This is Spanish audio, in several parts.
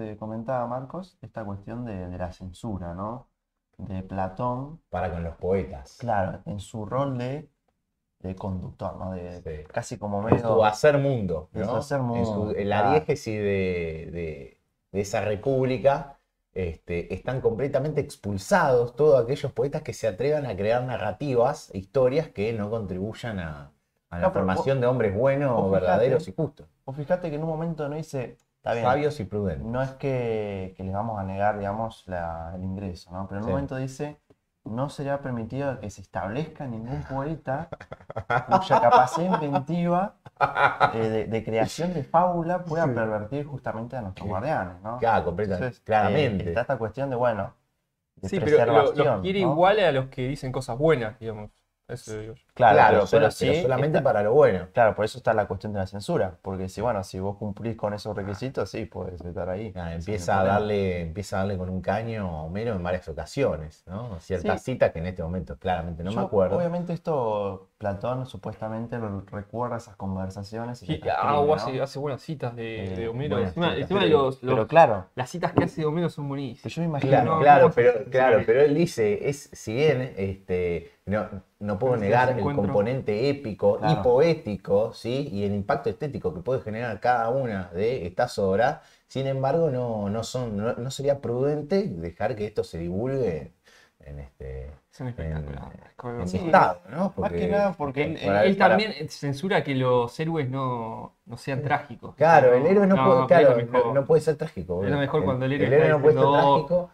te comentaba, Marcos, esta cuestión de la censura, ¿no? De Platón, Para con los poetas. claro, en su rol de conductor, ¿no? Sí. Casi como En su medio hacer mundo, de su ¿no? hacer En mundo, la claro. diégesis de esa república, están completamente expulsados todos aquellos poetas que se atrevan a crear narrativas, historias que no contribuyan a la No, pero formación de hombres buenos, verdaderos y justos, vos fijate que en un momento no dice, está bien, sabios y no es prudentes. que les vamos a negar, digamos, el ingreso, ¿no? Pero en un Sí. momento dice, no será permitido que se establezca ningún poeta cuya capacidad inventiva de creación de fábula pueda Sí. pervertir justamente a nuestros guardianes, ¿no? Claro, completamente, Entonces, está claramente. esta cuestión de, bueno, de Sí, pero los preservación, quiere ¿no? igual a los que dicen cosas buenas, digamos. Eso digo yo. Claro, Claro, pero pero sí, solamente para lo bueno. claro, por eso está la cuestión de la censura, porque si, bueno, si vos cumplís con esos requisitos, sí, podés estar ahí, Ah, sin empieza a problema. darle, empieza a darle con un caño a Homero en varias ocasiones, ¿no? Ciertas Sí, citas que en este momento claramente no me yo, acuerdo. obviamente esto, Platón supuestamente recuerda esas conversaciones y las Sí, escribe, ¿no? hace buenas citas de Homero. Buenas Encima, citas. encima Pero claro, las citas que hace Homero son pero buenísimas. yo me Digo, imagino, no, Claro, ¿cómo haces claro, eso? pero él dice, si bien no puedo Este los negar el encuentros. componente épico y claro, poético, ¿sí? Y el impacto estético que puede generar cada una de estas obras, sin embargo, no sería prudente dejar que esto se divulgue en Son en, espectaculares. en mi sí, estado, ¿no? más que nada porque Él también censura que los héroes no sean trágicos, ¿viste? Claro, el héroe no puede, Que es lo claro, mejor. no puede ser trágico, Es lo boludo. mejor cuando el héroe El está héroe no puede diciendo, ser trágico.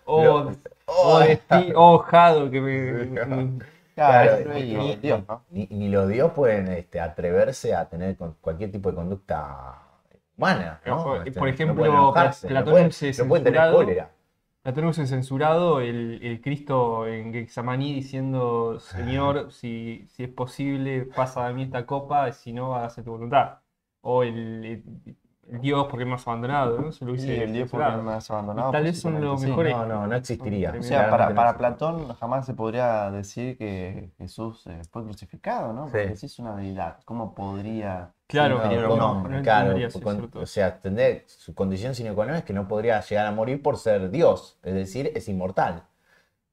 Jado, que claro, el Claro, héroe y el dios, ¿no? ni los dios pueden atreverse a tener cualquier tipo de conducta humana, ¿no? Por No pueden ejemplo, enojarse, Platón hubiese no pueden tener censurado, cólera. Platón hubiese censurado el Cristo en Getsemaní diciendo, Señor, si es posible, pasa de mí esta copa, si no, hágase tu voluntad. O el Dios, porque me has abandonado, ¿no? Se lo Y hubiese el dios porque no me censurado. has Y abandonado, tal vez son posiblemente los sí. mejores No son existiría. O sea, tremendos. Claramente no para existiría. Platón jamás se podría decir que Jesús fue crucificado, ¿no? Porque Sí. si es una deidad, ¿cómo podría ser Claro, inferior a un no hombre? entendería Claro, si es cierto o eso. sea, su condición sine qua non es que no podría llegar a morir por ser Dios, es decir, es inmortal.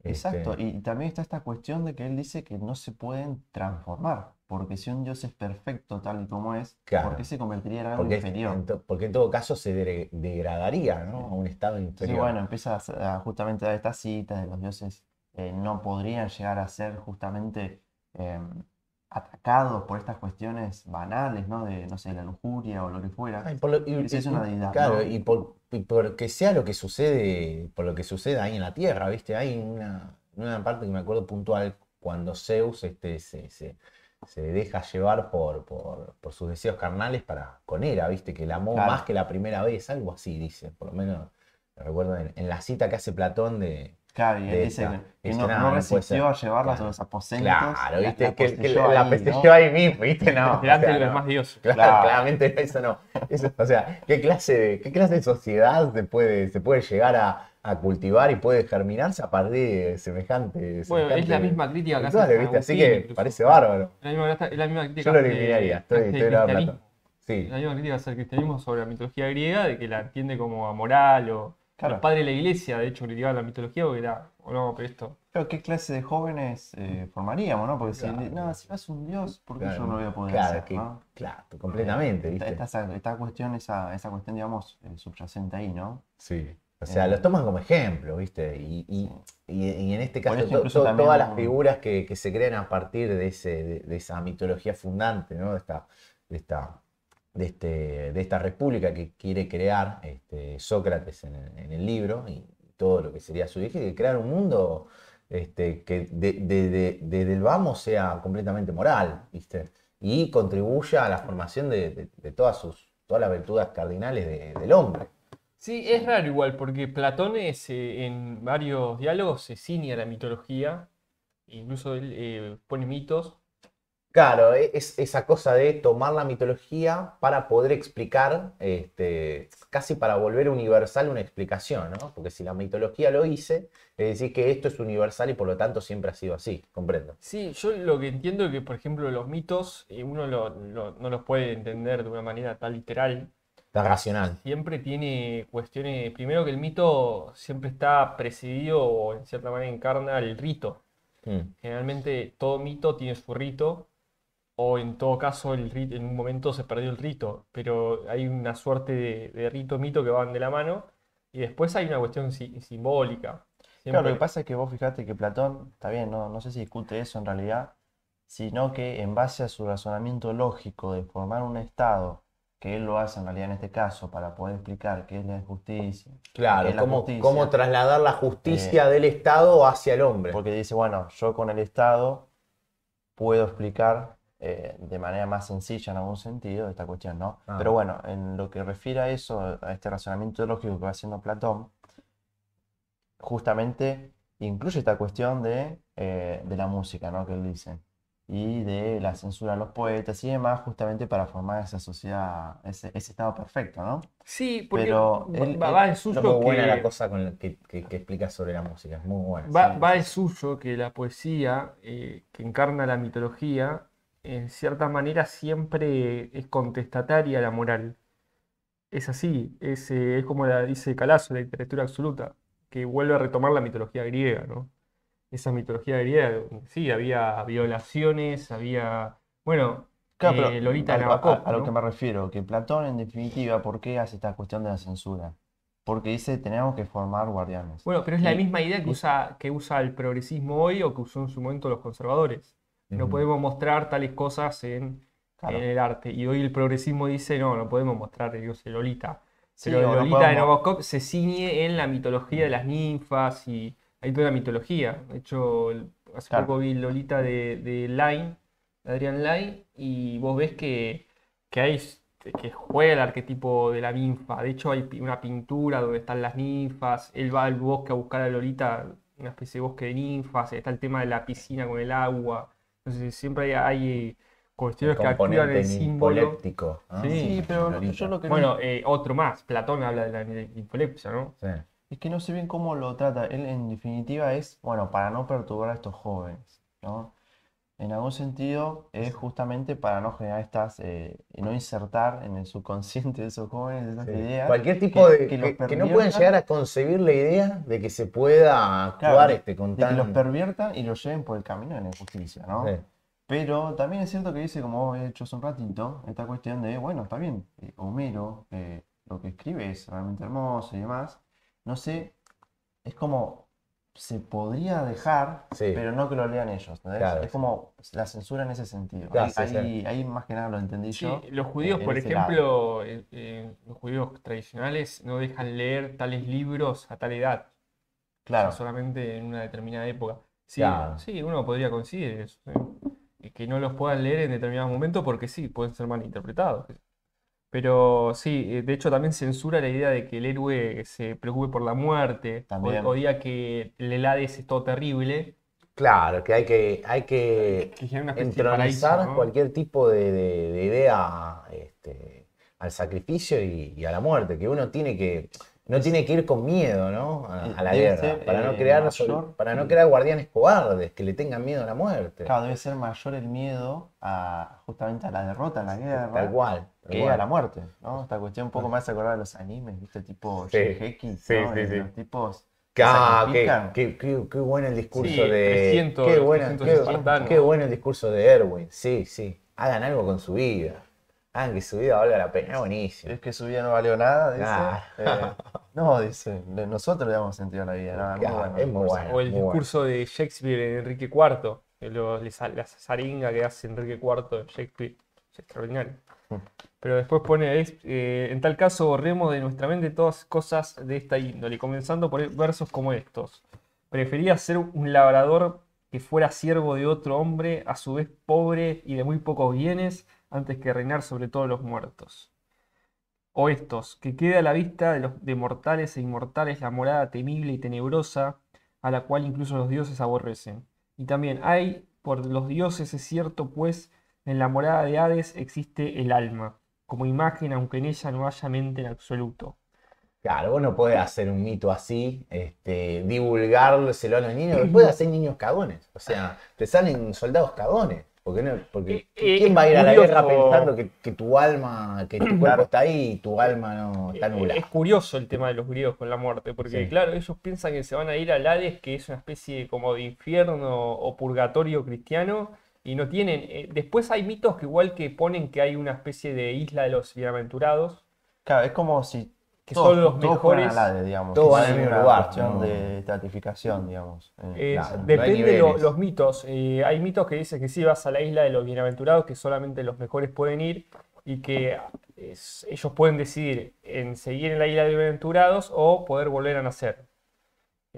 Exacto, Este, y también está esta cuestión de que él dice que no se pueden transformar, porque si un dios es perfecto tal y como es, ¿por qué claro, se convertiría en algo inferior? porque en todo caso se degradaría, ¿no? Sí. A un estado Entonces, inferior. bueno, empieza a justamente dar estas citas de los dioses no podrían llegar a ser justamente eh, atacados por estas cuestiones banales, ¿no? De, no sé, la lujuria o lo que fuera. Ay, por lo- Y si es una deidad, claro, ¿no? y por que sea lo que sucede, por lo que sucede ahí en la Tierra, ¿viste? Hay una parte que me acuerdo puntual cuando Zeus se deja llevar por sus deseos carnales con Hera, ¿viste? Que la amó más Claro, que la primera vez, algo así dice, por lo menos lo recuerdo en la cita que hace Platón claro, y él de dice esta. que Dice, no nada, no puede resistió ser. a llevarla a Claro, los aposentos claro, y la ¿viste? Que poseyó la ahí, PlayStation ¿no? ahí mismo, ¿viste? No, o Delante de sea, los no. demás dioses. Claro, Claro, claramente eso no. O sea, ¿qué clase de sociedad se puede llegar a cultivar y puede germinarse a partir de Bueno, es la misma crítica que hace rituales, San ¿viste? Así Agustín, que incluso. parece bárbaro. Es la misma Yo crítica lo eliminaría, que estoy hace el del lado de Platón. cristianismo. Sí, La misma crítica hace el cristianismo sobre la mitología griega, de que la entiende como amoral, o los claro. padres de la iglesia, de hecho, criticaban la mitología porque era, o no, pero esto. Pero ¿qué clase de jóvenes formaríamos, ¿no? Porque si, no, claro, si vas un dios, ¿por qué yo no claro, lo voy a poder claro, hacer, ¿no? claro, completamente, ¿viste? Esta cuestión, esa cuestión, digamos, subyacente ahí, ¿no? Sí. O sea, Eh, los toman como ejemplo, ¿viste? sí. Y en este Por caso, eso incluso también todas las figuras que se crean a partir de esa mitología fundante, ¿no? De esta, de esta república que quiere crear Sócrates en el libro y todo lo que sería su eje, de crear un mundo que desde el vamos sea completamente moral, ¿viste? Y contribuya a la formación de todas las virtudes cardinales del hombre. Sí, es raro igual, porque Platón en varios diálogos se ciña a la mitología, incluso él pone mitos. Claro, es esa cosa de tomar la mitología para poder explicar, casi para volver universal una explicación, ¿no? Porque si la mitología lo hice, es decir que esto es universal y por lo tanto siempre ha sido así, comprendo. Sí, yo lo que entiendo es que, por ejemplo, los mitos uno no los puede entender de una manera tan literal, Tan racional. siempre tiene cuestiones. Primero que el mito siempre está presidido o en cierta manera encarna el rito. Mm. Generalmente todo mito tiene su rito, o en todo caso el rito, en un momento se perdió el rito, pero hay una suerte de rito-mito que van de la mano, y después hay una cuestión simbólica. Claro, lo que Siempre. pasa es que vos fijate que Platón, está bien, no sé si discute eso en realidad, sino que en base a su razonamiento lógico de formar un estado, que él lo hace en realidad en este caso para poder explicar qué es la injusticia, y qué Claro, es la cómo justicia, trasladar la eh, justicia del Estado hacia el hombre. porque dice, bueno, yo con el estado puedo explicar de manera más sencilla en algún sentido esta cuestión, ¿no? Ah, Pero bueno, en lo que refiere a eso, a este razonamiento lógico que va haciendo Platón, justamente incluye esta cuestión de la música, ¿no? Que él dice, y de la censura a los poetas y demás, justamente para formar esa sociedad, ese estado perfecto, ¿no? Sí, porque Pero va el es muy suyo buena la que. cosa con que explica sobre la música, es muy buena. sí, Va sí, el sí, suyo que la poesía, que encarna la mitología, en cierta manera siempre es contestataria a la moral. Es así, es como la dice Calazo, la literatura absoluta, que vuelve a retomar la mitología griega, ¿no? Esa mitología griega, sí, había violaciones, había, bueno, claro, pero Lolita de a Nabokov, lo que ¿no? me refiero, que Platón en definitiva, ¿por qué hace esta cuestión de la censura? Porque dice, tenemos que formar guardianes. Bueno, pero es la Y misma idea jus- que usa el progresismo hoy o que usó en su momento los conservadores. No Ujú. podemos mostrar tales cosas en claro, el arte. Y hoy el progresismo dice, no, no podemos mostrar, digo, el Lolita. sí, Pero el o no Lolita de podemos... Nabokov se ciñe en la mitología de las ninfas y hay toda la mitología. De hecho, hace Claro, poco vi Lolita de Line, de Adrián Line, y vos ves que hay que juega el arquetipo de la ninfa. De hecho, hay una pintura donde están las ninfas. Él va al bosque a buscar a Lolita, una especie de bosque de ninfas. Está el tema de la piscina con el agua. Entonces, siempre hay El cuestiones que activan componente el símbolo. ninfoléptico, ¿no? Sí. sí, pero yo Lolita. lo que no... Bueno, otro más. Platón habla de la ninfolepsia, ¿no? Sí. Es que no sé bien cómo lo trata. Él en definitiva es, bueno, para no perturbar a estos jóvenes, ¿no? En algún sentido es justamente para no generar estas, y no insertar en el subconsciente de esos jóvenes esas Sí. ideas Cualquier tipo de. que los Que no pueden llegar perviertan, a concebir la idea de que se pueda claro, actuar con de que los tan. perviertan y los lleven por el camino de la injusticia, ¿no? Sí. Pero también es cierto que dice, como vos he hecho hace un ratito, esta cuestión de, bueno, está bien, Homero, lo que escribe es realmente hermoso y demás. No sé, es como, se podría dejar, Sí, pero no que lo lean ellos, ¿entendés? claro, Es sí. como la censura en ese sentido. Claro, sí, sí. Ahí más que nada lo entendí Sí, yo, los judíos, en por ese lado. ejemplo, los judíos tradicionales no dejan leer tales libros a tal edad. O sea, Claro, solamente en una determinada época. Sí, Claro. sí, uno podría coincidir eso, ¿eh? Y que no los puedan leer en determinado momento porque sí, pueden ser mal interpretados. Pero sí, de hecho también censura la idea de que el héroe se preocupe por la muerte o también. diga que el Hades es todo terrible, Claro, que hay que que genera una especie de paraíso, entronizar ¿no? cualquier tipo de idea al sacrificio y a la muerte, que uno no Es, tiene que ir con miedo, ¿no? A la debe guerra, ser mayor, para no crear guardianes cobardes que le tengan miedo a la muerte. claro, debe ser mayor el miedo a justamente a la derrota en la Tal guerra cual, tal que a la cual. muerte, ¿no? Esta cuestión un poco más acordada de los animes, ¿viste? Tipo Sí, Shingeki, sí, ¿no? sí, De sí. los tipos que Ah, sacrifican. qué bueno el discurso Sí, de. 300, los 300 Qué espartanos. bueno el discurso de Erwin. Sí, sí. Hagan algo con su vida. Hagan que su vida valga la pena. Es buenísimo. Es que su vida no valió nada, dice. Ah, No, dice, nosotros le damos sentido a la vida, nada, muy bueno el es muy discurso. bueno, O el muy bueno. discurso de Shakespeare en Enrique IV, la zaringa que hace Enrique IV de Shakespeare, es extraordinario. Pero después pone, en tal caso borremos de nuestra mente todas cosas de esta índole, comenzando por versos como estos. Prefería ser un labrador que fuera siervo de otro hombre, a su vez pobre y de muy pocos bienes, antes que reinar sobre todos los muertos. O estos, que quede a la vista de mortales e inmortales la morada temible y tenebrosa, a la cual incluso los dioses aborrecen. Y también hay, por los dioses es cierto, pues, en la morada de Hades existe el alma, como imagen, aunque en ella no haya mente en absoluto. Claro, vos no podés hacer un mito así, divulgárselo a los niños. Después hacer niños cagones. O sea, te salen soldados cagones. Porque Es ¿quién va a ir a la curioso. guerra pensando que tu alma, que tu cuerpo está ahí y tu alma no está Es nublada? curioso el tema de los griegos con la muerte, porque Sí. claro, ellos piensan que se van a ir al Hades, que es una especie como de infierno o purgatorio cristiano, y no tienen. Después hay mitos que igual que ponen que hay una especie de isla de los bienaventurados, Claro, es como si que son los todos fueran mejores. al Hades, digamos. Todos No van hay al mismo una lugar, cuestión ¿no? de estratificación, digamos. Claro, no hay Depende niveles. los mitos. Hay mitos que dicen que sí vas a la isla de los bienaventurados, que solamente los mejores pueden ir y que ellos pueden decidir en seguir en la isla de los bienaventurados o poder volver a nacer.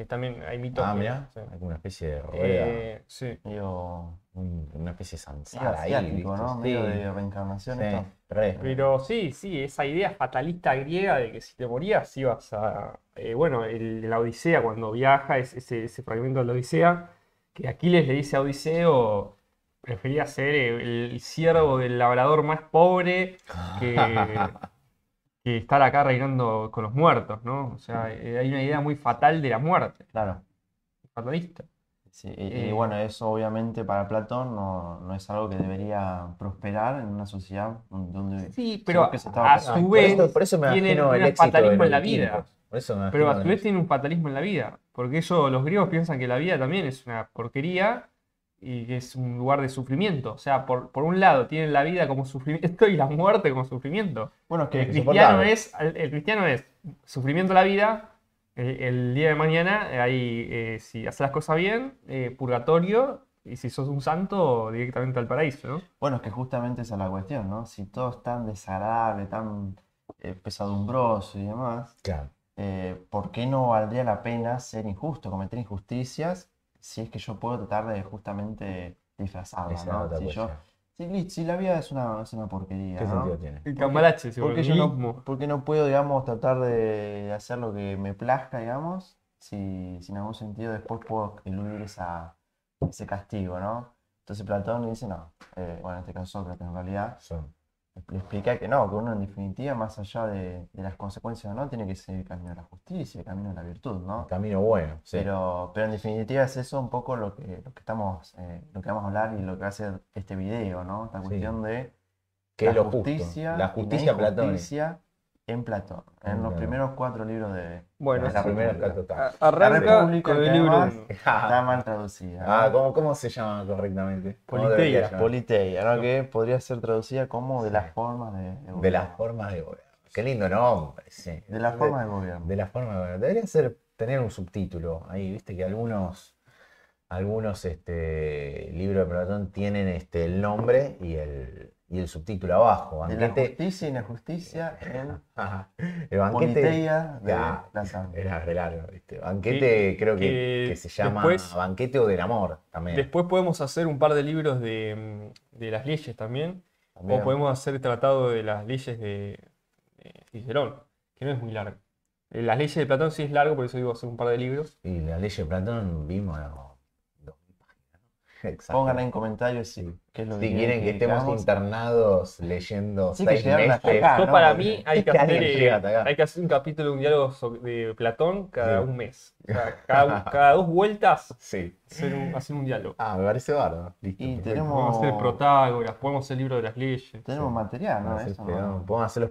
También hay mitos Ah, que. mirá, Sí. hay como una especie de rueda, Sí. Medio, una especie de medio samsara ahí, asiático, ¿viste? ¿no? Sí, Medio de reencarnación sí, esto. re. Pero sí, esa idea fatalista griega de que si te morías ibas a. Bueno, la Odisea, cuando viaja, ese fragmento de la Odisea, que Aquiles le dice a Odiseo, prefería ser el siervo del labrador más pobre que estar acá reinando con los muertos, ¿no? O sea, hay una idea muy fatal de la muerte, Claro. fatalista. Sí, y bueno, eso obviamente para Platón no es algo que debería prosperar en una sociedad donde Sí, se pero ve que se estaba a perdiendo. su vez Por eso me tienen imagino el un éxito de fatalismo los en la vida. vikingos. Por eso me Pero a imagino su vez tiene un fatalismo en la vida, porque los griegos piensan que la vida también es una porquería y que es un lugar de sufrimiento. O sea, por un lado tienen la vida como sufrimiento y la muerte como sufrimiento. Bueno, es que Insoportable. El cristiano es sufrimiento la vida, el día de mañana, ahí si haces las cosas bien, purgatorio, y si sos un santo, directamente al paraíso, ¿no? bueno, es que justamente esa es la cuestión, ¿no? Si todo es tan desagradable, tan pesadumbroso y demás, Claro, ¿por qué no valdría la pena ser injusto, cometer injusticias, si es que yo puedo tratar de justamente disfrazarla, esa es ¿no? otra Si yo, cuestión. si la vida es una porquería, ¿Qué ¿no? sentido tiene? El cambalache, se Porque volvió yo loco. ¿por qué no puedo, digamos, tratar de hacer lo que me plazca, digamos, si en algún sentido después puedo eludir ese castigo, ¿no? Entonces Platón dice, no, bueno, en este caso Sócrates en realidad, Son- le explica que no, que uno en definitiva, más allá de las consecuencias o no, tiene que ser el camino de la justicia, el camino de la virtud, un ¿no? camino bueno, sí. Pero en definitiva es eso un poco lo que estamos, lo que vamos a hablar y lo que va a ser este video, ¿no? Esta Sí. cuestión de ¿Qué la es lo justo? justicia La y justicia platónica. injusticia en Platón, en los Platón. primeros 4 libros de Bueno, Es la la primera República. carta. La Arranca República, con el que libro además 1. está mal traducida, Ah, ¿no? ¿cómo se llama correctamente? ¿Cómo Politeia. debería llamar? Politeia, ¿no? Que podría ser traducida como de Sí. las formas de De gobierno. las formas de gobierno. Qué lindo nombre, sí. De las formas de gobierno. De las formas de gobierno. Debería tener un subtítulo. Ahí, viste que algunos libros de Platón tienen el nombre y el subtítulo abajo. De la justicia y injusticia en Ajá. El banquete. Politeia de Ya, Platón. era re largo, ¿viste? Banquete creo que se llama después- Banquete o del Amor también. Después podemos hacer un par de libros de las leyes también. También. O podemos hacer el tratado de las leyes de Cicerón, que no es muy largo. Las leyes de Platón sí es largo, por eso digo hacer un par de libros. Y la ley de Platón vimos 2000 páginas, ¿no? Exacto. Pongan en comentarios Sí. qué es lo Si quieren que estemos hagamos. internados leyendo Sí, que 6 llegaron hasta meses. acá. Yo no, para porque- mí hay que que alguien hacer, llega hasta acá. hay que hacer un capítulo, un diálogo de Platón cada Sí. un mes. O sea, cada 2 vueltas Sí. hacer un diálogo. Ah, me parece bárbaro. Listo. Y perfecto. tenemos- Podemos hacer Protágoras, podemos hacer el libro de las leyes. Tenemos material, ¿no? Podemos hacer, Eso no- podemos hacer los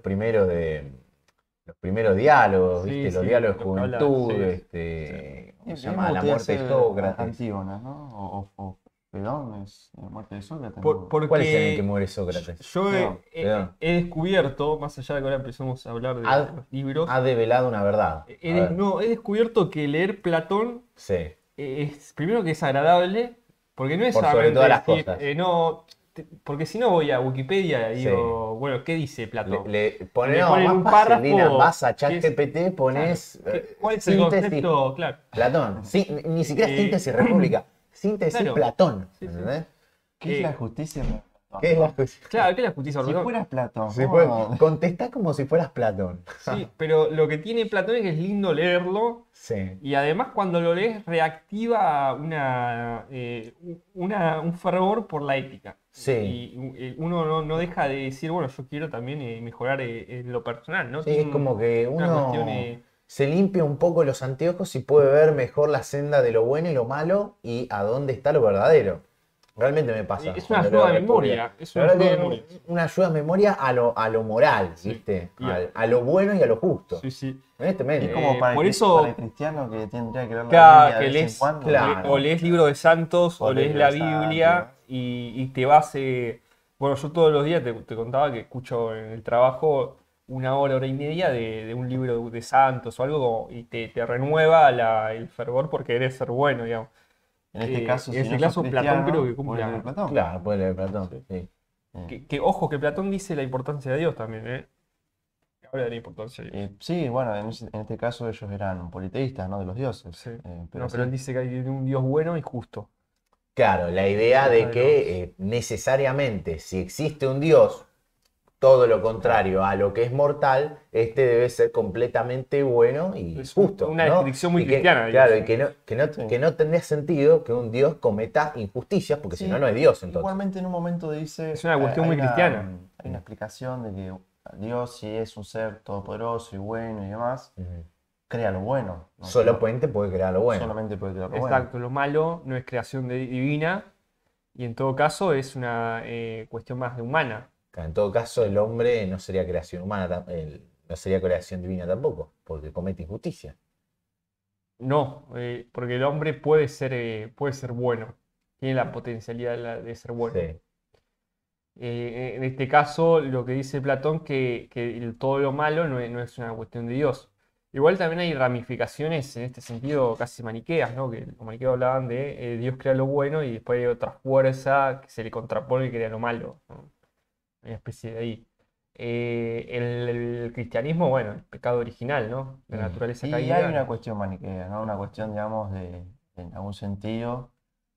primeros diálogos, Sí, ¿viste? Los sí, diálogos de los que hablan, juventud, sí. ¿cómo Y se a mí llama? me La gustaría muerte de hacer Sócrates. Antígonas, ¿no? O Fedón, es la muerte de Sócrates. ¿no? Porque ¿Cuál es el que muere Sócrates? yo Fedón, Fedón. he descubierto, más allá de que ahora empezamos a hablar de Ha- los libros, Ha develado una verdad. A ver. he descubierto que leer Platón Sí. es primero que es agradable, porque no es Por sobre solamente todas las decir, cosas. porque si no voy a Wikipedia y Sí. digo, bueno, ¿qué dice Platón? Le ponen más un fácil, párrafo Lina, vas a que es- ChatGPT, pones ¿Cuál es el síntesis concepto? Claro. Platón. Sí, ni siquiera Eh, síntesis república. Síntesis claro. Platón. Sí, sí. ¿Entendés? ¿Qué es eh, la justicia para Platón? ¿Qué es la justicia? Claro, ¿qué es la justicia por Si Platón? fueras Platón, Si ¿cómo- contestá como si fueras Platón. Sí, pero lo que tiene Platón es que es lindo leerlo. Sí. Y además cuando lo lees reactiva un fervor por la ética. Sí. Y uno no deja de decir, bueno, yo quiero también mejorar en lo personal, ¿no? Sí, Tiene es como que una uno cuestión, se limpia un poco los anteojos y puede ver mejor la senda de lo bueno y lo malo y a dónde está lo verdadero. Realmente me pasa. Es una cuando ayuda leo de República. memoria. Es La una verdad ayuda de que memoria. una ayuda de memoria a lo moral, Sí. ¿viste? Y a- A lo bueno y a lo justo. Sí, sí. Honestamente. Es como para por el, eso- para el cristiano que tendría que leer la Claro, Biblia que de vez en lees, cuando. claro. o lees libros de santos O o lees lees la libros de Biblia santos. y te vas. Bueno, yo todos los días te contaba que escucho en el trabajo una hora y media de un libro de santos o algo y te renueva el fervor por querer ser bueno, digamos. En este caso, en si este no caso, sos Platón cristiano, creo que puedes cumple. leer Platón. Claro, puede leer Platón. Sí. Sí. Ojo, que Platón dice la importancia de Dios también, ¿eh? Habla de la importancia de Dios. Sí, bueno, en este caso ellos eran politeístas, ¿no? De los dioses. Sí. Pero Pero él sí. dice que hay un Dios bueno y justo. Claro, la idea Deja de de que necesariamente si existe un Dios, todo lo contrario a lo que es mortal, este debe ser completamente bueno y Es justo. una ¿no? descripción muy Y que, cristiana, claro, digo. y Sí. que no tendría sentido que un Dios cometa injusticias, porque si Sí, no, no es Dios entonces. Igualmente en un momento dice, Es una cuestión hay muy cristiana. hay una explicación de que Dios, si es un ser todopoderoso y bueno y demás, Ujú. crea lo bueno. ¿no? Solamente puede crear lo bueno. Solamente puede crear lo bueno. Exacto, lo malo no es creación divina y en todo caso es una cuestión más de humana. En todo caso, el hombre no sería creación humana, no sería creación divina tampoco, porque comete injusticia. No, porque el hombre puede ser bueno, tiene la potencialidad de ser bueno. Sí. En este caso, lo que dice Platón, que todo lo malo no es una cuestión de Dios. Igual también hay ramificaciones en este sentido casi maniqueas, ¿no? Que los maniqueos hablaban de Dios crea lo bueno y después hay otra fuerza que se le contrapone y crea lo malo, ¿no? Hay una especie de ahí. El cristianismo, bueno, el pecado original, ¿no? La naturaleza Y caída. hay una cuestión maniquea, ¿no? Una cuestión, digamos, en algún sentido,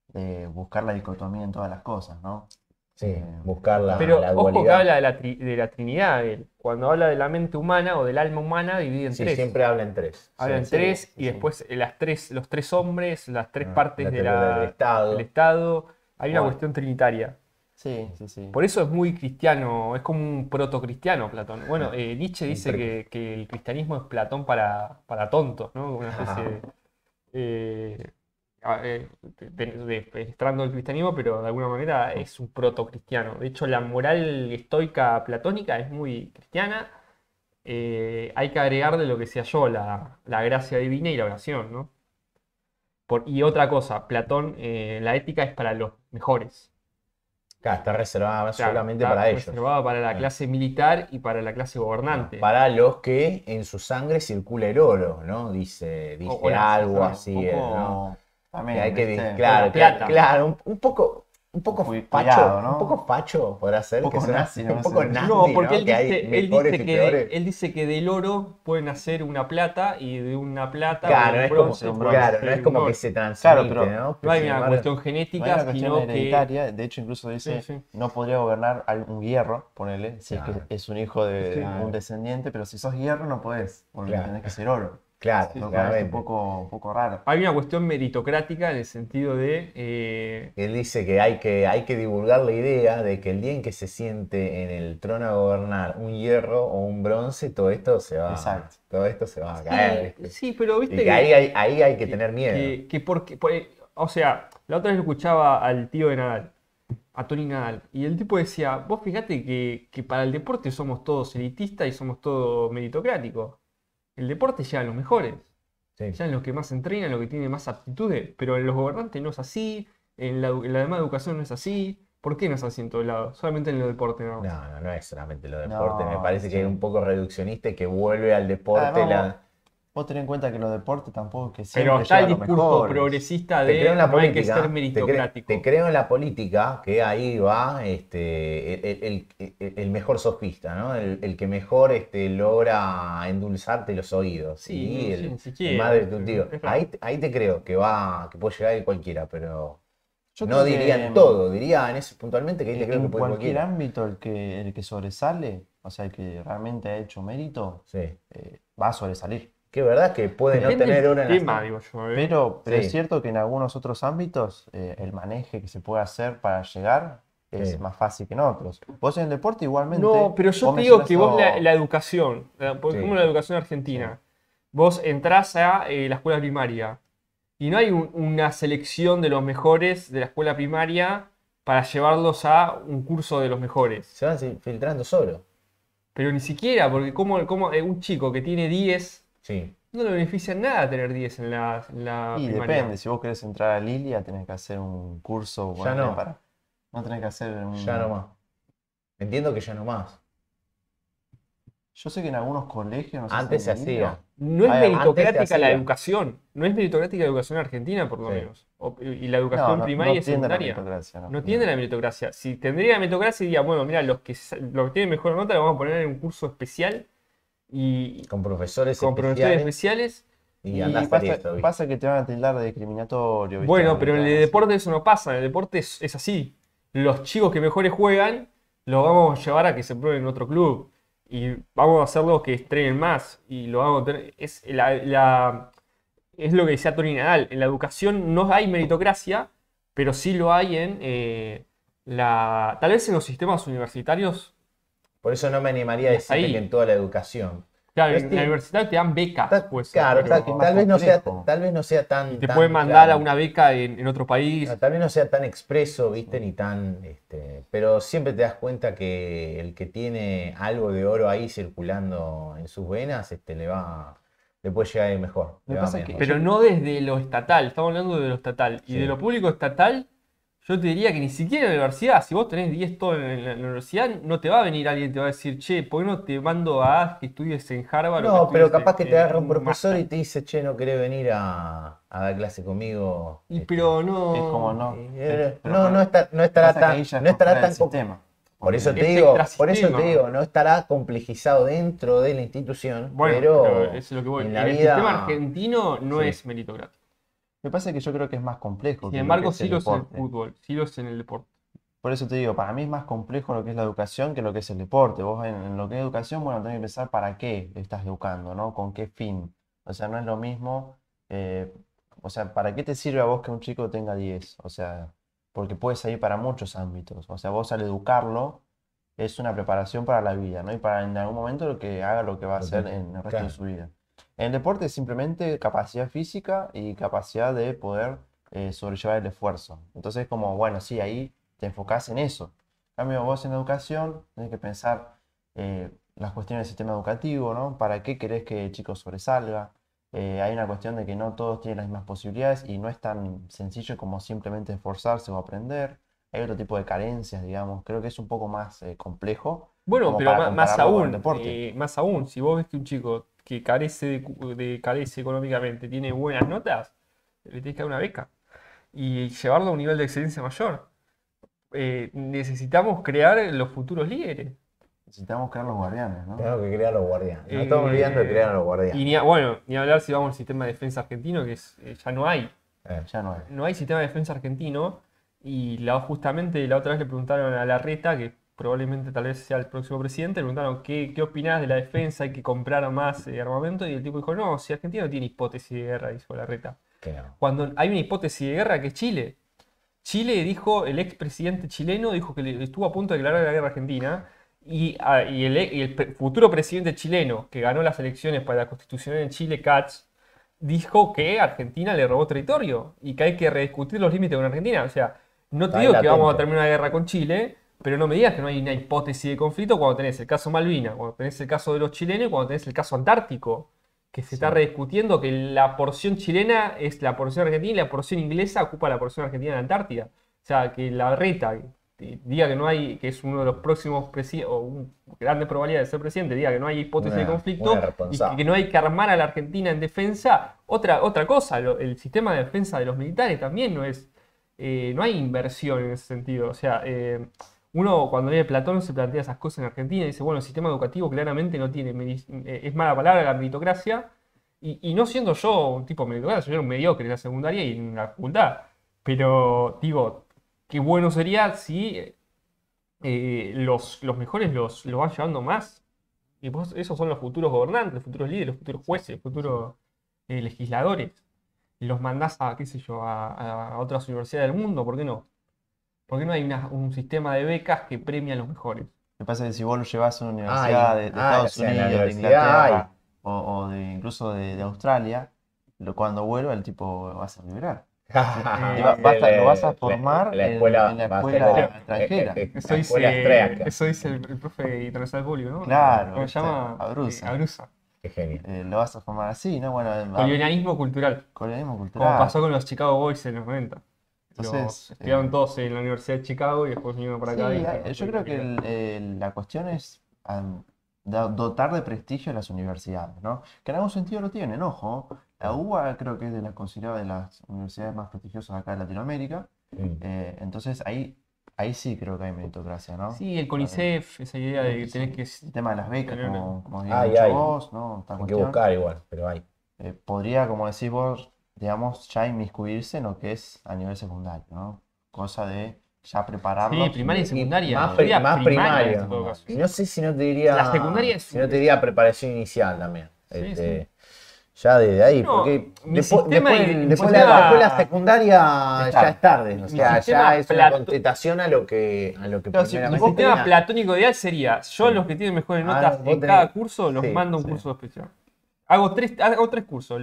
de buscar la dicotomía en todas las cosas, ¿no? Sí, buscar Pero la ojo que dualidad. habla de la Trinidad, él. Cuando habla de la mente humana o del alma humana, divide en Sí, tres. siempre habla en tres. Habla en Sí, tres sí, y sí. después los tres hombres, las tres Ah, partes la de teoría del Estado. del Estado. Hay una Bueno. cuestión trinitaria. Sí, sí, sí. Por eso es muy cristiano, es como un protocristiano Platón. Bueno, Nietzsche dice que el cristianismo es Platón para tontos, ¿no? Una especie de... penetrando el cristianismo, pero de alguna manera es un protocristiano. De hecho, la moral estoica platónica es muy cristiana. Hay que agregarle lo que sea yo, la gracia divina y la oración, ¿no? Y otra cosa, Platón, la ética es para los mejores. Claro, está reservada Claro, solamente está para ellos. reservada para la clase militar y para la clase gobernante. Para los que en su sangre circula el oro, ¿no? Dice O algo la- así, Un poco ¿no? también, Que hay que, ¿viste? claro, la plata. claro, un poco Cuidado, facho, ¿no? un poco facho podrá ser, Un poco que suena nazi, ¿no? un poco Sí. nazi, No, porque ¿no? Que hay mejores y peores. él dice que del oro pueden hacer una plata y de una plata Claro, o no de es un como, bronce un pueden bronce. claro, no hacer es como un que oro. se transmite, Claro, pero ¿no? No hay Sin una embargo, cuestión No hay genética, una cuestión sino que... hereditaria, de hecho incluso dice, Sí, sí. no podría gobernar un hierro, ponele, si es Claro. que es un hijo de Claro. un descendiente, pero si sos hierro no podés, porque Claro. tenés que ser oro. claro, Lo cual es claramente. un poco raro. Hay una cuestión meritocrática en el sentido de... Él dice que hay que divulgar la idea de que el día en que se siente en el trono a gobernar un hierro o un bronce, todo esto se va, Exacto. todo esto se va a caer. ¿viste? Sí, pero Y viste que ahí hay que tener miedo. o sea, la otra vez lo escuchaba al tío de Nadal, a Tony Nadal, y el tipo decía, vos fíjate que para el deporte somos todos elitistas y somos todos meritocráticos. El deporte llevan los mejores, Sí. llevan los que más entrenan, los que tienen más aptitudes, pero en los gobernantes no es así, en la demás educación no es así. ¿Por qué no es así en todos lados? Solamente en los deportes, ¿no? No es solamente lo deporte. Me No, parece que sí. es un poco reduccionista y que vuelve al deporte Además, vos tenés en cuenta que los deportes tampoco es que Pero siempre está el llevan los discurso mejores. progresista Te creo en de la no hay que política, ser meritocrático. te creo en la política que ahí va el mejor sofista, ¿no? El que mejor logra endulzarte los oídos. Sí, y sí, el, ni siquiera, el más sí, destructivo. es verdad. Ahí te creo que puede llegar cualquiera, pero Yo no creo que dirían todo, dirían eso puntualmente que ahí te creo que en puede cualquier cualquiera. ámbito el que sobresale, o sea, el que realmente ha hecho mérito, Sí. va a sobresalir. Que verdad que puede no Depende tener del oro en la tema, sangre. digo yo, ¿eh? Pero Sí. es cierto que en algunos otros ámbitos el maneje que se puede hacer para llegar es Sí. más fácil que en otros. Vos en el deporte igualmente. No, pero yo vos te digo mencionás que vos eso- la educación, por Sí. ejemplo la educación argentina, vos entrás a la escuela primaria y no hay una selección de los mejores de la escuela primaria para llevarlos a un curso de los mejores. Se van filtrando solo. Pero ni siquiera, porque como un chico que tiene 10, Sí. no le beneficia en nada tener 10 en la Y primaria. depende, si vos querés entrar a Lilia, tenés que hacer un curso, Ya ponele, no. no tenés que hacer Ya no más. Entiendo que ya no más. Yo sé que en algunos colegios, no sé si Antes se en Lilia, hacía. No es A ver, antes meritocrática se la hacía. educación. No es meritocrática la educación argentina, por lo Sí. menos. Y la no, educación no, primaria no y tiende a la secundaria. meritocracia, no. No tiene la meritocracia. Si tendría la meritocracia, diría, bueno, mira, los que tienen mejor nota los vamos a poner en un curso especial y Con profesores con profesores especiales. especiales. Y Y andás a pasa, esto, ¿viste? pasa que te van a tildar de discriminatorio, ¿viste? Bueno, Porque pero te en van el a decir- deporte eso no pasa. En el deporte es así. Los chicos que mejores juegan, los vamos a llevar a que se prueben en otro club. Y vamos a hacerlos que estrenen más. Y lo vamos a tener. Es lo que decía Tony Nadal. En la educación no hay meritocracia, pero sí lo hay en tal vez en los sistemas universitarios. Por eso no me animaría a Y hasta decirte ahí. que en toda la educación. Claro, Pero en la universidad te dan becas, pues. Claro, pero es que es más tal vez no sea, complejo. tal vez no sea tan. Y te tan pueden mandar a claro. una beca en otro país. Tal vez no sea tan expreso, ¿viste? Ni tan. Pero siempre te das cuenta que el que tiene algo de oro ahí circulando en sus venas, le puede llegar a ir mejor. Me le va pasa mejor. que- Pero no desde lo estatal, estamos hablando de lo estatal. Y Sí. de lo público estatal, yo te diría que ni siquiera en la universidad, si vos tenés 10 todo en la universidad, no te va a venir alguien y te va a decir, che, ¿por qué no te mando a que estudies en Harvard? o No, que pero estudies capaz que te agarra un un profesor y máster? te dice, che, no querés venir a dar clase conmigo. Pero no. Es como no. No, no estará pasa que tan. ahí ya es No por fuera estará del tan. sistema. Por eso te Es digo, extrasistema. no estará complejizado dentro de la institución, Bueno, pero pero eso es lo que voy. en En la el vida. sistema argentino no Sí. es meritocrático. Me pasa que yo creo que es más complejo Sin que lo que embargo, es sí el lo es en el deporte. fútbol, sí lo es en el deporte. Por eso te digo, para mí es más complejo lo que es la educación que lo que es el deporte. Vos en lo que es educación, bueno, tenés que pensar para qué estás educando, ¿no? ¿Con qué fin? O sea, no es lo mismo, eh, o sea, ¿para qué te sirve a vos que un chico tenga 10? O sea, porque puede salir para muchos ámbitos. O sea, vos al educarlo es una preparación para la vida, ¿no? Y para en algún momento lo que haga lo que va a hacer en el resto Claro. de su vida. En el deporte es simplemente capacidad física y capacidad de poder sobrellevar el esfuerzo. Entonces, como, bueno, sí, ahí te enfocás en eso. En cambio, vos en educación tenés que pensar las cuestiones del sistema educativo, ¿no? ¿Para qué querés que el chico sobresalga? Hay una cuestión de que no todos tienen las mismas posibilidades y no es tan sencillo como simplemente esforzarse o aprender. Hay otro tipo de carencias, digamos. Creo que es un poco más complejo Bueno, como pero para más compararlo con el aún, deporte. más aún, si vos ves que un chico que carece económicamente tiene buenas notas, le tenés que dar una beca y llevarlo a un nivel de excelencia mayor. Necesitamos crear los futuros líderes. Necesitamos crear los guardianes, ¿no? Tengo que crear a los guardianes. No estamos olvidando de crear a los Y guardianes. bueno, ni hablar si vamos al sistema de defensa argentino, que ya no hay. Ya no hay. No hay sistema de defensa argentino. Y justamente la otra vez le preguntaron a Larreta, que probablemente tal vez sea el próximo presidente, le preguntaron qué opinás de la defensa, hay que comprar más armamento. Y el tipo dijo, no, si Argentina no tiene hipótesis de guerra, dijo Larreta. Que no. Cuando hay una hipótesis de guerra que es Chile. Chile dijo, el expresidente chileno dijo que estuvo a punto de declarar la guerra a Argentina. Y el futuro presidente chileno, que ganó las elecciones para la constitución en Chile, Katz, dijo que Argentina le robó territorio y que hay que rediscutir los límites con Argentina. O sea, no te Está digo ahí que vamos a latente. terminar una guerra con Chile, pero no me digas que no hay una hipótesis de conflicto cuando tenés el caso Malvinas, cuando tenés el caso de los chilenos y cuando tenés el caso antártico, que se está rediscutiendo que la porción chilena es la porción argentina y la porción inglesa ocupa la porción argentina en la Antártida. O sea, que la reta diga que no hay, que es uno de los próximos presidentes, o una grande probabilidad de ser presidente, diga que no hay hipótesis de Una conflicto y irresponsable. que no hay que armar a la Argentina en defensa. Otra cosa, el sistema de defensa de los militares también no hay inversión en ese sentido. O sea, uno cuando lee Platón se plantea esas cosas en Argentina y dice, bueno, el sistema educativo claramente no tiene, es mala palabra la meritocracia, y no siendo yo un tipo de meritocracia, yo era un mediocre en la secundaria y en la facultad, pero digo, qué bueno sería si los mejores los van llevando más. Y esos son los futuros gobernantes, los futuros líderes, los futuros jueces, los futuros legisladores. Y los mandás a, qué sé yo, a otras universidades del mundo, ¿por qué no? ¿Por qué no hay un sistema de becas que premia a los mejores? Lo que pasa es que si vos lo llevas a una universidad de o Estados sea, en la Unidos, de universidad hay. Inglaterra o incluso de Australia, cuando vuelva el tipo va a ser liberal. Lo vas a formar la escuela, en la va a ser escuela extranjera. Eso la dice, escuela austriaca. eso dice el profe internacional público, ¿no? Claro, ¿Cómo se ¿viste? llama? Abruza. Abruza. Qué genial. Lo vas a formar así, ¿no? Bueno, Colonialismo cultural. colonialismo Como cultural. pasó con los Chicago Boys en los 90. Entonces, Los estudiaron todos en la Universidad de Chicago y después vinieron para acá. Sí, Y yo creo que la cuestión es dotar de prestigio a las universidades, ¿no? Que en algún sentido lo tienen, ojo. La UBA creo que es considerada de las universidades más prestigiosas acá de Latinoamérica. Entonces ahí sí creo que hay meritocracia, ¿no? Sí, el CONICET, esa idea de que tenés que... El tema de las becas, tener- como habías dicho vos, ¿no? Esta Hay que cuestión. buscar igual, pero hay. Podría, como decís vos, digamos, ya inmiscuirse en lo que es a nivel secundario, ¿no? Cosa de ya prepararlos. Sí, primaria y secundaria. Más, Yo diría más primaria, en todo primaria. caso. Y no sé si no te diría. La secundaria es- Si no te diría preparación inicial también. Sí, Ya desde ahí, No, porque mi después, sistema después, y- mi después sistema- la secundaria ya es tarde. O Mi sea, sistema ya es una plato- contestación a lo que Claro, si primeramente Mi sistema tenía. platónico ideal sería, yo los que tienen mejores Ah, notas vos en tenés- cada curso los sí, mando a un sí. curso especial. Hago tres cursos,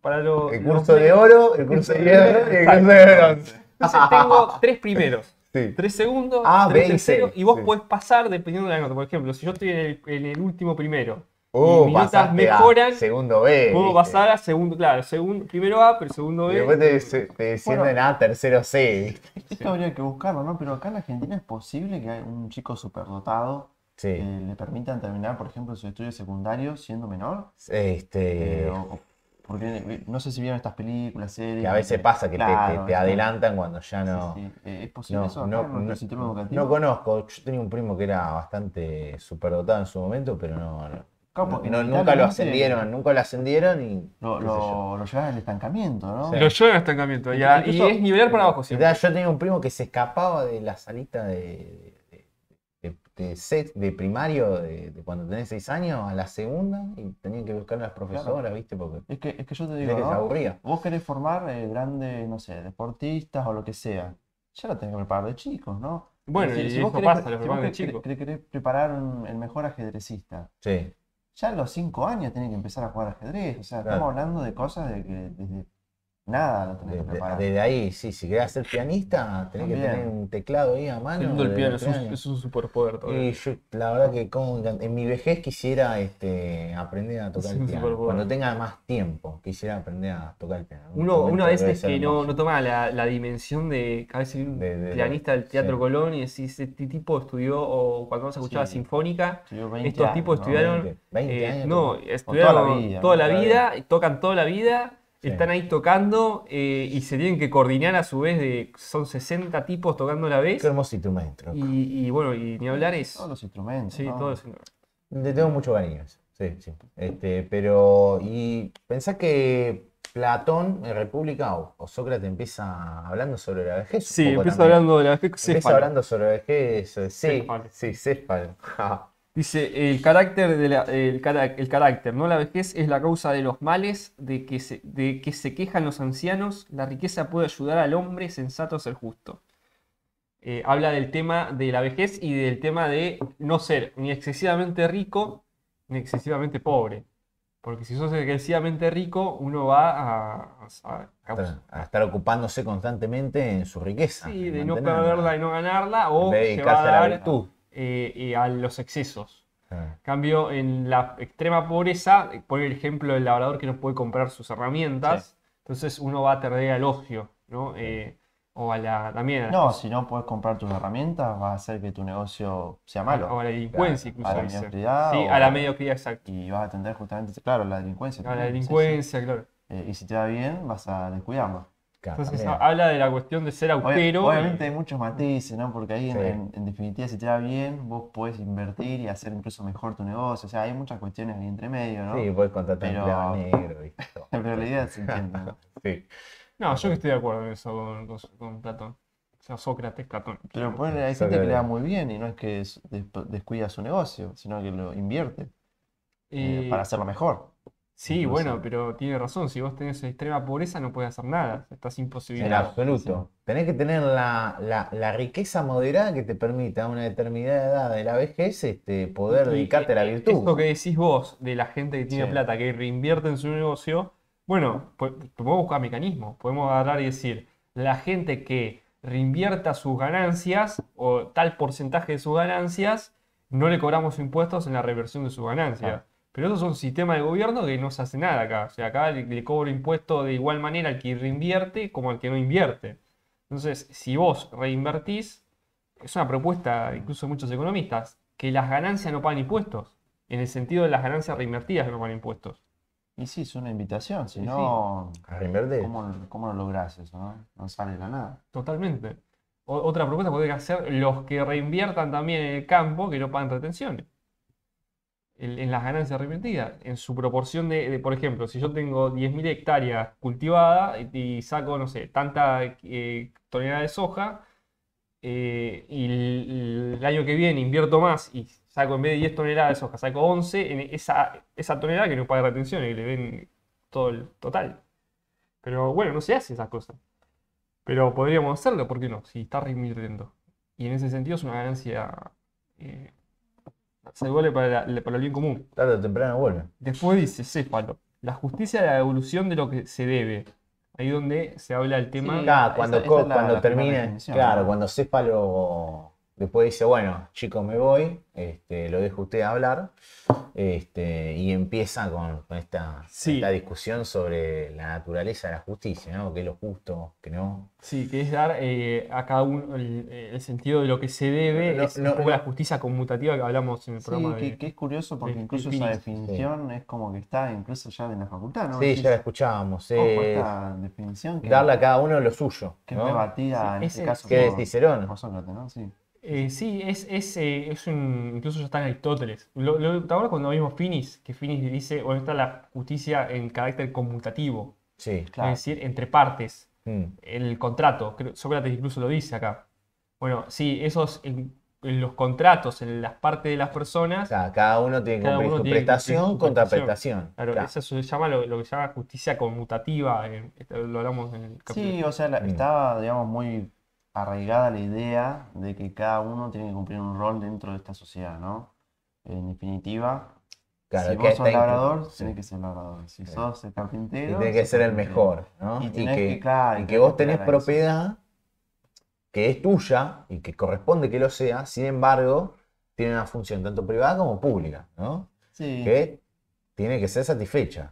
para El curso de oro, el curso de hierro y el curso de bronce. Entonces tengo 3 primeros, Sí. 3 segundos, A, 3 B y terceros, C, y vos sí. podés pasar dependiendo de la nota. Por ejemplo, si yo estoy en el último primero y mis notas Pasaste a mejoran, segundo B. puedo ¿viste? pasar a segundo, claro, primero A, pero segundo Y después B. te descienden a tercero C. ¿viste? Esto habría que buscarlo, ¿no? Pero acá en Argentina es posible que un chico superdotado Sí. le permitan terminar, por ejemplo, sus estudios secundarios siendo menor. Porque no sé si vieron estas películas, series. Que a veces pasa que claro, te adelantan cuando ya sí, no. sí. ¿Es posible No, eso acá no, en nuestro no, sistema educativo? no conozco, yo tenía un primo que era bastante superdotado en su momento, pero Claro, porque nunca lo inevitablemente ascendieron y Lo, qué sé yo. lo llevan al estancamiento, ¿no? Sí. Lo llevo en estancamiento. Y Incluso- es nivelar para abajo siempre. Yo tenía un primo que se escapaba de la salita de primario de cuando tenés 6 años a la segunda y tenían que buscar a las profesoras, ¿viste? Porque Es que yo te de digo, que se ¿no? aburría. Vos querés formar grandes, no sé, deportistas o lo que sea. Ya lo tenés que preparar de chicos, ¿no? Bueno, Es decir, y vos eso querés- pasa, lo si vos preparan de querés- chico. querés preparar el mejor ajedrecista, Sí. ya a los 5 años tenés que empezar a jugar ajedrez. O sea, Claro. estamos hablando de cosas de que desde nada lo tenés que preparar. Desde ahí, sí, si querés ser pianista, tenés que También. tener un teclado ahí a mano. Teniendo el desde piano, los es un, 3 años. es un superpoder todavía. Y yo, la verdad que en mi vejez quisiera aprender a tocar Es el un piano. superpoder. Cuando tenga más tiempo, quisiera aprender a tocar el piano. Un Uno instrumento a debe veces ser que no hermoso. toma la dimensión de que a veces un De pianista del Teatro sí. Colón y decís, este tipo estudió, o cuando vas a escuchar la Sí. Sinfónica, Estudió 20 estos años, tipos ¿no? estudiaron, 20 años. no, tocó. estudiaron toda la vida, toda ¿no? la Toda la vida, tocan toda la vida, Sí. están ahí tocando y se tienen que coordinar a su vez, son 60 tipos tocando a la vez, Qué hermoso instrumento. y bueno, y ni hablar es... Todos los instrumentos, Sí, ¿no? todo eso. Le tengo mucho cariño a eso. Sí, sí. Pero, y pensá que Platón en República o Sócrates empieza hablando sobre la vejez. un Sí, poco empieza también. hablando de la Empieza hablando sobre la vejez. Sí, Céfalo. sí, céfalo. Dice, el carácter, el carácter, no la vejez, es la causa de los males de que se quejan los ancianos. La riqueza puede ayudar al hombre sensato a ser justo. Habla del tema de la vejez y del tema de no ser ni excesivamente rico ni excesivamente pobre. Porque si sos excesivamente rico, uno va A estar ocupándose constantemente en su riqueza. sí, en de no mantenerla. perderla y no ganarla, o En vez de se va a dedicarse a la dar virtud. a los excesos. Ah, Cambio, en la extrema pobreza, pone el ejemplo del labrador que no puede comprar sus herramientas, entonces uno va a tender al ocio, ¿no? O también a No, si no puedes comprar tus herramientas, va a hacer que tu negocio sea malo. o a la delincuencia, Claro, a la incluso dice. mediocridad Sí, o- a la mediocridad, exacto. Y vas a atender justamente, claro, la delincuencia. A la también, sí, sí. delincuencia, claro. Y si te va bien, vas a descuidarlo. claro, Entonces también. habla de la cuestión de ser austero. Obviamente hay muchos matices, ¿no? Porque ahí Sí. en definitiva, si te va bien, vos podés invertir y hacer incluso mejor tu negocio. O sea, hay muchas cuestiones ahí entre medio, ¿no? Sí, puedes contratar Pero- empleado negro. ¿viste? Pero la idea se entiende, ¿no? Sí. No, yo que estoy de acuerdo en eso con Platón. O sea, Sócrates, Platón. Pero ponele, hay gente que le va muy bien y no es que descuida su negocio, sino que lo invierte Eh, para hacerlo mejor. Sí, Incluso. bueno, pero tiene razón. Si vos tenés extrema pobreza, no puedes hacer nada. Estás En imposibilitado. absoluto. Tenés que tener la riqueza moderada que te permita a una determinada edad de la vejez poder Y dedicarte a la virtud. Esto que decís vos de la gente que tiene Sí. plata, que reinvierte en su negocio, Bueno, pues, podemos buscar mecanismos. Podemos agarrar y decir, la gente que reinvierta sus ganancias o tal porcentaje de sus ganancias, no le cobramos impuestos en la reversión de sus ganancias. Ah. Pero eso es un sistema de gobierno que no se hace nada acá. O sea, acá le cobro impuesto de igual manera al que reinvierte como al que no invierte. Entonces, si vos reinvertís, es una propuesta incluso de muchos economistas, que las ganancias no pagan impuestos. En el sentido de las ganancias reinvertidas que no pagan impuestos. Y sí, es una invitación, si Sí, no, A reinvertir. ¿cómo lo lográs eso, no? No sale de la nada. totalmente. Otra propuesta podría ser los que reinviertan también en el campo que no pagan retenciones. En las ganancias reinvertidas, en su proporción por ejemplo, si yo tengo 10.000 hectáreas cultivadas y saco, no sé, tanta tonelada de soja, y el año que viene invierto más y saco en vez de 10 toneladas de soja, saco 11, en esa tonelada que no paga retenciones, que le den todo el total. Pero bueno, no se hace esas cosas. Pero podríamos hacerlo, ¿por qué no? Si está reinvirtiendo. Y en ese sentido es una ganancia eh, saludable para el bien común. Tarde o temprano vuelve. Después dice Céfalo, la justicia de la devolución de lo que se debe. Ahí donde se habla del tema. Sí, Claro, esa- cuando, esa es co- la cuando primera termine, definición, claro, ¿no? cuando Céfalo después dice, bueno, chicos, me voy, lo dejo usted hablar, y empieza con Sí. esta discusión sobre la naturaleza de la justicia, ¿no? ¿Qué es lo justo, qué no? Sí, que es dar a cada uno el sentido de lo que se debe, No, es un no, poco no. la justicia conmutativa que hablamos en el Sí, programa que es curioso porque de incluso esa Finis. definición es como que está incluso ya en la facultad, ¿no? Sí, Decís, ya la escuchábamos. ojo, esta definición Darle a cada uno lo suyo, que es ¿no? rebatida Sí, en este ese- caso ¿Qué decís, Cicerón? por Sócrates, ¿no? Sí. Sí, incluso ya está en Aristóteles. ¿Te acuerdas cuando vimos Finis? Que Finis dice, bueno, está la justicia en carácter conmutativo, Sí. Claro. es decir, entre partes. Mm. El contrato, Sócrates incluso lo dice acá. Bueno, sí, esos en los contratos, en las partes de las O personas, sea, cada uno tiene que cada cumplir uno su tiene que cumplir prestación su contra prestación. prestación. Claro, Claro. eso se llama lo que se llama justicia conmutativa, esto lo hablamos en el capítulo. Sí, o sea, Mm. estaba, digamos, muy arraigada la idea de que cada uno tiene que cumplir un rol dentro de esta sociedad, ¿no? En definitiva, Claro, si que vos está sos labrador, sí. tenés que ser labrador. Si Sí. sos el Y carpintero, tiene que sos ser el carpintero. mejor, ¿no? Y tenés que, claro, y y que tenés vos que tenés esperar a eso. propiedad que es tuya y que corresponde que lo sea, sin embargo, tiene una función tanto privada como pública, ¿no? Sí, Que tiene que ser satisfecha.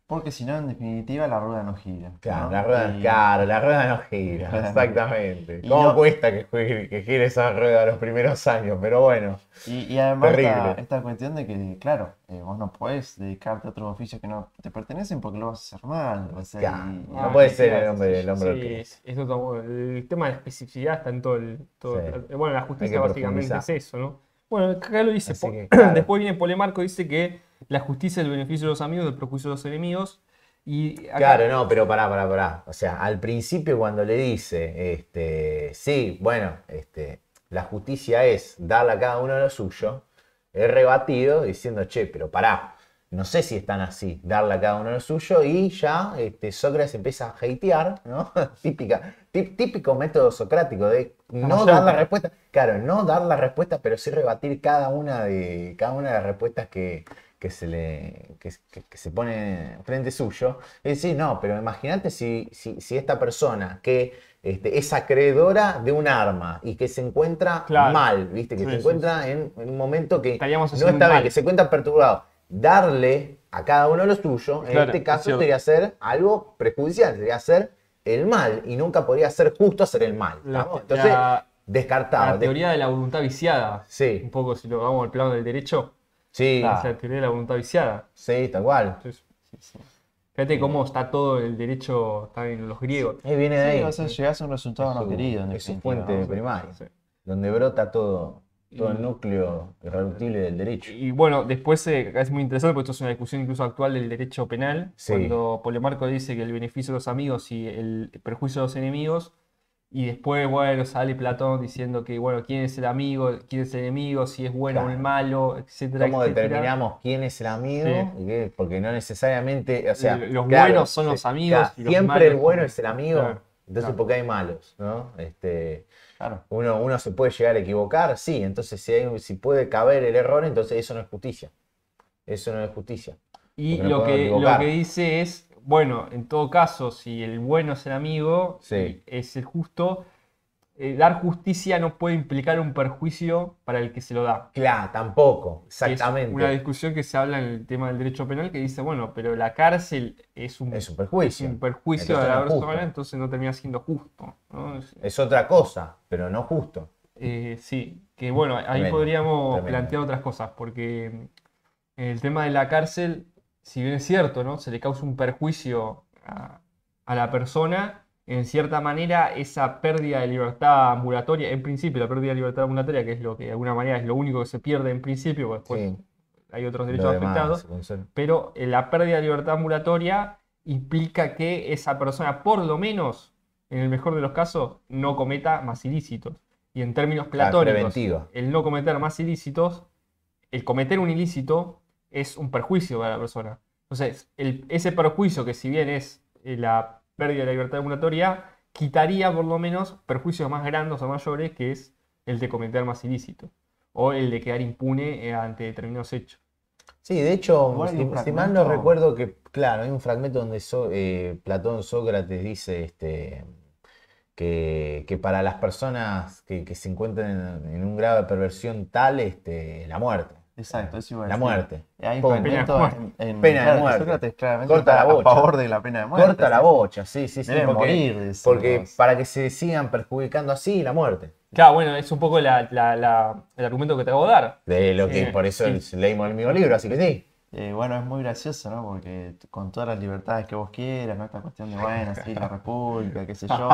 porque si no, en definitiva, la rueda no gira, Claro, ¿no? la rueda, Y- claro, la rueda no gira, exactamente. Y ¿Cómo no- cuesta que gire esa rueda los primeros años? Pero bueno, Y además Terrible. esta cuestión de que, claro, vos no podés dedicarte a otros oficios que no te pertenecen porque lo vas a hacer mal. O sea, claro, y- no Ah, puede sí, ser sí, el hombre Sí, que es otro- el tema de la especificidad está en todo. Sí. Bueno, la Hay justicia que básicamente profundizar. es eso, ¿no? Bueno, acá lo dice. Así que, claro. Después viene Polemarco, dice que la justicia es el beneficio de los amigos, del prejuicio de los enemigos. Y acá, Claro, no, pero pará. O sea, al principio cuando le dice, sí, bueno, la justicia es darle a cada uno lo suyo, es rebatido diciendo, che, pero pará, no sé si están así, darle a cada uno lo suyo, y ya Sócrates empieza a hatear, ¿no? Típico método socrático de no dar la respuesta, claro, no dar la respuesta, pero sí rebatir cada una de las respuestas que se pone frente suyo. Es decir, no, pero imagínate si esta persona que es acreedora de un arma y que se encuentra Claro. mal, ¿viste? Que Sí, se sí, encuentra en un momento que Estaríamos no haciendo está un bien, mal. que se encuentra perturbado. Darle a cada uno lo suyo, en Claro, este es caso cierto. sería hacer algo perjudicial, sería hacer el mal, y nunca podría ser justo hacer el mal. La- ¿estamos? Entonces, la- descartado. la teoría de la voluntad viciada, Sí. un poco si lo vamos al plano del derecho, Sí, Claro. es la teoría de la voluntad viciada. sí, tal cual. Entonces, fíjate cómo está todo el derecho, está en los griegos. Ahí viene de Sí, ahí. o sea, llegás a un resultado no querido, en es su definitiva, fuente ¿no? primaria, Sí. donde brota todo el Y- núcleo irreductible del derecho. Y bueno, después es muy interesante porque esto es una discusión incluso actual del derecho penal, Sí. cuando Polemarco dice que el beneficio de los amigos y el perjuicio de los enemigos, y después, bueno, sale Platón diciendo que, bueno, quién es el amigo, quién es el enemigo, si es bueno o Claro. el malo, etcétera, ¿Cómo etcétera. determinamos quién es el amigo? Sí. ¿Y qué? Porque no necesariamente, o sea, Los claro, buenos son los amigos claro, y los siempre malos el bueno son- es el amigo, Claro, entonces claro. porque hay malos, ¿no? Claro. Uno se puede llegar a equivocar, sí, entonces si puede caber el error, entonces eso no es justicia. Eso no es justicia. Y Porque no lo podemos que equivocar. dice es, bueno, en todo caso, si el bueno es el amigo, Sí. es el justo, dar justicia no puede implicar un perjuicio para el que se lo da. Claro, tampoco, Que es una exactamente. discusión que se habla en el tema del derecho penal que dice, bueno, pero la cárcel Es un es perjuicio. un perjuicio Entonces a la no es justo. persona, entonces no termina siendo justo, ¿no? Es otra cosa, pero no justo. Sí, que bueno, ahí Tremendo, podríamos tremendo. plantear otras cosas, porque en el tema de la cárcel, si bien es cierto, ¿no? Se le causa un perjuicio a la persona, en cierta manera esa pérdida de libertad ambulatoria, en principio la pérdida de libertad ambulatoria, que es lo que de alguna manera es lo único que se pierde en principio, porque después Sí, hay otros lo derechos demás afectados, se conserva. pero la pérdida de libertad ambulatoria implica que esa persona, por lo menos, en el mejor de los casos, no cometa más ilícitos. Y en términos Claro, platónicos, preventiva. el no cometer más ilícitos, el cometer un ilícito es un perjuicio para la persona. Entonces, ese perjuicio, que si bien es la pérdida de la libertad ambulatoria, quitaría por lo menos perjuicios más grandes o mayores, que es el de cometer más ilícitos o el de quedar impune ante determinados hechos. Sí, de hecho, Igual hay un si mal no fragmento- recuerdo que, claro, hay un fragmento donde Platón Sócrates dice que para las personas que se encuentran en un grado de perversión tal, la muerte. Exacto, eso iba a La decir. muerte. Hay un Punto. fragmento Pena de en Pena de claro, que muerte. Sócrates claramente Corta está la a bocha. favor de la pena de muerte. Corta la sí. bocha, sí, sí, sí. Deben Porque, morir, dicen porque los- para que se sigan perjudicando así, la muerte. Claro, bueno, es un poco el argumento que te acabo de dar. De lo que, Sí, por eso sí. leímos el mismo libro, así que sí. Bueno, es muy gracioso, ¿no? Porque con todas las libertades que vos quieras, ¿no? Esta cuestión de, bueno, sí, la república, qué sé yo.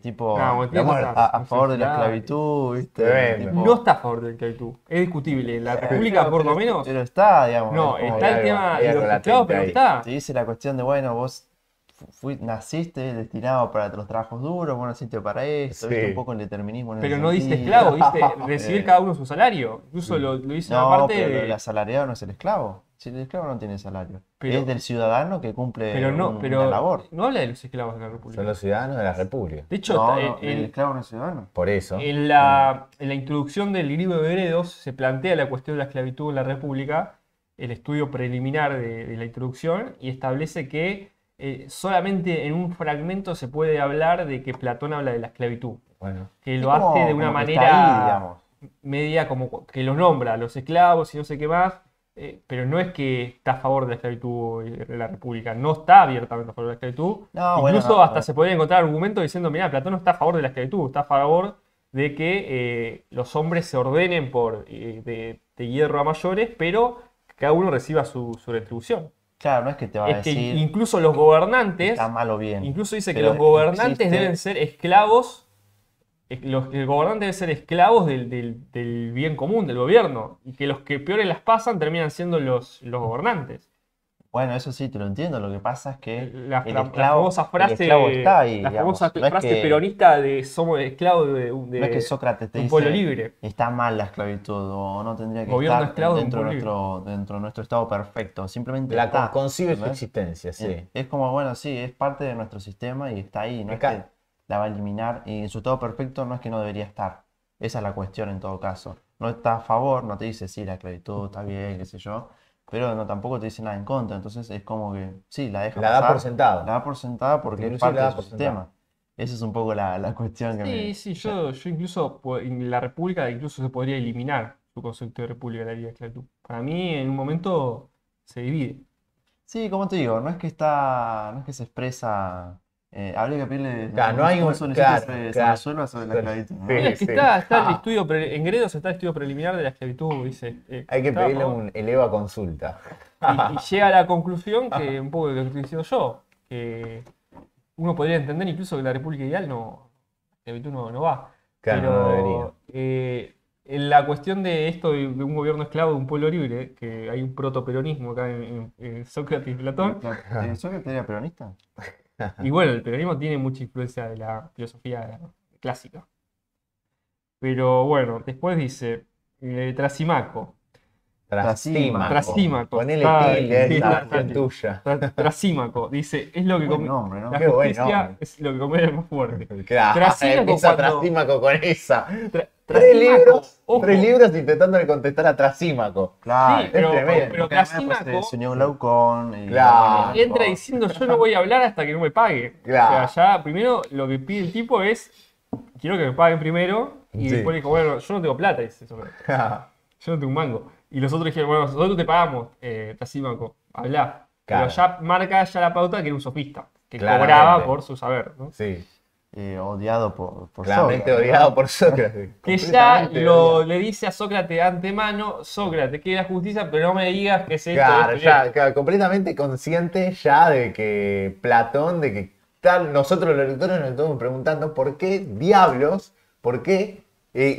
Tipo, No, la Matías muerte. está a favor de la claro. esclavitud, ¿viste? Tremendo. Tipo, No está a favor del esclavitud. Es discutible. La República, pero- por lo pero- menos. Pero está, digamos. No, es como está que el tema hay de algo los latente esclavos, pero ahí. está. te dice la cuestión de, bueno, vos naciste destinado para los trabajos duros, vos naciste para esto, Sí. ¿viste? Un poco el determinismo en Pero ese no dice sentido. esclavo, dice recibir Eh, cada uno su salario. Incluso lo dice una No, parte pero de. el asalariado no es el esclavo. Si el esclavo no tiene salario. Pero- Es del ciudadano que cumple Pero no, una pero labor. no habla de los esclavos de la República. Son los ciudadanos de la República. De hecho, No, está- no, el esclavo no es ciudadano. Por eso. en la introducción del libro de Gredos se plantea la cuestión de la esclavitud en la República, el estudio preliminar de la introducción, y establece que solamente en un fragmento se puede hablar de que Platón habla de la esclavitud, Bueno. que Es lo como- hace de una como que está manera ahí, digamos. media como que los nombra, a los esclavos y no sé qué más, pero no es que está a favor de la esclavitud de la República, no está abiertamente a favor de la esclavitud. No, bueno, Incluso no, hasta no. se podría encontrar argumentos diciendo, mira, Platón no está a favor de la esclavitud, está a favor de que los hombres se ordenen de hierro a mayores, pero que cada uno reciba su retribución. Claro, no es que te va a Es que decir incluso los gobernantes, está mal o bien. incluso dice que Pero los gobernantes existe- deben ser esclavos, el gobernante debe ser esclavos del bien común, del gobierno, y que los que peores las pasan terminan siendo los gobernantes. Bueno, eso sí, te lo entiendo. Lo que pasa es que La, el la esclavo, famosa el frase, esclavo está ahí, la digamos. famosa No es frase que- peronista de somos esclavos de No es que Sócrates te un pueblo dice libre. está mal la esclavitud o no tendría que Gobierno estar esclavo de un dentro de pueblo dentro de nuestro estado perfecto. Simplemente está. Concibe su ¿entendés? existencia, sí. Es como, bueno, sí, es parte de nuestro sistema y está ahí. No es Acá- que la va a eliminar y en su estado perfecto no es que no debería estar. Esa es la cuestión en todo caso. No está a favor, no te dice sí, la esclavitud está bien, qué sé yo, pero no tampoco te dice nada en contra. Entonces es como que sí, la deja La da pasar, por sentado. la da por sentada porque es Inclusive parte la da de su por sistema. sentada. Esa es un poco la cuestión que me. Sí, yo incluso en la República incluso se podría eliminar su concepto de República de la Liga de Esclavitud. Para mí en un momento se divide. Sí, como te digo, no es que se expresa. Habría que pedirle Claro, no hay un- solicito claro, se claro. resuelva sobre la esclavitud, ¿no? Sí. Es que está el estudio, en Gredos está el estudio preliminar de la esclavitud, dice. Hay que está a pedirle favor. un eleva consulta. Y llega a la conclusión que un poco de lo que estoy diciendo yo, que uno podría entender incluso que la República Ideal no, la esclavitud no va. Claro, no debería. En la cuestión de esto de un gobierno esclavo de un pueblo libre, que hay un protoperonismo acá en Sócrates y Platón, ¿Sócrates era peronista? y bueno, el peronismo tiene mucha influencia de la filosofía clásica. Pero bueno, después dice Trasimaco. Trasímaco. Ponele Ah, tilde, sí, es la está versión bien. tuya. Trasímaco, dice, es lo que Buen come. nombre, ¿no? La Qué buen justicia nombre. es lo que come el más fuerte. Claro, Trasímaco empieza cuando. Trasímaco con esa. Tra- Tres Trasímaco, libros, ojo. 3 libros intentándole contestar a Trasímaco. Claro, Sí, pero tremendo. porque además Trasímaco después se unió Glaucón y Claro. bueno, entra diciendo yo no voy a hablar hasta que no me pague. Claro. O sea, ya primero lo que pide el tipo es, quiero que me paguen primero, y Sí. después le dijo, bueno, yo no tengo plata, dice Sócrates. Yo no tengo un mango. Y los otros dijeron, bueno, nosotros te pagamos, Trasímaco, hablá. Claro. Pero ya marca ya la pauta que era un sofista, que Claramente. cobraba por su saber, ¿no? Sí, odiado por claramente Sócrates, odiado ¿no? por Sócrates. Que ya Completamente odiado. le dice a Sócrates de antemano, Sócrates, que es la justicia, pero no me digas que es esto, Claro, esto y ya, esto. claro, completamente consciente ya de que Platón, de que tal, nosotros los lectores nos estamos preguntando por qué diablos, por qué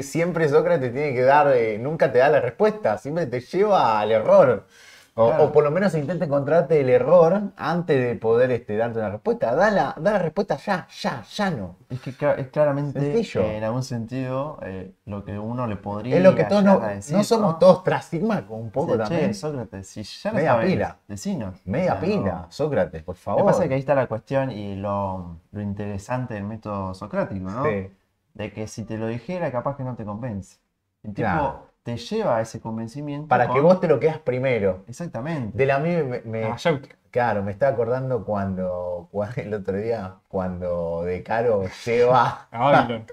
siempre Sócrates tiene que dar, nunca te da la respuesta, siempre te lleva al error. Claro. O por lo menos intenta encontrarte el error antes de poder darte una respuesta. Da la respuesta ya no. Es que es claramente, Sencillo. en algún sentido, lo que uno le podría Es lo que todos llegar no, a decir, no somos todos Trasímaco un poco Che, también. Sócrates, si ya lo Media sabes, pila. decinos. Media O sea, pila, no. Sócrates, por Lo favor. que pasa es que ahí está la cuestión y lo interesante del método socrático, ¿no? Sí. De que si te lo dijera, capaz que no te convence. El tipo Claro. te lleva a ese convencimiento Para que con- vos te lo quedas primero. Exactamente. De la mí La mayéutica. claro, me estaba acordando cuando el otro día, cuando De Caro lleva, A Babylon.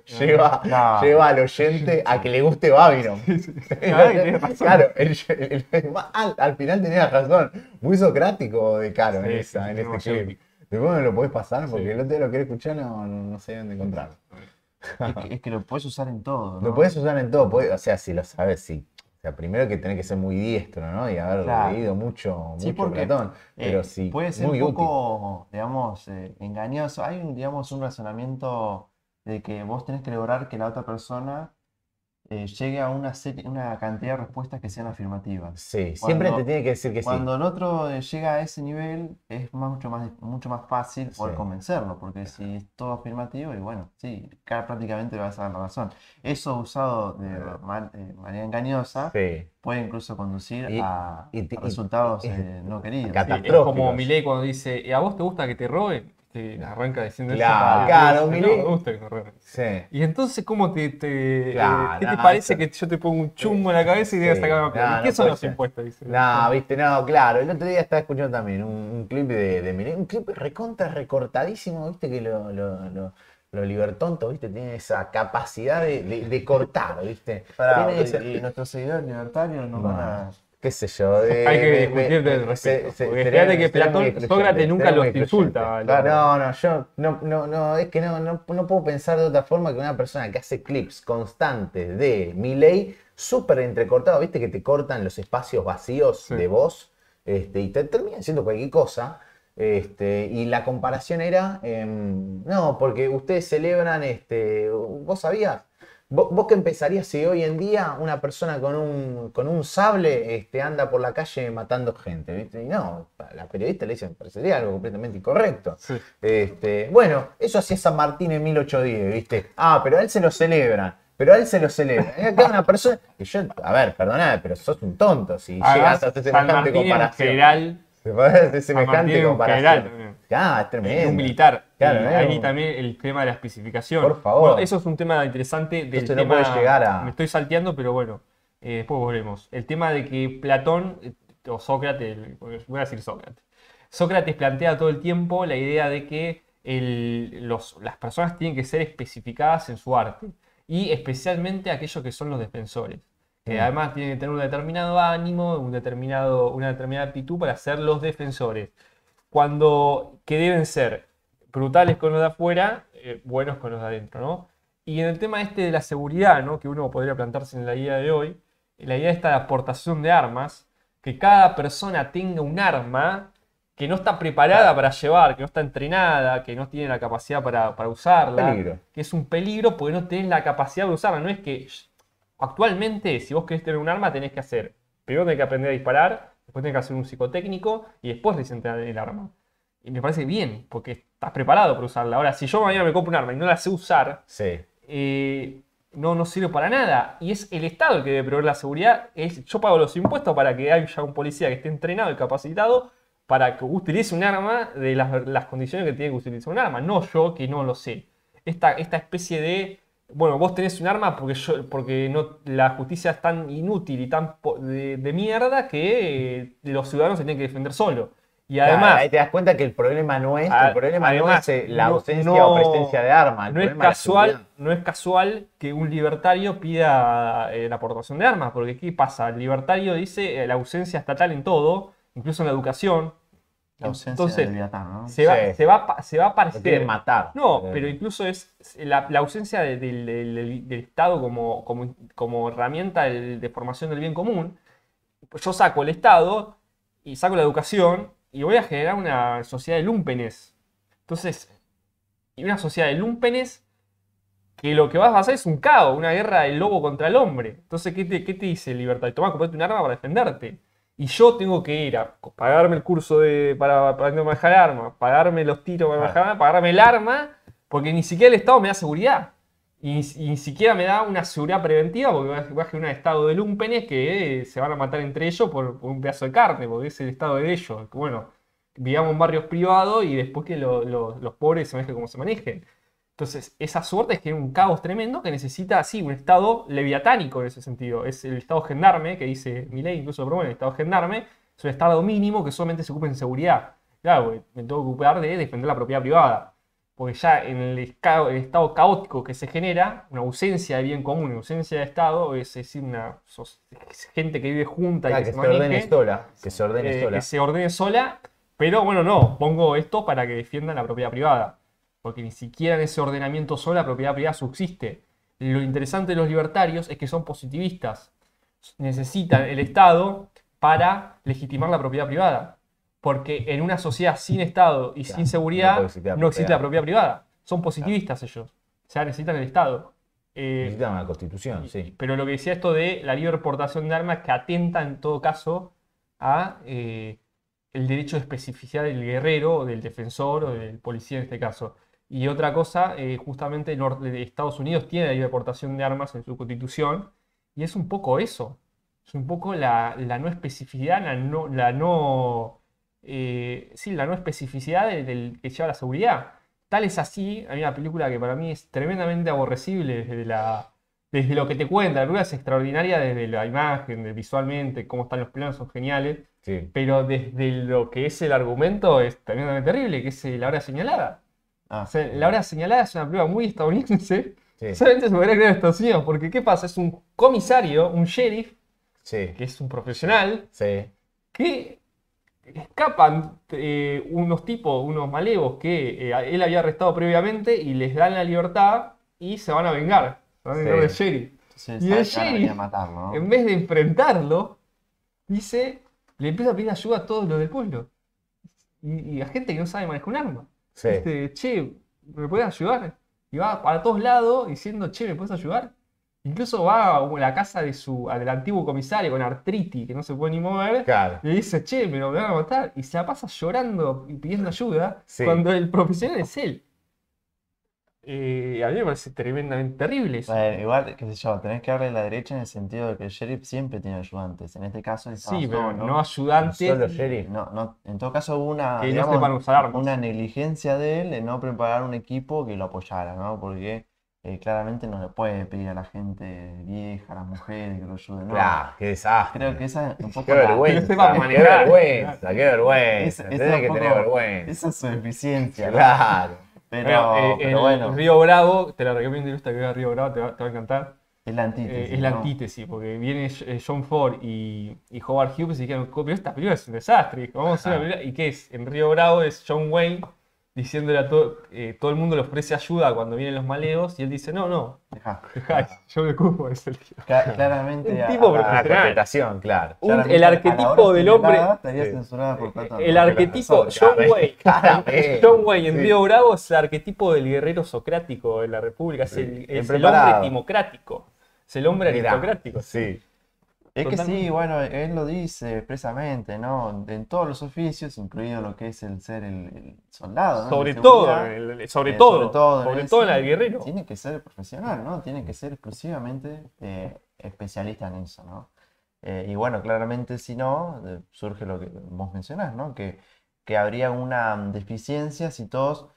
Claro. lleva al oyente a que le guste Babylon. Claro, tenés razón. Claro, al final tenía razón. Muy socrático De Caro Sí, en sí, ese muy clip. mayéutico. Después me lo podés pasar porque Sí. el otro día lo quiero escuchar, no sé dónde encontrarlo. Es que lo puedes usar en todo, Lo ¿no? puedes usar en todo, o sea, si lo sabes, sí. O sea, primero que tenés que ser muy diestro, ¿no? Y haber Claro. leído mucho Sí, porque Platón. Pero sí, puede ser muy un útil. poco, digamos, engañoso. Hay digamos, un razonamiento de que vos tenés que lograr que la otra persona llegue a una cantidad de respuestas que sean afirmativas. Sí, siempre Cuando- te tiene que decir que sí. Cuando el otro llega a ese nivel, es mucho más fácil poder Sí. convencerlo, porque si es todo afirmativo, y bueno, sí, prácticamente le vas a dar la razón. Eso usado de manera engañosa Sí. puede incluso conducir Y- a y- resultados y- no queridos. Cat- Sí, es Catastróficos. como Milei cuando dice, ¿a vos te gusta que te roben? Te arranca diciendo Claro, eso. claro, No, Milei. no me gusta que me roben. Sí. Y entonces, ¿cómo Claro, qué te no, parece eso- que yo te pongo un chumbo en la cabeza y te voy a Sí, sacar una plata? no, ¿Y qué no son puede los ser. impuestos? Dice. No, viste, no, claro. El otro día estaba escuchando también un clip de Milei, un clip recontra recortadísimo, viste, que lo libertonto, viste, tiene esa capacidad de cortar, viste. Tiene esa- Y nuestros seguidores libertarios nos van a... qué sé yo. Hay que discutir del respecto. Porque fíjate que Platón, Sócrates nunca los insulta. Claro. No, yo no, es que no puedo pensar de otra forma que una persona que hace clips constantes de Milei, súper entrecortado, viste que te cortan los espacios vacíos Sí. de voz, y te terminan diciendo cualquier cosa. Y la comparación era, no, porque ustedes celebran, ¿vos sabías? ¿Vos qué empezarías si hoy en día una persona con un sable anda por la calle matando gente? ¿Viste? Y no, la periodista le dice, me parecería algo completamente incorrecto. Sí. Bueno, eso hacía San Martín en 1810, ¿viste? Ah, pero a él se lo celebran. Pero a él se lo celebra. Y acá una persona. Y yo, a ver, perdoname, pero sos un tonto si Además, llegas a hacer San semejante Martín en comparación. general, ¿Te podés hacer Martín semejante en comparación? general también. Ah, es tremendo. un militar. Claro, Y ¿no? ahí también el tema de la especificación. Por favor. Bueno, eso es un tema interesante del Entonces no tema. puedes llegar a- Me estoy salteando, pero bueno, después volvemos. El tema de que Platón, o Sócrates, voy a decir Sócrates. Sócrates plantea todo el tiempo la idea de que las personas tienen que ser especificadas en su arte. Y especialmente aquellos que son los defensores. Que además tienen que tener un determinado ánimo, una determinada actitud para ser los defensores. Que deben ser brutales con los de afuera, buenos con los de adentro, ¿no? Y en el tema de la seguridad, ¿no? Que uno podría plantarse en la idea de hoy, la idea esta de aportación de armas, que cada persona tenga un arma que no está preparada para llevar, que no está entrenada, que no tiene la capacidad para usarla, Peligro. que es un peligro porque no tenés la capacidad de usarla. No es que actualmente, si vos querés tener un arma, primero tenés que aprender a disparar, después tenés que hacer un psicotécnico y después entrenar el arma. Y me parece bien, porque estás preparado para usarla. Ahora, si yo mañana me compro un arma y no la sé usar, Sí. no sirve para nada. Y es el Estado el que debe proveer la seguridad. Yo pago los impuestos para que haya un policía que esté entrenado y capacitado para que utilice un arma de las condiciones que tiene que utilizar un arma. No yo que no lo sé. Esta especie de... Bueno, vos tenés un arma porque no, la justicia es tan inútil y tan de mierda que los ciudadanos se tienen que defender solos. Y Claro, además... ahí te das cuenta que el problema no es, Además, la no- ausencia no- o presencia de armas. El No es problema es la seguridad. no es casual que un libertario pida la aportación de armas, porque ¿qué pasa? El libertario dice la ausencia estatal en todo, incluso en la educación. La ausencia Entonces, de Leviatán, ¿no? se va, Sí. se va, se va a Lo parecer. quieren matar. No, pero incluso es la ausencia del Estado como herramienta de formación del bien común. Yo saco el Estado y saco la educación y voy a generar una sociedad de lúmpenes. Entonces, y una sociedad de lúmpenes que lo que vas a hacer es un caos, una guerra del lobo contra el hombre. Entonces, ¿qué te dice el libertario? Toma, comprate un arma para defenderte. Y yo tengo que ir a pagarme el curso para aprender a manejar armas, pagarme los tiros para manejar armas, pagarme el arma, porque ni siquiera el Estado me da seguridad. Y ni siquiera me da una seguridad preventiva, porque va a generar un estado de lúmpenes que se van a matar entre ellos por un pedazo de carne, porque es el estado de ellos. Que, bueno, vivamos en barrios privados y después que los pobres se manejen como se manejen. Entonces, esa suerte es que es un caos tremendo que necesita, sí, un estado leviatánico en ese sentido. Es el estado gendarme, que dice Milei, incluso lo promueve, el estado gendarme, es un estado mínimo que solamente se ocupa en seguridad. Claro, porque me tengo que ocupar de defender la propiedad privada. Porque ya en el estado caótico que se genera, una ausencia de bien común, una ausencia de Estado, es decir, gente que vive junta y Ah, que que se se ordene maneje, sola. Que se ordene sola. que se ordene sola, pero bueno, no, pongo esto para que defiendan la propiedad privada, porque ni siquiera en ese ordenamiento sola la propiedad privada subsiste. Lo interesante de los libertarios es que son positivistas, necesitan el Estado para legitimar la propiedad privada, porque en una sociedad sin Estado y Claro, sin seguridad no puede existir la no existe la propiedad. propiedad privada. Son positivistas ellos, o sea, necesitan el Estado. Necesitan una constitución, sí. Pero lo que decía esto de la libre portación de armas que atenta en todo caso a el derecho de especificidad del guerrero, o del defensor o del policía en este caso. Y otra cosa, justamente Estados Unidos tiene la libre portación de armas en su constitución y es un poco eso. Es un poco la no especificidad, sí, la no especificidad del que lleva la seguridad. Tal es así, hay una película que para mí es tremendamente aborrecible desde lo que te cuenta. La película es extraordinaria desde la imagen, visualmente, cómo están los planos, son geniales. Sí. Pero desde lo que es el argumento es tremendamente terrible, que es La Hora Señalada. Ah, O sea, La Hora Señalada es una película muy estadounidense. Sí. Solamente se podría crear en Estados Unidos, porque ¿qué pasa? Es un comisario, un sheriff, Sí. que es un profesional, Sí. que escapan unos malevos que él había arrestado previamente y les dan la libertad y se van a vengar. Se van a vengar Sí. del sheriff. entonces Y sabe el que van a venir a sheriff, matarlo, ¿no? en vez de enfrentarlo, le empieza a pedir ayuda a todos los del pueblo. Y a gente que no sabe manejar un arma. Sí. Dice, che, ¿me puedes ayudar? Y va para todos lados diciendo, che, ¿me puedes ayudar? Incluso va a la casa del antiguo comisario con artritis, que no se puede ni mover. Claro. Y dice, che, me van a matar. Y se la pasa llorando y pidiendo ayuda Sí. cuando el profesional es él. A mí me parece tremendamente terrible eso. Bueno, igual, qué sé yo, tenés que darle la derecha en el sentido de que el sheriff siempre tiene ayudantes. En este caso estaba Sí, pero solo. no ayudantes. Solo sheriff. No, en todo caso hubo una, Que no digamos, sepan usar armas. una negligencia de él en no preparar un equipo que lo apoyara, ¿no? Porque claramente no le puede pedir a la gente vieja, a las mujeres que lo ayuden, ¿no? Claro, qué desastre. Creo que esa es un poco Qué la- vergüenza. Que sepa Qué manejar. vergüenza. Qué vergüenza. esa es Tenés un que poco- tener vergüenza. esa es su deficiencia, ¿no? Claro. Pero bueno, en Río Bravo, te la recomiendo, Ilusta, que veas Río Bravo, te va a encantar. es la antítesis, Es la ¿no? antítesis, porque viene John Ford y Howard Hughes y dijeron, pero esta película es un desastre. Y dijo, vamos a hacer una película. ¿Y qué es? En Río Bravo es John Wayne diciéndole a todo el mundo le ofrece ayuda cuando vienen los maleos y él dice, no, Dejá. dejá, yo me ocupo de ese tío. Claramente Un a- tipo a- La profesional. interpretación, claro. claramente El a la arquetipo hora del hombre- señalada estaría Sí. censurada por Platón. El ¿no? arquetipo, John Claramente, Wayne, claramente. John Wayne en Sí. Río Bravo es el arquetipo del guerrero socrático de la República, es Sí, el bien hombre preparado. democrático, es el hombre Mirá, aristocrático. Sí. Es que sí, Totalmente. bueno, él lo dice expresamente, ¿no? En todos los oficios, incluido lo que es el ser el soldado, ¿no? El de Sobre todo, seguridad, sobre en todo en ese, el guerrero. tiene que ser profesional, ¿no? Tiene que ser exclusivamente especialista en eso, ¿no? Y bueno, claramente si no, surge lo que vos mencionás, ¿no? Que habría una deficiencia si todos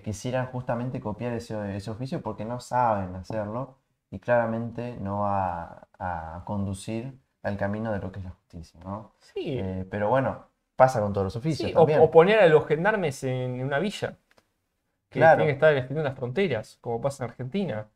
quisieran justamente copiar ese oficio porque no saben hacerlo y claramente no va a conducir al camino de lo que es la justicia, ¿no? Sí, Pero bueno, pasa con todos los oficios sí, o también. poner a los gendarmes en una villa, que tienen que Claro, estar defendiendo las fronteras, como pasa en Argentina.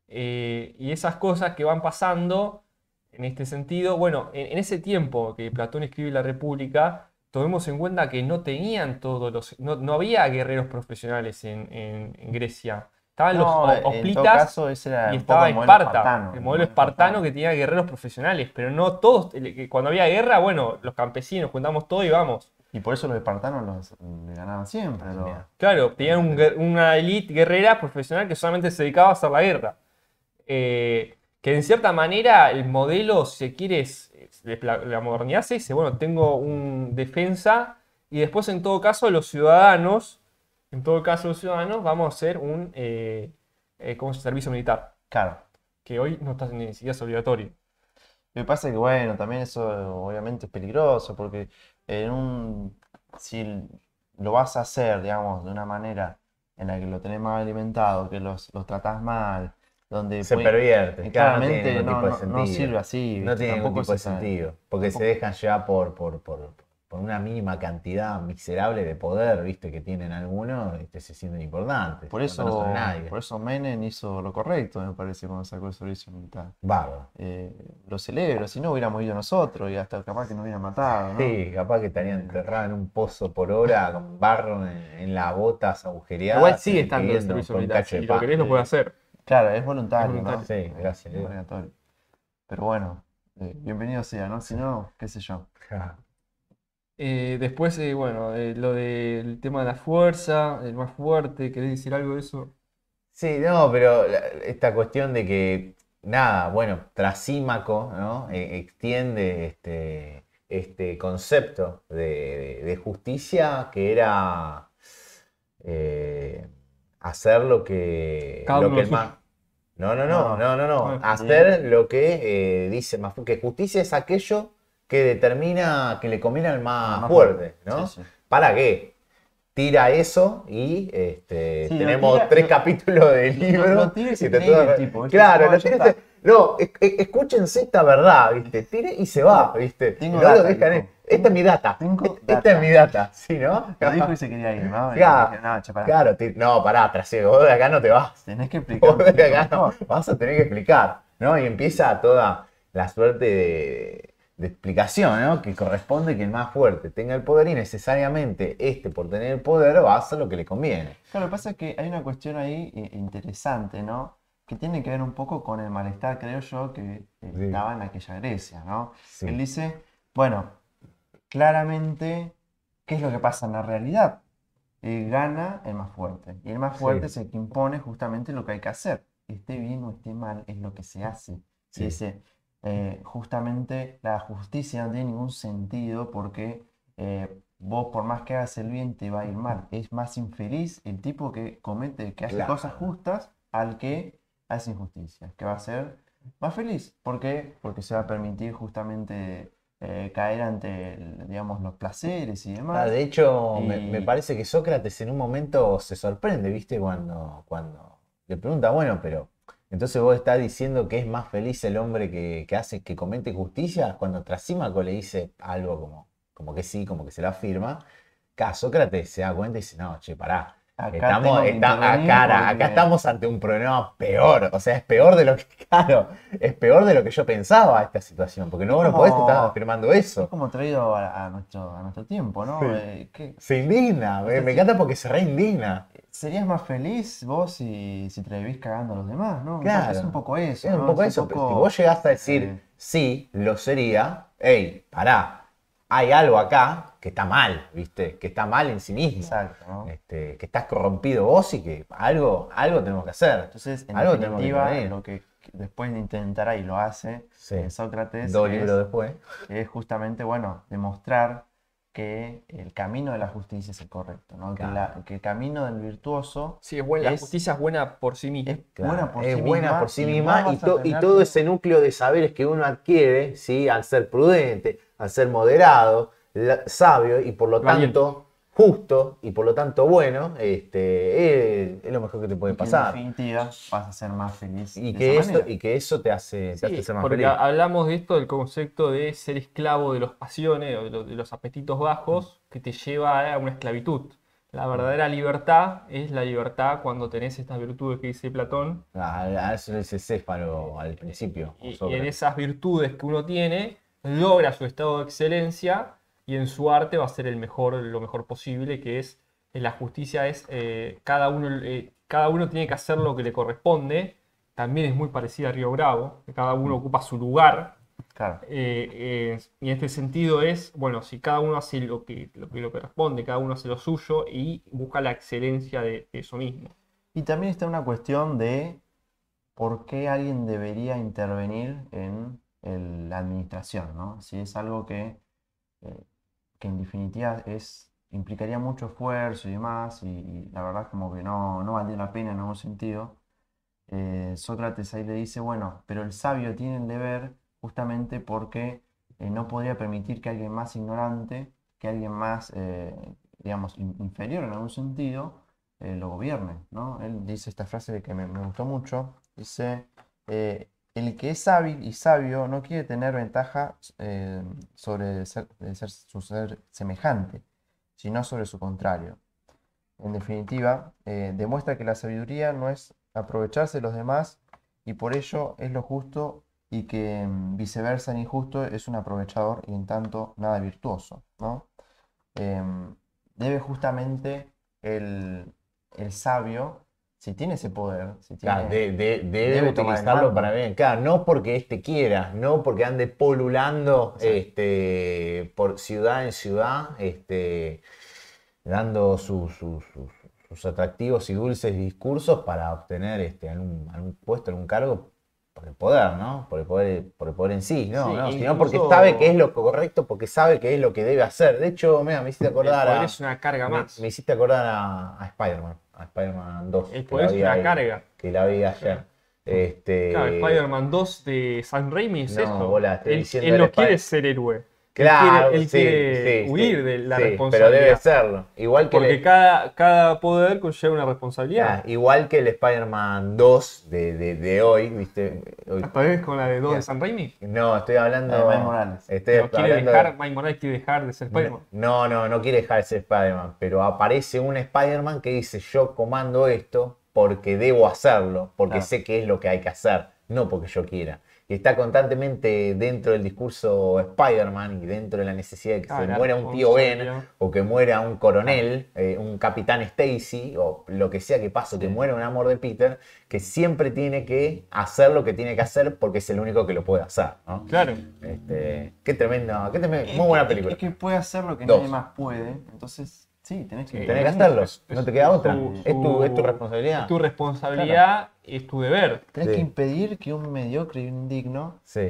Y esas cosas que van pasando en este sentido, bueno, en ese tiempo que Platón escribe La República, tomemos en cuenta que no tenían todos no había guerreros profesionales en Grecia. Estaban los no, en todo hoplitas caso ese era y un poco estaba el modelo Esparta, espartano, el el modelo modelo espartano espartano. que tenía guerreros profesionales, pero no todos, que cuando había guerra, bueno, los campesinos juntamos todo y vamos. Y por eso los espartanos le ganaban siempre. Mira. Claro, tenían una elite guerrera profesional que solamente se dedicaba a hacer la guerra. Que en cierta manera el modelo, si se quiere, la modernidad se dice, bueno, tengo un defensa y después en todo caso los ciudadanos vamos a hacer ¿cómo se llama? Servicio militar, Claro. que hoy no está ni siquiera es obligatorio. Lo que pasa es que, bueno, también eso obviamente es peligroso, porque en si lo vas a hacer, digamos, de una manera en la que lo tenés mal alimentado, que los tratás mal, donde Se pervierte, claro, no tiene claramente ningún tipo de no sentido. sirve así, No ¿viste? tiene ningún Tampoco es tipo de esa. sentido. Porque se Tampoco, dejan llevar por una mínima cantidad miserable de poder, viste, que tienen algunos, se sienten importantes, cuando no son nadie. por eso Menem hizo lo correcto, me parece, cuando sacó el servicio militar. Bárbaro. Lo celebro, si no hubiéramos ido nosotros y hasta capaz que nos hubieran matado, ¿no? Sí, capaz que estarían enterrados en un pozo por hora, con barro en las botas Igual agujereadas, sigue estando el pidiendo servicio por un militar, cacho si de lo pan. querés lo puedes hacer, Claro, es es voluntario, ¿no? voluntario. Sí, gracias a Es Dios. obligatorio. Pero bueno, bienvenido sea, ¿no? Si Sí. no, qué sé yo. Después, bueno, lo del tema de la fuerza, el más fuerte, ¿querés decir algo de eso? Sí, no, pero esta cuestión de que, nada, bueno, Trasímaco, ¿no? Extiende este concepto de justicia que era eh, hacer Cada lo uno que lo el más... suyo. No, no, no, No, no, no, no. Ah, Hacer lo que dice más que justicia es aquello que determina que le conviene al el más más fuerte. fuerte, Sí, ¿no? sí. ¿Para qué? Tira eso y Sí, lo tenemos tira, 3 capítulos de libro. lo tira y se que te quiere ir toca- el tipo, ¿viste? Claro, No, lo ya tira y está. no, escúchense esta verdad, ¿viste? Tire y se va, ¿viste? Tengo Y no lo data, dejan. dijo. Esta es mi data. Tengo Esta es data. mi data, ¿sí, no? Lo dijo y se quería ir, ¿no? Y Claro, dije, no, che, pará, claro, no, pará, trasero, vos de acá no te vas. tenés que explicar Vos un de poquito acá no, mejor. vas a tener que explicar, ¿no? Y empieza toda la suerte de explicación, ¿no? Que corresponde que el más fuerte tenga el poder y necesariamente por tener el poder va a hacer lo que le conviene. Claro, lo que pasa es que hay una cuestión ahí interesante, ¿no? Que tiene que ver un poco con el malestar, creo yo, que Sí. estaba en aquella Grecia, ¿no? Sí. Él dice, bueno, claramente, ¿qué es lo que pasa en la realidad? Gana el más fuerte. Y el más fuerte Sí. es el que impone justamente lo que hay que hacer. Esté bien o esté mal, es lo que se hace. Sí. Y dice, justamente la justicia no tiene ningún sentido porque vos por más que hagas el bien te va a ir mal. Es más infeliz el tipo que que hace Claro. cosas justas al que hace injusticias, que va a ser más feliz. ¿Por qué? Porque se va a permitir justamente caer ante, digamos, los placeres y demás. De hecho, me Y parece que Sócrates en un momento se sorprende, ¿viste? Cuando le pregunta, bueno, pero entonces vos estás diciendo que es más feliz el hombre que comete justicia, cuando Trasímaco le dice algo como que sí, como que se lo afirma. Acá Sócrates se da cuenta y dice, no, che, pará. acá tengo que intervenir Acá porque estamos ante un problema peor. O sea, es peor de lo que, claro, es peor de lo que yo pensaba esta situación. Porque no, vos no podés estar afirmando es eso. como traído a nuestro tiempo, ¿no? Sí. ¿Qué? Se indigna, me encanta porque se reindigna. ¿Serías más feliz vos si te la vivís cagando a los demás, ¿no? Claro. Es un poco eso, Es un ¿no? poco Es eso. un Pero poco, si vos llegás a decir, eh, sí, lo sería, hey, pará. hay algo acá que está mal, ¿viste? Que está mal en sí mismo. Exacto, ¿no? Que estás corrompido vos y que algo tenemos que hacer. Entonces, en Algo tenemos que definitiva, poner. lo que después de intentar y lo hace Sí. Sócrates 2 es, libros después. es justamente, bueno, demostrar que el camino de la justicia es el correcto, ¿no? Claro. Que el camino del virtuoso Sí, es buena. La es, justicia es buena por sí misma. es Claro, buena por es sí buena misma por sí y misma vos y, vas a y tener todo que- ese núcleo de saberes que uno adquiere, ¿sí? Al ser prudente, al ser moderado, sabio y por lo Valiente. tanto justo y por lo tanto bueno, es lo mejor que te puede y que en pasar. definitiva vas a ser más feliz Y de que, esa esto, manera. y que eso te hace Sí, ser más porque feliz. hablamos de esto, del concepto de ser esclavo de las pasiones o de los apetitos bajos que te lleva a una esclavitud. La verdadera libertad es la libertad cuando tenés estas virtudes que dice Platón. A eso le dice Céfalo al principio. o Y en Sócrates. esas virtudes que uno tiene, logra su estado de excelencia y en su arte va a ser lo mejor posible, que es la justicia es cada uno tiene que hacer lo que le corresponde. También es muy parecida a Río Bravo, que cada uno ocupa su lugar. Claro. Y en este sentido es, bueno, si cada uno hace lo que corresponde, cada uno hace lo suyo y busca la excelencia de eso mismo. Y también está una cuestión de por qué alguien debería intervenir en la administración, ¿no? Si es algo eh, que en definitiva implicaría mucho esfuerzo y demás, y la verdad como que no valdría la pena en algún sentido. Sócrates ahí le dice, bueno, pero el sabio tiene el deber justamente porque no podría permitir que alguien más ignorante, que alguien más, digamos, inferior en algún sentido, lo gobierne, ¿no? Él dice esta frase que me gustó mucho, dice, el que es hábil y sabio no quiere tener ventaja sobre su ser semejante, sino sobre su contrario. En definitiva, demuestra que la sabiduría no es aprovecharse de los demás y por ello es lo justo y que viceversa el injusto es un aprovechador y en tanto nada virtuoso, ¿no? Debe justamente el sabio, si tiene ese poder, si Claro, tiene, debe tomar el utilizarlo mando. para bien. Claro, no porque quiera, no porque ande polulando por ciudad en ciudad, dando sus atractivos y dulces discursos para obtener algún puesto, algún cargo por el poder, ¿no? Por el poder en sí, ¿no? Sí, ¿no? Sino incluso porque sabe que es lo correcto, porque sabe que es lo que debe hacer. De hecho, mira, me hiciste el acordar poder es una carga más. me hiciste acordar a Spider-Man, a Spider-Man 2. El que poder la es vi una ahí, carga. que la vi ayer. Claro, Spider-Man 2 de Sam Raimi es No, eso. bola, estoy diciendo Él el no quiere Spider- ser héroe. Claro, Él sí, quiere sí, huir sí, de la sí, responsabilidad. pero debe serlo. Igual que Porque cada poder conlleva una responsabilidad. igual que el Spider-Man 2 de hoy, ¿viste? Hoy- ¿Hasta vez con la de 2 de Sam Raimi? no, estoy hablando. La de Miles Morales. Estoy Pero quiere hablando dejar, Mike Morales quiere dejar de ser Spider-Man. no quiere dejar de ser Spider-Man, pero aparece un Spider-Man que dice: Yo comando esto porque debo hacerlo, porque Claro. sé que es lo que hay que hacer, no porque yo quiera. Y está constantemente dentro del discurso Spider-Man y dentro de la necesidad de que se la muera un tío Ben responsabilidad. o que muera un coronel, un capitán Stacy o lo que sea que pase, que Sí. muera un amor de Peter, que siempre tiene que hacer lo que tiene que hacer porque es el único que lo puede hacer, ¿no? Claro. Qué tremendo, muy buena película. Es que puede hacer lo que Dos. nadie más puede, entonces sí, tenés que... Tenés que hacerlo, Es- no te queda otra. su- Es tu responsabilidad. Es tu responsabilidad, es tu deber. Tenés Sí. que impedir que un mediocre y un indigno Sí.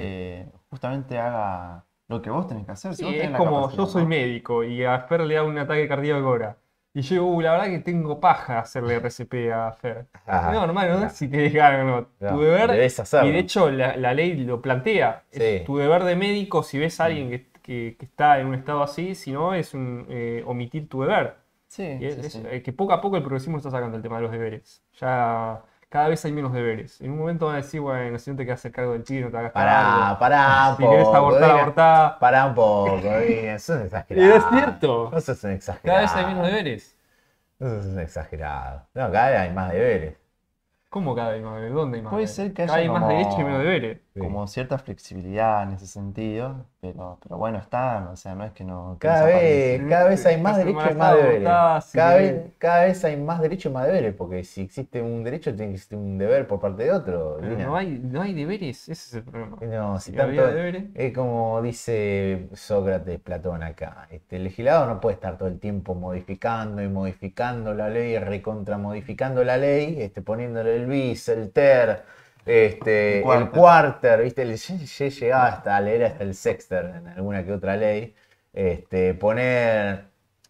justamente haga lo que vos tenés que hacer. Si Sí, vos es tenés la como capacidad, yo soy ¿no? médico y a Fer le da un ataque cardíaco ahora. Y yo digo, la verdad que tengo paja hacerle RCP a Fer. Ajá. No, hermano, no Claro. es si tenés ganas o no. No, Tu deber, debes hacerlo. y de hecho la ley lo plantea, Sí. es tu deber de médico si ves a alguien que está en un estado así, si no es omitir tu deber. Sí, Y sí, sí. que poco a poco el progresismo está sacando el tema de los deberes. Ya cada vez hay menos deberes. En un momento van a decir, bueno, si no te quedas hacer cargo del pibe, no te hagas cargo. Pará un Si querés poco. abortar, Dina. abortá. Pará un poco, Dina. Sos un Y exagerado. es cierto. No sos un exagerado. Cada vez hay menos deberes. No sos un exagerado. No, cada vez hay más deberes. ¿Cómo cada vez hay más deberes? ¿Dónde hay más Puede deberes? ser que Cada haya vez hay más como- derechos y menos deberes. Sí. como cierta flexibilidad en ese sentido, pero bueno, están, o sea, no es que no que Cada desaparece. vez hay más Estás derechos y más embarazada, deberes. abortada, si querés. Cada vez hay más derechos y más deberes, porque si existe un derecho, tiene que existir un deber por parte de otro, Pero Lina. no hay deberes, ese es el problema. No, si Si tanto había deberes. es como dice Sócrates, Platón acá, el legislador no puede estar todo el tiempo modificando y modificando la ley, recontramodificando la ley, poniéndole el bis, el ter, el quarter, ¿viste? Llegaba hasta a leer hasta el sexter en alguna que otra ley, poner,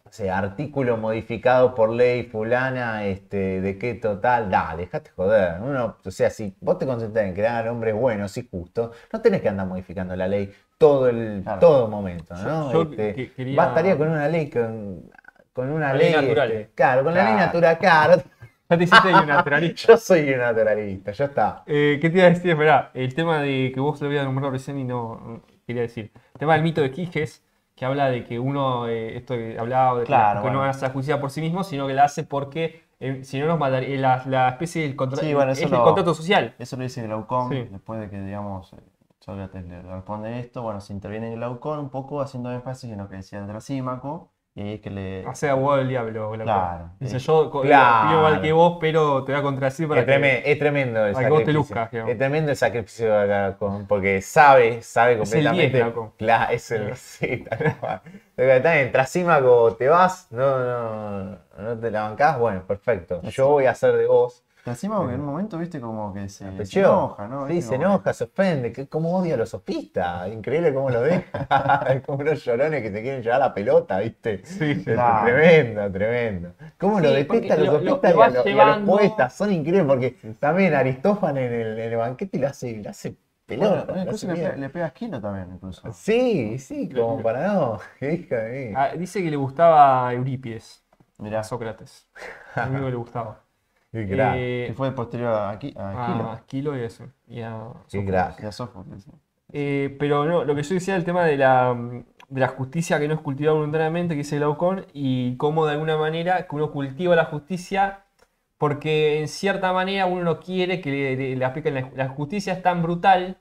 o sea, artículo modificado por ley fulana, de qué total, dale, dejate joder. Uno, o sea, si vos te concentrás en crear hombres buenos y justos, no tenés que andar modificando la ley Claro. todo momento, ¿no? Yo quería. Bastaría con una ley, con una La ley ley, natural. claro, con la ley Claro. natural, claro. Ya te hiciste ahí un naturalista. Yo soy un naturalista, ya está. ¿Qué te iba a decir? Esperá, el tema de que vos lo habías nombrado recién y no quería decir. El tema del mito de Giges, que habla de que uno, esto que hablaba, de que, Claro, que no bueno. hace la justicia por sí mismo, sino que la hace porque si no nos mataría. La especie del Sí, bueno, eso es el contrato social. eso lo dice Glaucón, Sí. después de que, digamos, Sócrates le responde esto, bueno, se interviene Glaucón un poco haciendo énfasis en lo que decía Trasímaco, y ahí es que le... Hace abogado del diablo, Glaucón. Claro. Dice, yo Claro. opino igual que vos, pero te voy a contradecir para Es tremendo el para que vos te sacrificio. luzcas, digamos. Es tremendo el sacrificio de Glaucón, porque sabe Es el 10, completamente. Glaucón. Claro, es el. Sí, tal cual. Lo que está en Trasímaco, te vas, no te la bancás, bueno, perfecto. Yo voy a hacer de vos. Trasímaco que en un momento, viste, como que se Pecheó. enoja, ¿no? Sí, ¿Viste? se Como que- enoja, se ofende. ¿Cómo odia a los sofistas? Increíble cómo lo deja. Como unos llorones que se quieren llevar la pelota, ¿viste? Sí, Claro. Tremendo, tremendo. ¿Cómo lo Sí, detesta a porque los lo sofistas vas y a los llevando. poetas? Son increíbles porque también Aristófanes en el banquete le hace pelota. Bueno, le incluso hace mierda. le pega a Esquilo también, incluso. Sí, como para no. Hija de mí. Dice que le gustaba Eurípides, Mirá, a Sócrates. A mí le gustaba. Qué crack. que fue posterior a Esquilo. A Esquilo y eso. Y a Qué Sófocles. crack. Y a Sófocles, sí. Pero no, lo que yo decía el tema de la justicia que no es cultivada voluntariamente, que dice Glaucón, y cómo de alguna manera que uno cultiva la justicia porque en cierta manera uno no quiere que le apliquen la justicia es tan brutal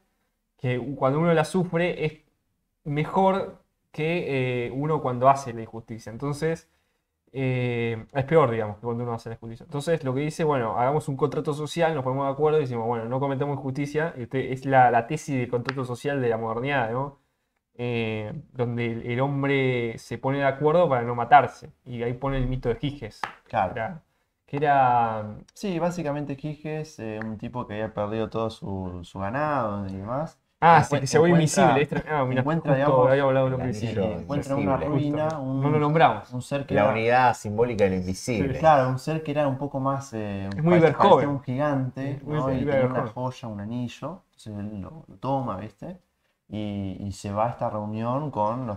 que cuando uno la sufre es mejor que uno cuando hace la injusticia. Entonces, es peor, digamos, que cuando uno hace la injusticia. Entonces, lo que dice, bueno, hagamos un contrato social, nos ponemos de acuerdo y decimos, bueno, no cometemos injusticia. Es la tesis del contrato social de la modernidad, ¿no? Donde el hombre se pone de acuerdo para no matarse. Y ahí pone el mito de Giges. Claro. Que era Sí, básicamente Giges, un tipo que había perdido todo su ganado y demás. sí, que se vuelve invisible. Mira, encuentra, justo digamos, había hablado de un el principio. anillo. encuentra invisible. una ruina, Justo. No lo nombramos. un ser que La era, unidad simbólica de lo invisible. claro, un ser que era un poco más, muy Verhoeven. parecía un gigante, Es muy ¿no? Y película de tenía una Verhoeven. joya, un anillo, entonces él lo toma, ¿viste? Y se va a esta reunión con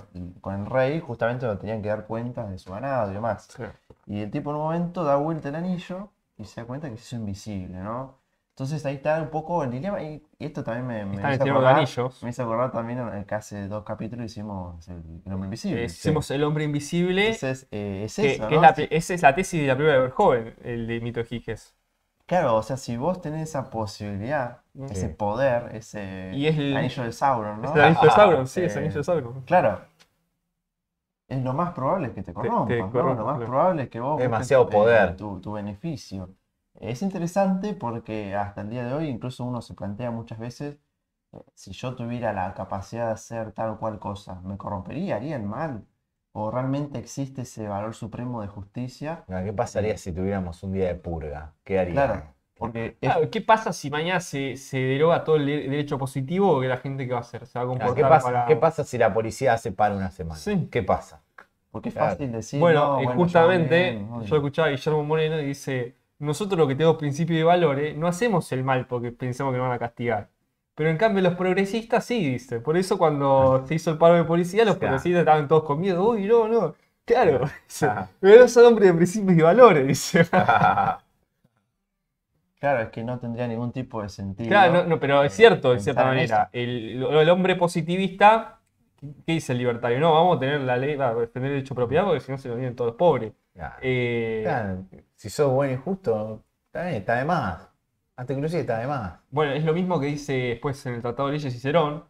el rey, justamente donde tenían que dar cuentas de su ganado y demás. Sí. Y el tipo en un momento da vuelta el anillo y se da cuenta que se hizo invisible, ¿no? Entonces ahí está un poco el dilema. Y esto también me Está en el hizo tema de acordar, anillos. me hizo acordar también que hace 2 capítulos hicimos el hombre invisible. Hicimos El hombre invisible, Entonces, es que eso, es ¿no? esa es la tesis de la película de Verhoeven, el de mito de Giges. Claro, o sea, si vos tenés esa posibilidad, ese poder, ese Y es el- anillo de Sauron, ¿no? Es el anillo de Sauron, sí, es el anillo de Sauron. Claro. Es lo más probable es que te corrompas, ¿no? corrompas, Lo más claro. probable es que vos busques, Demasiado poder. tu beneficio. Es interesante porque hasta el día de hoy incluso uno se plantea muchas veces, si yo tuviera la capacidad de hacer tal o cual cosa, ¿me corrompería? ¿Haría el mal? ¿O realmente existe ese valor supremo de justicia? ¿Qué pasaría si tuviéramos un día de purga? ¿Qué haría? Claro, porque Claro, ¿qué pasa si mañana se deroga todo el derecho positivo? ¿Que la gente qué va a hacer? ¿Se va a comportar ¿Qué pasa si la policía hace paro una semana? Sí. ¿Qué pasa? porque es Claro. fácil decir, Bueno, no, y bueno, justamente bien, muy yo escuchaba a Guillermo Moreno y dice, nosotros lo que tenemos principios y valores, no hacemos el mal porque pensamos que nos van a castigar. Pero en cambio los progresistas sí, dice. Por eso cuando se hizo el paro de policía, los Claro. progresistas estaban todos con miedo. Uy, no, no. Claro, dice, Ah. pero no son hombres de principios y valores, dice. Claro, es que no tendría ningún tipo de sentido. Claro, no, pero es cierto, de cierta pensar en manera. El hombre positivista, ¿qué dice el libertario? No, vamos a tener la ley, va a tener derecho a propiedad porque si no se lo vienen todos los pobres. Claro. Eh, Claro, si sos bueno y justo, está bien, está de más. Anticrucista, además. Bueno, es lo mismo que dice después en el Tratado de Leyes Cicerón,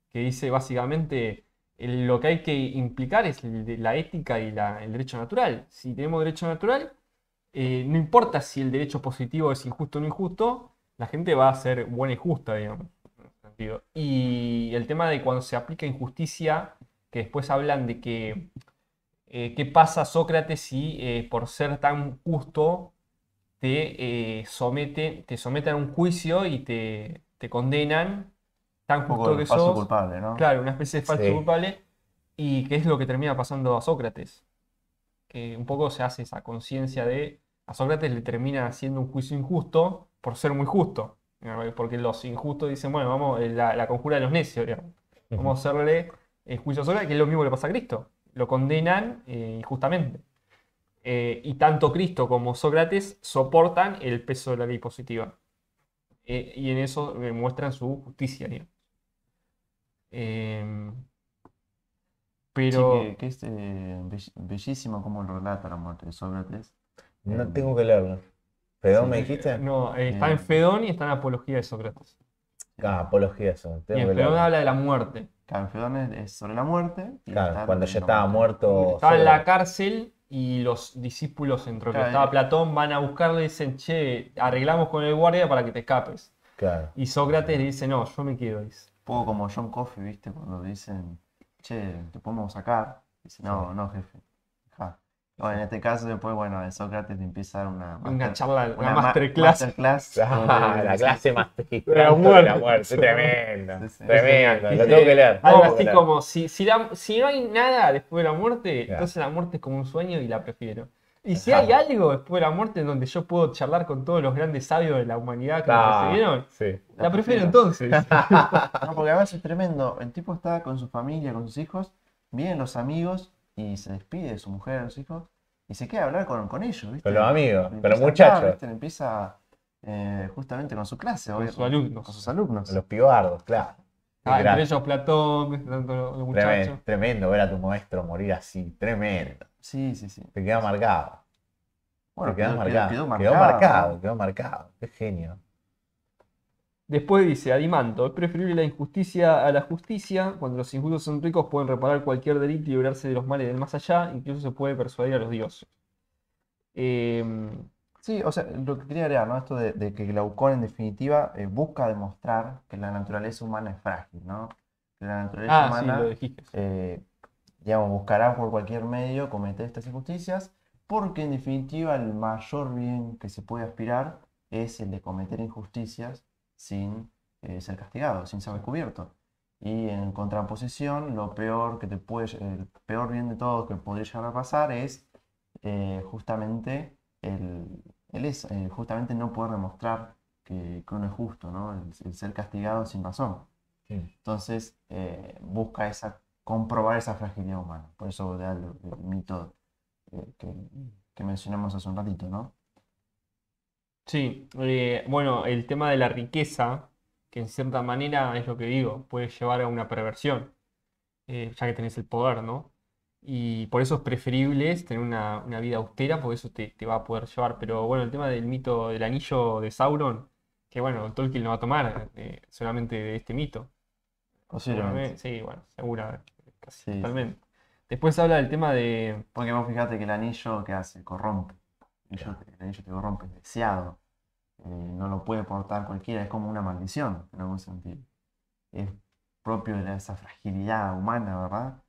que dice básicamente lo que hay que implicar es la ética y el derecho natural. Si tenemos derecho natural, no importa si el derecho positivo es injusto o no injusto, la gente va a ser buena y justa, digamos. En ese sentido. Y el tema de cuando se aplica injusticia, que después hablan de que qué pasa Sócrates si por ser tan justo te someten a un juicio y te condenan, tan Un poco justo el que falso sos, culpable, ¿no? claro, una especie de falso Sí. culpable, y qué es lo que termina pasando a Sócrates, que un poco se hace esa conciencia de, a Sócrates le termina haciendo un juicio injusto por ser muy justo, ¿no? Porque los injustos dicen, bueno, vamos, la conjura de los necios, digamos. Vamos a hacerle el juicio a Sócrates, que es lo mismo que le pasa a Cristo, lo condenan injustamente. Y tanto Cristo como Sócrates soportan el peso de la ley positiva. Y en eso muestran su justicia, digamos. Eh, Sí, pero que es bellísimo cómo lo relata la muerte de Sócrates. No Em, tengo que leerlo. ¿Fedón sí, me dijiste? no, está en em, Fedón y está en Apología de Sócrates. Ah, apología eso, Y tengo en que Fedón leerlo. habla de la muerte. Canfedón es sobre la muerte y Claro, está lo cuando de ya la estaba muerte. muerto Estaba en la Sócrates. cárcel y los discípulos, entre los que Claro, estaba Platón, van a buscarle y dicen, che, arreglamos con el guardia para que te escapes. Claro. Y Sócrates le dice, no, yo me quedo, dice. un poco como John Coffey, ¿viste? Cuando dicen, che, te podemos sacar. Dice, no, Sí. no, jefe. Dejá. Bueno, en este caso, después, bueno, de Sócrates empieza a dar Una charla, una una masterclass. masterclass Ah, sobre. la Sí, clase De la magistrante de la muerte. muerte. Tremendo. sí, sí. Es genial. Tremendo. Lo Dice tengo que leer. algo tengo que así leer. como, si no hay nada después de la muerte, Claro. entonces la muerte es como un sueño y la prefiero. Y si Ajá. hay algo después de la muerte en donde yo puedo charlar con todos los grandes sabios de la humanidad que me Ah, precedieron, sí. la prefiero prefiero. entonces. No, porque además es tremendo. El tipo está con su familia, con sus hijos, vienen los amigos y se despide de su mujer, de los hijos, y se queda a hablar con ellos, ¿viste? Con los amigos, Le con los empieza a hablar, muchachos, ¿viste? Le empieza justamente con su clase, Con obvio, sus alumnos. con sus alumnos. con los pibardos, claro. Qué Entre grande. ellos Platón, tanto los Tremendo, muchachos. tremendo ver a tu maestro morir así. Tremendo. Sí, sí, sí. Te queda marcado. Bueno, Te queda marcado. quedó Quedó marcado, marcado, ¿no? quedó marcado. Qué genio. Después dice, Adimanto, es preferible la injusticia a la justicia. Cuando los injustos son ricos pueden reparar cualquier delito y librarse de los males del más allá. Incluso se puede persuadir a los dioses. Em, Sí, o sea, lo que quería agregar, ¿no? Esto de que Glaucón en definitiva busca demostrar que la naturaleza humana es frágil, ¿no? Que la naturaleza sí, lo humana, dijiste. digamos, buscará por cualquier medio cometer estas injusticias, porque en definitiva el mayor bien que se puede aspirar es el de cometer injusticias sin ser castigado, sin ser descubierto. Y en contraposición, lo peor que el peor bien de todo que podría llegar a pasar es justamente justamente no poder demostrar que uno es justo, ¿no? El ser castigado sin razón. Sí. Entonces, busca comprobar esa fragilidad humana. Por eso da el mito que mencionamos hace un ratito, ¿no? Sí, bueno, el tema de la riqueza, que en cierta manera es lo que digo, puede llevar a una perversión, ya que tenés el poder, ¿no? Y por eso es preferible tener una vida austera, porque eso te va a poder llevar. Pero bueno, el tema del mito del anillo de Sauron, que bueno, Tolkien lo va a tomar solamente de este mito. Posiblemente. Seguramente, sí, bueno, segura, casi Sí, sí. totalmente. Después habla del tema de... Porque vos fíjate que el anillo que hace, corrompe. El anillo te corrompe, es deseado. No lo puede portar cualquiera, es como una maldición en algún sentido. Es propio de esa fragilidad humana, ¿verdad?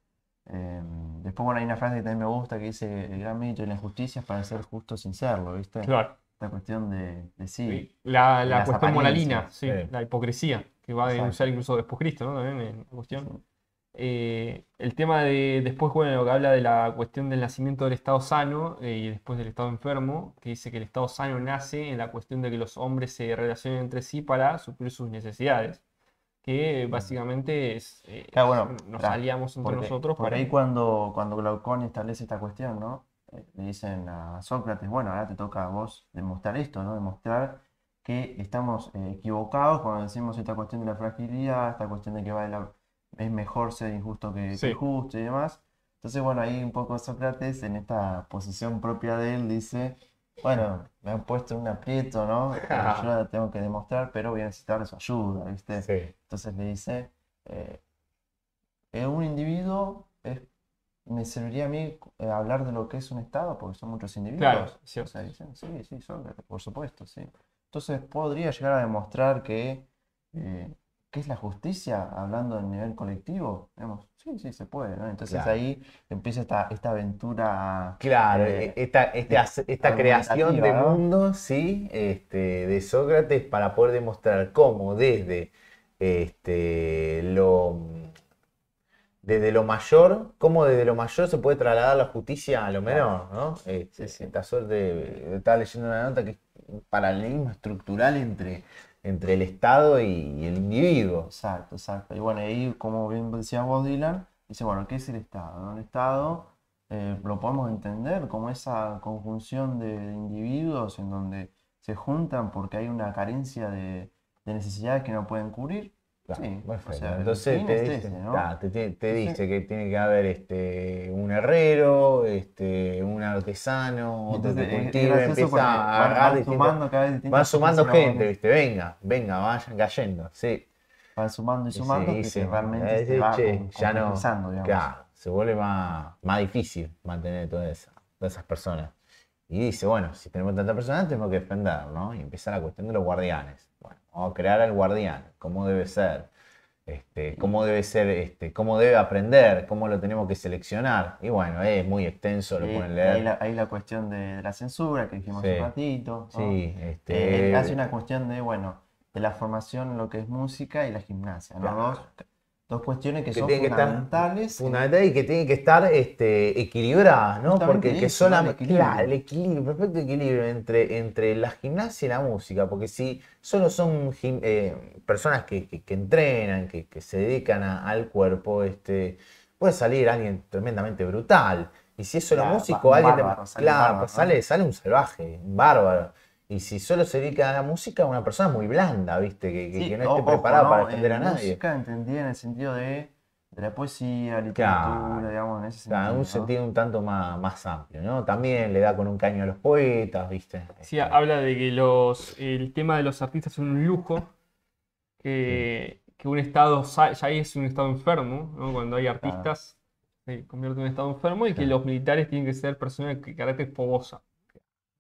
Después, bueno, hay una frase que también me gusta que dice: el gran mérito de la injusticia es para ser justo sin serlo, ¿viste? Claro. Esta cuestión de sí, Sí, de la las cuestión moralina, apariencias. sí, Sí. la hipocresía, que va a Exacto. denunciar incluso después Cristo, ¿no? También en la cuestión. Sí. El tema de después, bueno, que habla de la cuestión del nacimiento del estado sano y después del estado enfermo, que dice que el estado sano nace en la cuestión de que los hombres se relacionen entre sí para suplir sus necesidades, que básicamente es, Claro, bueno, nos pará, aliamos entre nosotros porque para... ahí cuando Glaucón establece esta cuestión, ¿no? Le dicen a Sócrates: bueno, ahora te toca a vos demostrar esto, ¿no? Demostrar que estamos equivocados cuando decimos esta cuestión de la fragilidad, esta cuestión de que es mejor ser injusto que Sí, justo y demás. Entonces, bueno, ahí un poco Sócrates, en esta posición propia de él, dice: bueno, me han puesto en un aprieto, ¿no? Yo la tengo que demostrar, pero voy a necesitar su ayuda, ¿viste? Sí, Entonces le dice, un individuo me serviría a mí hablar de lo que es un Estado, porque son muchos Claro, individuos. es O cierto. sea, dicen, sí, sí, Sócrates, por supuesto, sí. Entonces podría llegar a demostrar eh, ¿qué es la justicia hablando en nivel colectivo? Digamos, sí, sí, se puede, ¿no? Entonces claro. ahí empieza esta aventura Claro, esta creación de argumentativa, ¿no? mundo, sí, de Sócrates para poder demostrar cómo este, lo, desde lo mayor, cómo desde lo mayor se puede trasladar la justicia a lo Claro, menor, ¿no? sí, sí. Esta suerte estaba leyendo una nota que es un paralelismo estructural entre el Estado y el individuo. Exacto, exacto. Y bueno, ahí, como bien decía vos, Dylan, dice, bueno, ¿qué es el Estado? ¿No? El Estado lo podemos entender como esa conjunción de individuos en donde se juntan porque hay una carencia de necesidades que no pueden cubrir. Claro, Sí, o perfecto. sea, el Entonces fin te es dice, ese, ¿no? claro, te Entonces, dice que tiene que haber un herrero, un artesano, y otro que entonces es cultive, gracioso empieza porque a agarrar van distintos, sumando cada vez van distintas sumando gente, profesiones, ¿viste? Venga, venga, vayan cayendo, sí. van sumando y Y sí, sumando hasta que dice, realmente se va che, ya no, complejizando, digamos. claro, se vuelve más difícil mantener todas esas personas. Y dice, bueno, si tenemos tantas personas, tenemos que defender, ¿no? Y empieza la cuestión de los guardianes. Bueno, vamos a crear al guardián, cómo debe ser, cómo debe ser, cómo debe aprender, cómo lo tenemos que seleccionar. Y bueno, es muy extenso, lo pueden Y ahí leer. ahí la cuestión de la censura que dijimos hace un Sí, ratito, ¿no? sí, Él hace una cuestión de, bueno, de la formación en lo que es música y la gimnasia, ¿no? claro, Dos cuestiones que que son tienen que estar fundamentales fundamentadas y que tienen que estar equilibradas, ¿no? justamente Porque que eso, ¿no? El solamente, claro, el equilibrio. equilibrio, perfecto equilibrio entre la gimnasia y la música, porque si solo son personas que entrenan, que se dedican al cuerpo, puede salir alguien tremendamente brutal. Y si es solo Claro, músico, un alguien, bárbaro, sale un claro, pues bárbaro, ¿no? sale un salvaje, un bárbaro. Y si solo se dedica a la música, una persona muy blanda, ¿viste? Que Sí, no esté ojo, preparada para ¿no? defender a nadie. Música entendida en el sentido de la poesía, literatura, Claro, digamos, en ese claro, en un sentido, ¿no? sentido un tanto más amplio, ¿no? También le da con un caño a los poetas, ¿viste? Sí, habla de que el tema de los artistas es un lujo, Sí, que un estado ya es un estado enfermo, ¿no? Cuando hay Claro, artistas se convierte en un estado enfermo y que claro. los militares tienen que ser personas de carácter fogosa.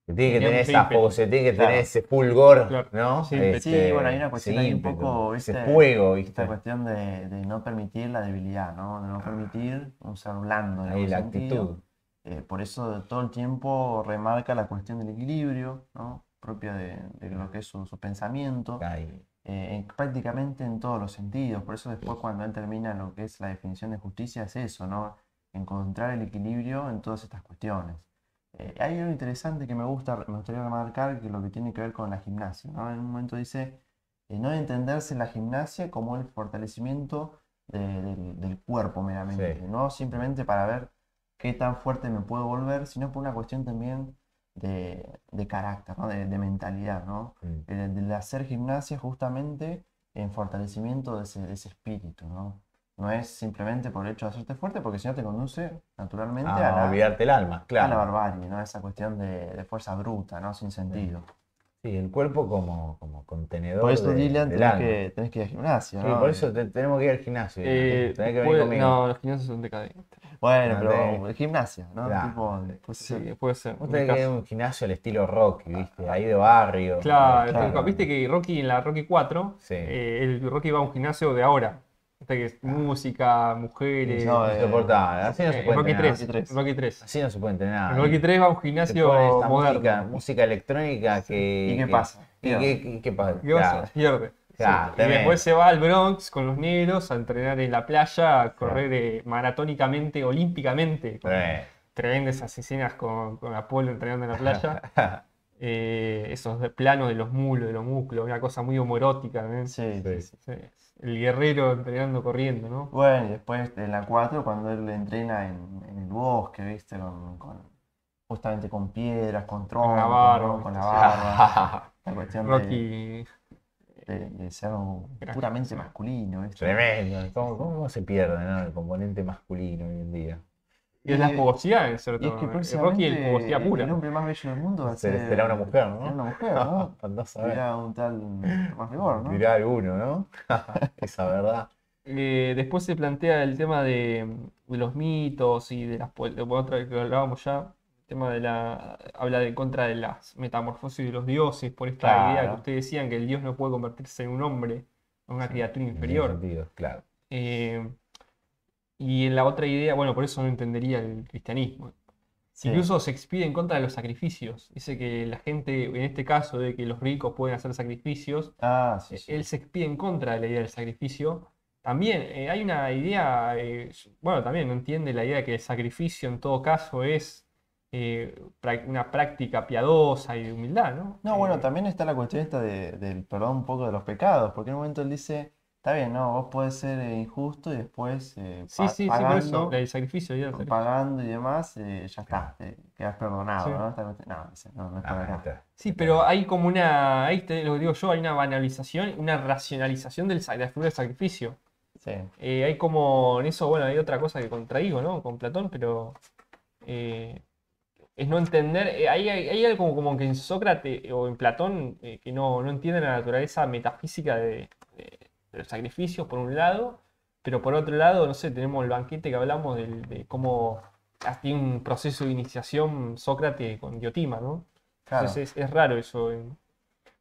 Que tiene que Tenía tener mucho esa ímpetu, se tiene que tener claro. ese fulgor, claro, ¿no? ese ímpetu. Sí, bueno, hay una Ese cuestión ahí un ímpetu, poco, ese ¿viste? fuego, Esta ¿viste? cuestión de no permitir la debilidad, ¿no? De no permitir un ser blando en Ahí algún la sentido. actitud. Por eso todo el tiempo remarca la cuestión del equilibrio, ¿no? Propia de lo que es su pensamiento, Ahí, prácticamente en todos los sentidos. Por eso después cuando él termina lo que es la definición de justicia es eso, ¿no? Encontrar el equilibrio en todas estas cuestiones. Hay algo interesante que me gustaría remarcar, que es lo que tiene que ver con la gimnasia, ¿no? En un momento dice, no entenderse la gimnasia como el fortalecimiento del cuerpo meramente, sí. no simplemente para ver qué tan fuerte me puedo volver, sino por una cuestión también de carácter, ¿no? De mentalidad, ¿no? Mm. El hacer gimnasia justamente en fortalecimiento de ese espíritu, ¿no? No es simplemente por el hecho de hacerte fuerte, porque si no te conduce naturalmente a A la, olvidarte el alma, a la claro. barbarie, ¿no? Esa cuestión de fuerza bruta, ¿no? Sin Sí, sentido. sí, el cuerpo como Por contenedor eso, Dylan, del alma. tenés que ir al gimnasio, Sí, por ¿no? eso tenemos que ir al gimnasio, Dylan. Tenés que venir conmigo. No, los gimnasios son decadentes. Bueno, No, pero gimnasia, ¿no? claro. Tipo, puede Sí, ser. puede ser, Vos en mi tenés que ir a caso. un gimnasio al estilo Rocky, ¿viste? Ahí de barrio. Claro, Claro. viste que Rocky en la Rocky 4, Sí. el Rocky va a un gimnasio de ahora. Viste que es Ah, música, Y mujeres. no, insoportable. Así no se puede Rocky entrenar. Rocky 3, 3. Rocky 3. Así no se puede En entrenar. Rocky Y 3 va a un te ponen gimnasio esta música, moderno. música electrónica Sí. ¿Y qué pasa? Pierde. ¿Qué pasa? ¿Qué pasa? Claro, Pierde. Sí. claro, Y después tremendo. se va al Bronx con los negros a entrenar en la playa, a Sí. correr maratónicamente, olímpicamente, con Sí. tremendas esas escenas con Apolo entrenando en la playa. Esos planos de los mulos, de los músculos, una cosa muy homoerótica, ¿ven? Sí, sí, Sí. sí. Sí. El guerrero entrenando corriendo, ¿no? Bueno, y después en la 4 cuando él entrena en el bosque, ¿viste? Justamente con piedras, con Con la troncos, barba, ¿no? Con ¿viste? la Sí. barba. La cuestión Rocky. de ser Crack, puramente sí. masculino, ¿viste? Tremendo. ¿Cómo se pierde, ¿no? El componente masculino hoy en día. Y es la fogosidad, en Y es cierto. que Rocky es fogosidad próximamente pura. el hombre más bello del mundo va a Será una mujer, ¿no? será una mujer, ¿no? Andás a ver. Dirá un tal Tomás Rigor, ¿no? Dirá alguno, ¿no? Esa verdad. Después se plantea el tema de los mitos y de otra vez que hablábamos ya, el tema habla de contra de las metamorfosis de los dioses, por esta idea que Claro. ustedes decían que el dios no puede convertirse en un hombre, en una criatura En ese inferior. sentido, claro. Eh, y en la otra idea, bueno, por eso no entendería el cristianismo. Sí. Incluso se expide en contra de los sacrificios. Dice que la gente, en este caso de que los ricos pueden hacer sacrificios, Ah, sí, sí. él se expide en contra de la idea del sacrificio. También hay una idea, bueno, también no entiende la idea de que el sacrificio en todo caso es una práctica piadosa y de humildad, ¿no? No, bueno, también está la cuestión esta del perdón un poco de los pecados, porque en un momento él dice, está bien, no, vos podés ser injusto y después Sí, por eso, el sacrificio, la idea del sacrificio. pagando y demás, ya está, quedás perdonado, Sí. ¿no? Esta cuestión- no, dice, no es por acá. Está. Sí, pero hay como ahí lo que digo yo, hay una banalización, una racionalización de la figura del sacrificio. Sí. Hay como, en eso, bueno, hay otra cosa que contradigo, ¿no? Con Platón, pero es no entender, hay algo como que en Sócrates o en Platón que no entiende la naturaleza metafísica de los sacrificios, por un lado, pero por otro lado, no sé, tenemos el banquete que hablamos de cómo tiene un proceso de iniciación Sócrates con Diotima, ¿no? Claro. Entonces es raro eso.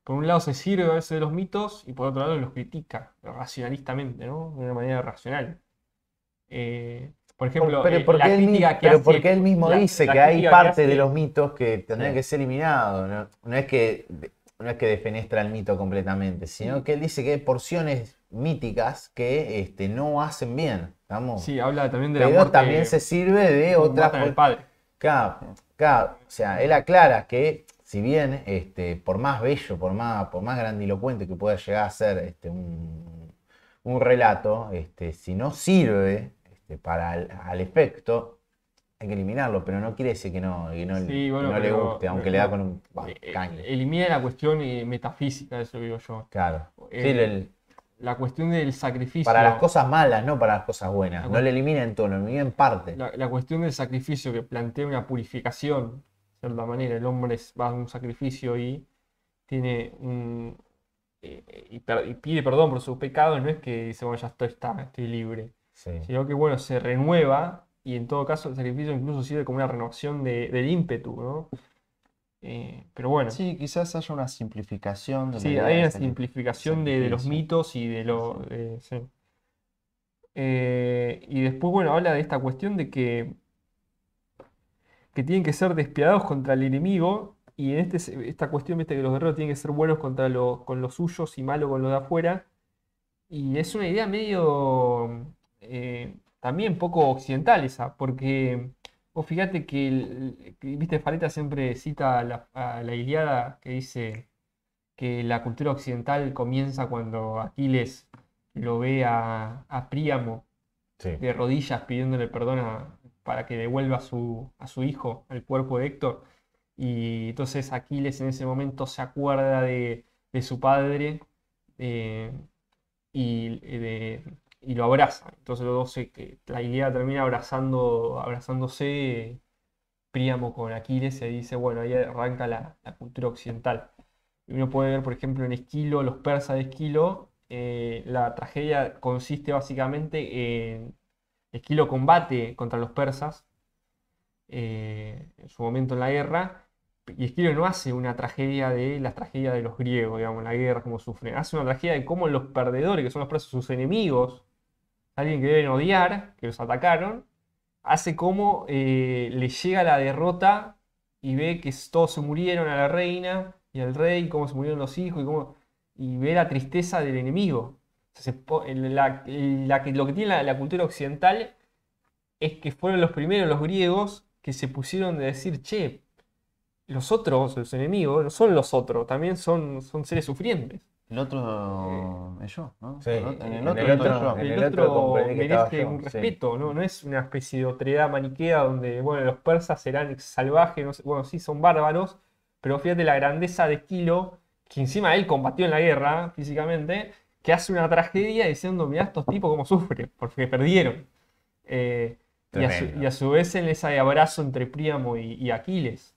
Por un lado se sirve a veces de los mitos y por otro lado los critica racionalistamente, ¿no? De una manera racional. Por ejemplo, Pero porque la él, crítica que pero hace- porque él mismo la- dice la que hay crítica parte hace- de los mitos que tendrían Sí. que ser eliminados. No es que defenestra el mito completamente, sino Sí. que él dice que hay porciones míticas que no hacen bien. ¿Estamos? Sí, habla también de la Pero muerte. también se sirve de otras. matan al padre. Claro, o sea, él aclara que si bien por más bello, por más grandilocuente que pueda llegar a ser un relato, si no sirve para al efecto, hay que eliminarlo, pero no quiere decir que no, Sí, bueno, que no le pero- guste, aunque le da con un caño. Elimina la cuestión metafísica, eso digo yo. Claro. Sí, Eh, La cuestión del sacrificio. para las cosas malas, no para las cosas buenas. La No le elimina en todo, lo elimina en parte. La cuestión del sacrificio que plantea una purificación, de cierta manera, el hombre va a un sacrificio y tiene y pide perdón por sus pecados, no es que dice, bueno, ya estoy libre, Sí. sino que, bueno, se renueva y en todo caso el sacrificio incluso sirve como una renovación del ímpetu, ¿no? Pero bueno, sí, Sí, quizás haya una simplificación de la idea hay del una simplificación de los sacrificio. mitos y sí. Y después, bueno, habla de esta cuestión de que tienen que ser despiadados contra el enemigo. Y en esta cuestión, viste, que los guerreros tienen que ser buenos con los suyos y malos con los de afuera. Y es una idea medio también poco occidental esa, porque vos fíjate viste, Fareta siempre cita a la Ilíada que dice que la cultura occidental comienza cuando Aquiles lo ve a Príamo Sí. de rodillas pidiéndole perdón para que devuelva a su hijo, al cuerpo de Héctor. Y entonces Aquiles en ese momento se acuerda de su padre eh, y lo abraza. Entonces los dos, la idea termina abrazándose Príamo con Aquiles y ahí dice, bueno, ahí arranca la cultura occidental. Y uno puede ver, por ejemplo, en Esquilo, los persas de Esquilo, la tragedia consiste básicamente en Esquilo combate contra los persas en su momento en la guerra, y Esquilo no hace una tragedia de las tragedias de los griegos, digamos, la guerra, cómo sufren, hace una tragedia de cómo los perdedores, que son los persas, sus enemigos, alguien que deben odiar, que los atacaron, hace cómo le llega la derrota y ve que todos se murieron a la reina y al rey, cómo se murieron los hijos y ve la tristeza del enemigo. O sea, lo que tiene la cultura occidental es que fueron los primeros los griegos que se pusieron de decir, che, los otros, los enemigos, no son los otros, también son seres sufrientes. El otro es yo, ¿no? Sí, En en el otro el estoy otro- yo. en El el otro otro comprendí que estaba merece yo, un sí. respeto, ¿no? No es una especie de otredad maniquea donde, bueno, los persas serán salvajes, no sé, bueno, sí, son bárbaros, pero fíjate la grandeza de Esquilo, que encima él combatió en la guerra físicamente, que hace una tragedia diciendo, mirá estos tipos cómo sufren, porque perdieron. tremendo. y a su vez en ese abrazo entre Príamo y Aquiles,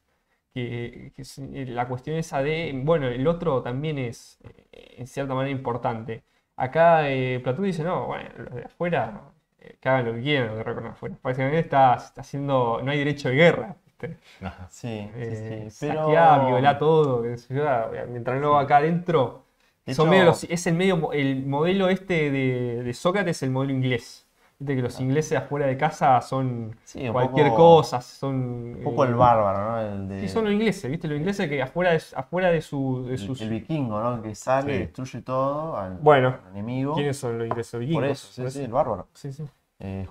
que es la cuestión esa de, bueno, el otro también es en cierta manera importante. Acá Platón dice, no, bueno, los de afuera, que hagan lo que quieran, los guerreros con afuera. Básicamente está haciendo, no hay derecho de guerra, ¿viste? Ajá. Sí, Saqueá, violá todo, qué sé yo, mientras no va acá adentro. De Son hecho- medio es el modelo este de Sócrates es el modelo inglés. Viste que los ingleses afuera de casa son Sí, un cualquier poco- cosa, son... Un poco el bárbaro, ¿no? El de, Sí, son los ingleses, ¿viste? Los ingleses que afuera de sus... el vikingo, ¿no? Que sale, Sí. destruye todo al, Bueno, al enemigo. ¿quiénes son los ingleses? Los vikingos. Por eso, sí, el bárbaro. Sí, sí.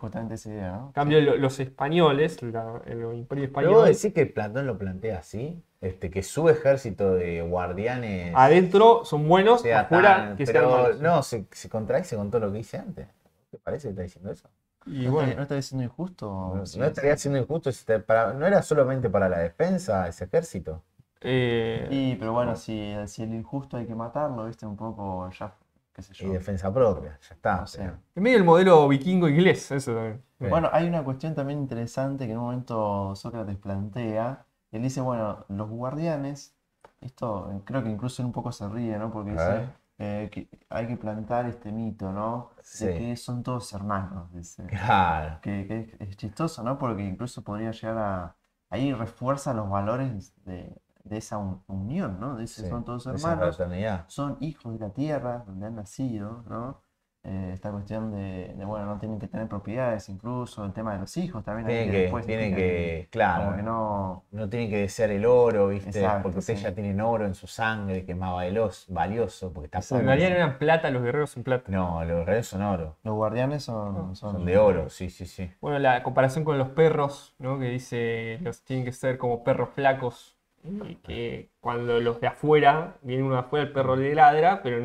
Justamente esa idea, ¿no? En cambio, los españoles, el imperio Pero vos español, decís que Platón lo plantea así, que su ejército de guardianes adentro son buenos, sea afuera tan... que sean Pero malos. no, se contradice con todo lo que dice antes. ¿Te parece que está diciendo eso? Y ¿No bueno, está diciendo injusto? No, Sí, no estaría siendo injusto, no era solamente para la defensa ese ejército. Sí, pero bueno, si el injusto hay que matarlo, ¿viste? Un poco ya, qué sé Y yo. defensa propia, ya está. No sé. pero- en medio del modelo vikingo inglés, eso también. Sí. Bueno, hay una cuestión también interesante que en un momento Sócrates plantea. Él dice, bueno, los guardianes, esto creo que incluso él un poco se ríe, ¿no? Porque A dice ver. que hay que plantar este mito, ¿no? Sí. De que son todos hermanos, dice. Claro. Que es chistoso, ¿no? Porque incluso podría llegar a... Ahí refuerza los valores de esa unión, ¿no? Dice, Sí, son todos esa hermanos, fraternidad. son hijos de la tierra, donde han nacido, ¿no? Esta cuestión bueno, no tienen que tener propiedades incluso, el tema de los hijos también. ahí Tienen que después tienen explica que, claro, como que no... no tienen que desear el oro, ¿viste? Exacto, Porque ustedes sí. ya tienen oro en su sangre, que es más valioso, porque está En puro. realidad no eran plata, los guerreros en plata. No, los reales son oro, Los guardianes son son de oro, sí, sí, sí. Bueno, la comparación con los perros, ¿no? Que dice los tienen que ser como perros flacos. Y que cuando los de afuera, viene uno de afuera, el perro le ladra, pero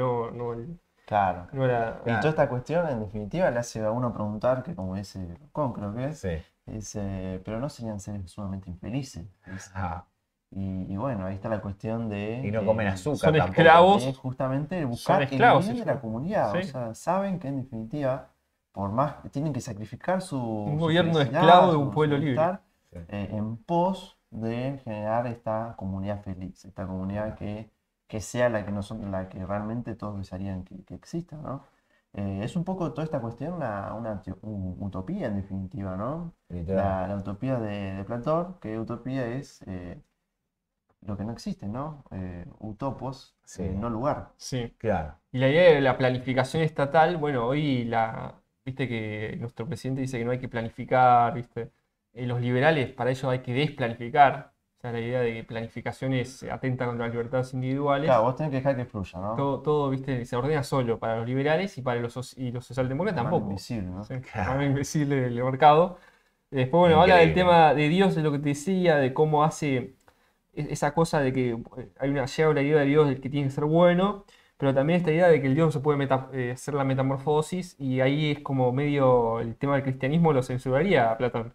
Claro. no era. Y toda esta cuestión, en definitiva, le hace a uno preguntar, que como dice Con, creo que es, Sí. dice, pero no serían seres sumamente infelices. Dice. Ah, Y bueno, ahí está la cuestión de... y no comen azúcar son tampoco. esclavos. Es justamente buscar el esclavos, bien sí, de la sí. comunidad. O Sí. sea, saben que en definitiva, por más que tienen que sacrificar su gobierno felicidad, esclavo de un su pueblo libre. bienestar, Sí. en pos de generar esta comunidad feliz, esta comunidad que sea la que nosotros, la que realmente todos desearían que exista, ¿no? Es un poco toda esta cuestión una utopía en definitiva, ¿no? Literal. La utopía de Platón, que utopía es lo que no existe, ¿no? Utopos, Sí. no lugar. Sí. Claro. Y la idea de la planificación estatal, bueno, hoy viste que nuestro presidente dice que no hay que planificar, viste. Los liberales, para ello hay que desplanificar. O sea, la idea de que planificación atenta contra las libertades individuales. Claro, vos tenés que dejar que fluya, ¿no? Todo, viste, se ordena solo para los liberales y para los socialdemócratas La mano tampoco. invisible, ¿no? Sí, Claro. mano invisible del mercado. Después, bueno, habla del Increíble. tema de Dios, de lo que te decía, de cómo hace esa cosa de que llega la idea de Dios del que tiene que ser bueno, pero también esta idea de que el Dios no se puede hacer la metamorfosis, y ahí es como medio el tema del cristianismo lo censuraría a Platón.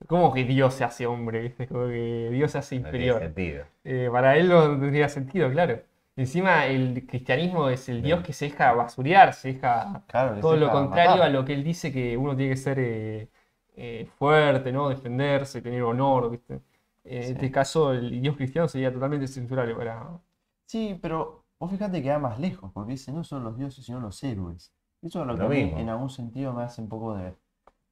¿Cómo que Dios se hace hombre? ¿Viste? Como que Dios se hace No tiene inferior. sentido. Para él no tendría sentido, claro. Encima el cristianismo es el Dios que se deja basurear, se deja Claro, que todo se lo deja contrario matar. a lo que él dice que uno tiene que ser fuerte, ¿no? Defenderse, tener honor, ¿viste? En Sí. este caso el Dios cristiano sería totalmente censurable para... Sí, pero vos fíjate que va más lejos, porque dice no solo los dioses, sino los héroes. Eso es lo que Lo a mí mismo. en algún sentido me hace un poco de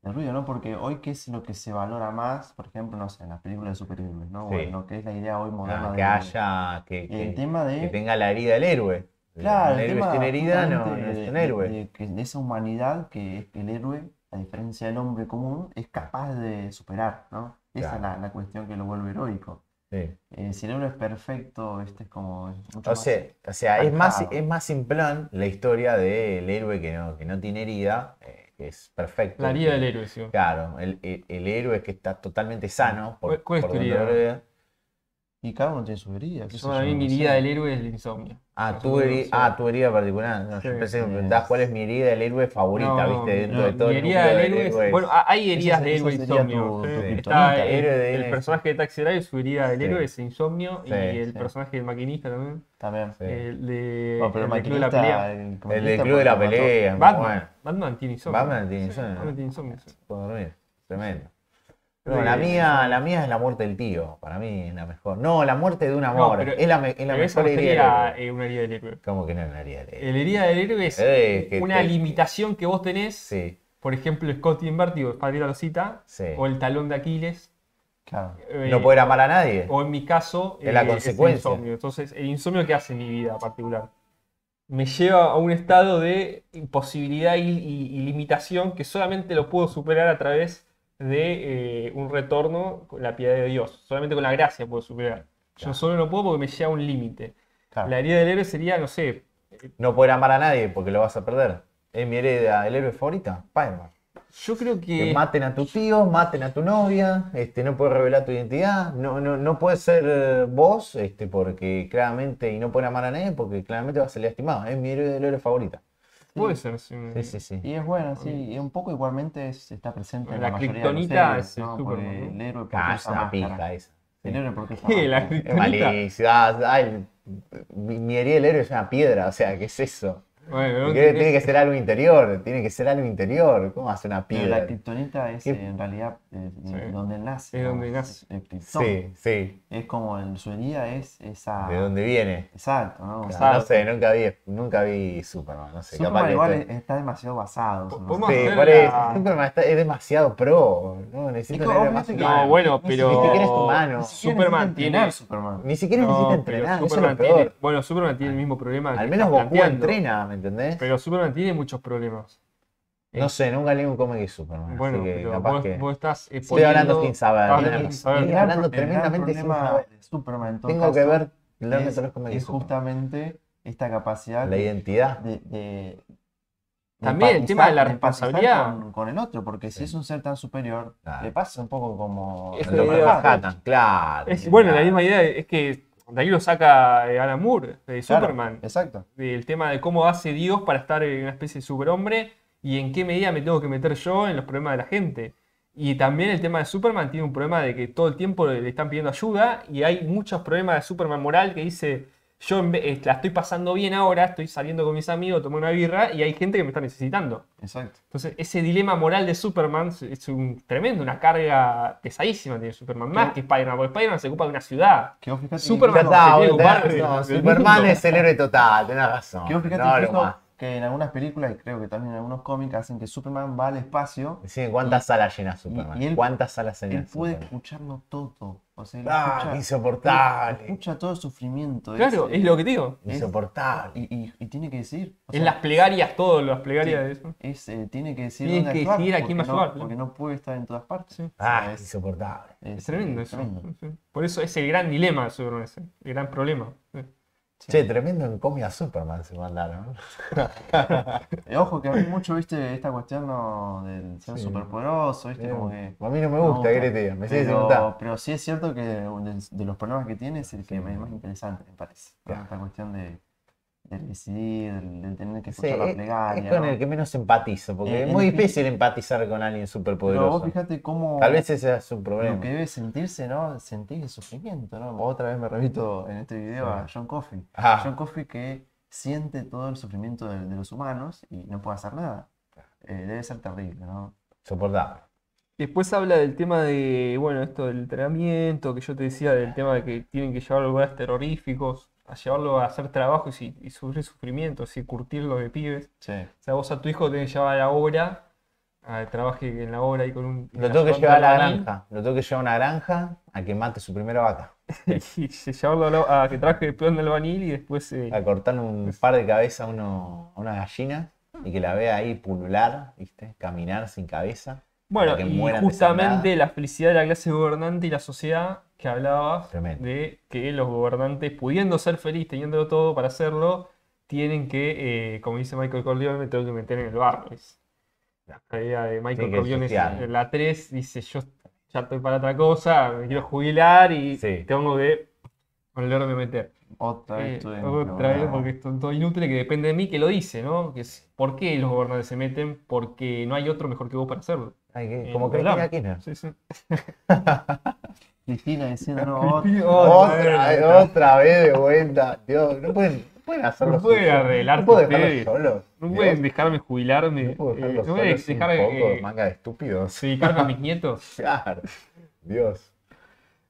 ruido, ¿no? Porque hoy, ¿qué es lo que se valora más? Por ejemplo, no sé, en las películas de superhéroes, ¿no? Sí. O en lo que es la idea hoy moderna Que haya, el tema que de... tenga la herida del héroe. Claro, Un el héroe tema sin herida no, justamente no es un héroe. de esa humanidad que es que el héroe, a diferencia del hombre común, es capaz de superar, ¿no? Esa es Claro. la cuestión que lo vuelve heroico. Sí. Si el héroe es perfecto, este es como es mucho O más sea, alejado. es más simplón la historia del héroe que no tiene herida, que es perfecto. La herida que- del héroe, sí. Claro, el héroe que está totalmente sano. ¿Cuál es tu donde herida? lo vea. Y cada uno tiene su herida, qué sé Para yo, mí mi no herida sé. del héroe es el insomnio. Tu herida particular. No, Sí. yo pensé que me preguntabas cuál es mi herida del héroe favorita, No, ¿viste? Dentro no, de todo Mi el herida núcleo del de héroe es... héroes. Bueno, hay heridas de esa héroe sería insomnio. tu Sí. kriptonita. Está Héroe de el héroe. personaje de Taxi Driver, su herida del Sí. héroe es insomnio, y Sí, el sí. personaje del maquinista también. También. Sí. El de Bueno, pero el del Club de la Pelea. el El del club de la pelea, muy Batman. bueno. Batman tiene insomnio. Batman tiene Sí, insomnio, ¿no? Batman tiene insomnio, sí. Puedo dormir. tremendo. No, la mía es la muerte del tío, para mí es la mejor. No, la muerte de un amor, pero- es la Pero esa mejor no herida sería del héroe. una herida del héroe. ¿Cómo que no es una herida del héroe? La herida del héroe es Que una limitación que vos tenés. Sí, Por ejemplo, Scotty en Vértigo, Padre lo cita. Sí. O el talón de Aquiles. Claro. no poder amar a nadie. O en mi caso, Es la el consecuencia. insomnio. Entonces, el insomnio, ¿qué hace en mi vida particular? Me lleva a un estado de imposibilidad y limitación que solamente lo puedo superar a través de un retorno con la piedad de Dios. Solamente con la gracia puedo superar. Yo Claro. solo no puedo porque me lleva a un límite. Claro. La herida del héroe sería, no sé, No poder amar a nadie porque lo vas a perder. Es mi herida, el héroe favorita, Spider-Man. yo creo Que que... maten a tu tío, maten a tu novia, no puedes revelar tu identidad, no puedes ser vos, porque claramente, y no puedes amar a nadie porque claramente vas a ser lastimado. Es mi héroe favorita. Puede ser. Sí. Sí. Y es bueno, sí, y un poco igualmente está presente en La la mayoría de los kriptonita héroes, es el ¿no? Superman, Porque ¿no? el héroe porque Ah, es usa una máscara. pija esa. El héroe porque usa ¿Qué? La máscara. Es kriptonita. malísimo. Ay, mi herida del héroe es una piedra, o sea, ¿qué es eso? Bueno, no Porque entendés. tiene que ser algo interior, tiene que ser algo interior. ¿Cómo hace una Pero piedra? la kriptonita es ¿Qué? En realidad donde nace. Es ¿no? donde nace. El Krypton. Sí. Es como su herida es esa. ¿De dónde viene? Exacto, ¿no? O No, sea, sé, nunca vi Superman, no sé, capaz Superman que igual estoy- está demasiado basado. ¿no? Podemos Sí, hacer por eso, la- Superman es demasiado pro, ¿no? Necesita Es como, tener más fíjate que- humano. No, bueno, Ni pero... Ni siquiera es humano. Ni siquiera Superman necesita tiene... entrenar Superman. Ni siquiera No, necesita pero entrenar, eso es Superman lo peor. tiene... Bueno, Superman tiene el mismo problema que Al menos estás Goku planteando. entrena, ¿me entendés? Pero Superman tiene muchos problemas. No sé, nunca leí un cómic de Superman, Bueno, así que pero capaz vos, que... vos estás Estoy hablando sin saber. estás tenés hablando sin razón. saber. Estoy hablando tremendamente sin problema saber. de Superman en todo Tengo que caso ver, leerme todos los cómics de es Superman. justamente esta capacidad La identidad. de También el tema de la empatizar responsabilidad. con el otro, porque Sí. si es un ser tan superior, Claro. le pasa un poco como Es El Doctor idea- Manhattan, claro. Bueno, la misma idea es que de ahí lo saca Alan Moore, de Claro, Superman. Exacto. Del tema de cómo hace Dios para estar en una especie de superhombre y en qué medida me tengo que meter yo en los problemas de la gente. Y también el tema de Superman tiene un problema de que todo el tiempo le están pidiendo ayuda y hay muchos problemas de Superman moral que dice, yo la estoy pasando bien ahora, estoy saliendo con mis amigos, tomé una birra y hay gente que me está necesitando. Exacto. Entonces ese dilema moral de Superman es un tremendo, una carga pesadísima tiene Superman, más que Spider-Man, porque Spider-Man se ocupa de una ciudad. Que vos fíjate Superman Ya que está, se tiene que tenés ocupar de- razón, del Superman mundo. es el héroe total, tenés razón. que vos fíjate No, lo incluso más. que en algunas películas, y creo que también en algunos cómics, hacen que Superman va al espacio, Decime, ¿cuántas salas llena Superman? y él- ¿Cuántas salas llena él puede Superman? escucharlo todo. O sea, él Ah, escucha, insoportable. escucha todo el sufrimiento. Claro, es lo que te digo. Insoportable. Y tiene que decir. O En sea, las plegarias, todo, las plegarias de eso. tiene que decir Tiene dónde que actuar, decidir a quién porque va a ayudar, porque no puede estar en todas partes. Sí. O sea, Ah, insoportable. Es tremendo eso. tremendo. Sí. Por eso es el gran dilema de Superman ese, el gran problema. Sí. Che, tremendo en comida Superman se mandaron. Ojo que a mí mucho, viste, esta cuestión ¿no? del ser Sí. superpoderoso, viste, como que. A mí no me no gusta, ¿qué te digo? Me sigue sin pero, gustar. pero sí es cierto que de los problemas que tiene es el que es más interesante, me parece. ¿no? Ya. Esta cuestión de decidir, del tener que Sí, escuchar la es plegaria. con ¿no? el que menos empatizo, porque es En muy el que- difícil empatizar con alguien Pero superpoderoso. vos fíjate cómo. Tal vez ese es un Lo problema. que debe sentirse, ¿no? Sentir el sufrimiento, ¿no? Otra vez me repito en este video a John Coffey. Ah. John Coffey que siente todo el sufrimiento de los humanos y no puede hacer nada. Debe ser terrible, ¿no? Soportable. Después habla del tema de, bueno, esto del entrenamiento, que yo te decía, del tema de que tienen que llevarlo a lugares terroríficos, a llevarlo a hacer trabajos y sufrir sufrimiento, así curtirlo de pibes. Sí. O sea, vos a tu hijo lo tenés que llevar a la obra, a que trabaje en la obra y con un... Lo tengo que ayudante llevar a la albañil, granja. Lo tengo que llevar a una granja a que mate su primera vaca. Y llevarlo a que trabaje de peón de albañil y después... A cortarle un par de cabezas a una gallina y que la vea ahí pulular, ¿viste? Caminar sin cabeza. Bueno, para que y mueran justamente desangradas. la felicidad de la clase gobernante y la sociedad que hablabas Tremendo. de que los gobernantes, pudiendo ser felices, teniéndolo todo para hacerlo, tienen que, como dice Michael Corleone, me tengo que meter en el barro. Es la idea de Michael Tiene que Corleone es ensuciar. en la 3, dice yo ya estoy para otra cosa, me quiero jubilar y Sí. tengo que volverme a meter. Otra vez estuve en Otra vez, no. porque son todo inútiles que depende de mí que lo dice, ¿no? Que es, ¿por qué los gobernantes se meten? Porque no hay otro mejor que vos para hacerlo. Ay, En como otro lado. Cristina Kirchner. Sí, sí. Cristina diciendo, no, Cristina, otra- Otra vez de vuelta. Dios, no pueden. pueden hacer No lo pueden suyo. arreglarse No puedo dejarlos ustedes. solos. No Dios, pueden dejarme jubilarme. no puedo dejarlos No pueden solos un dejar poco, manga de estúpidos. dedicarme a mis nietos. Claro. Dios.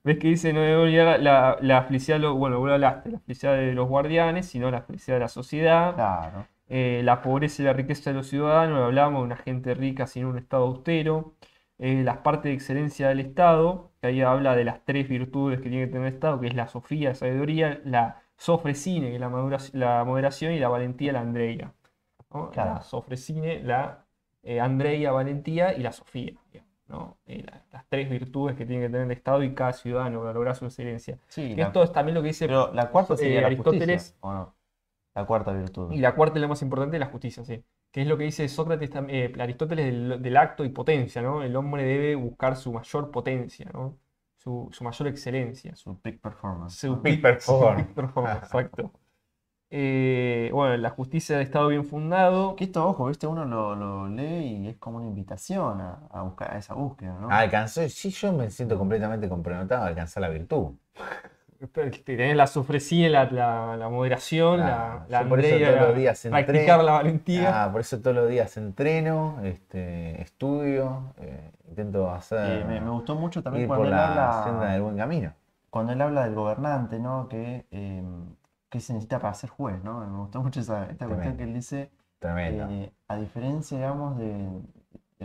¿Ves que dice no debe olvidar la felicidad, bueno, vos hablaste, la felicidad de los guardianes, sino la felicidad de la sociedad, Claro. la pobreza y la riqueza de los ciudadanos, hablábamos de una gente rica sin un Estado austero, las partes de excelencia del Estado, que ahí habla de las tres virtudes que tiene que tener el Estado, que es la sofía, la sabiduría, la sofrecine, que es la moderación, y la valentía, la andreia, ¿no? Claro. La sofrecine, la andreia, valentía y la sofía, digamos, ¿no? Las tres virtudes que tiene que tener el Estado y cada ciudadano para lograr su excelencia. Sí, Que esto es también lo que dice pero la cuarta sería la Aristóteles. justicia, ¿o no? La cuarta virtud. Y la cuarta es la más importante, la justicia, sí. Que es lo que dice Sócrates, Aristóteles del acto y potencia, ¿no? El hombre debe buscar su mayor potencia, ¿no? Su mayor excelencia. Su peak performance. Su ¿no? peak performance. peak performance, exacto. Bueno, la justicia de Estado bien fundado. Que esto, ojo, ¿viste? Uno lo lee y es como una invitación a buscar a esa búsqueda, ¿no? Alcanzó, sí, yo me siento completamente comprometido a alcanzar la virtud. Tenés la sofrecina, la moderación, Claro, la yo por eso andrea, todos los días practicar entreno. la valentía. Por eso todos los días entreno, estudio, intento hacer Me gustó mucho también ir cuando por él la senda habla, del buen camino. cuando él habla del gobernante, ¿no? Que se necesita para ser juez, ¿no? Me gustó mucho esta cuestión Tremendo. que él dice, Tremendo. a diferencia, digamos, de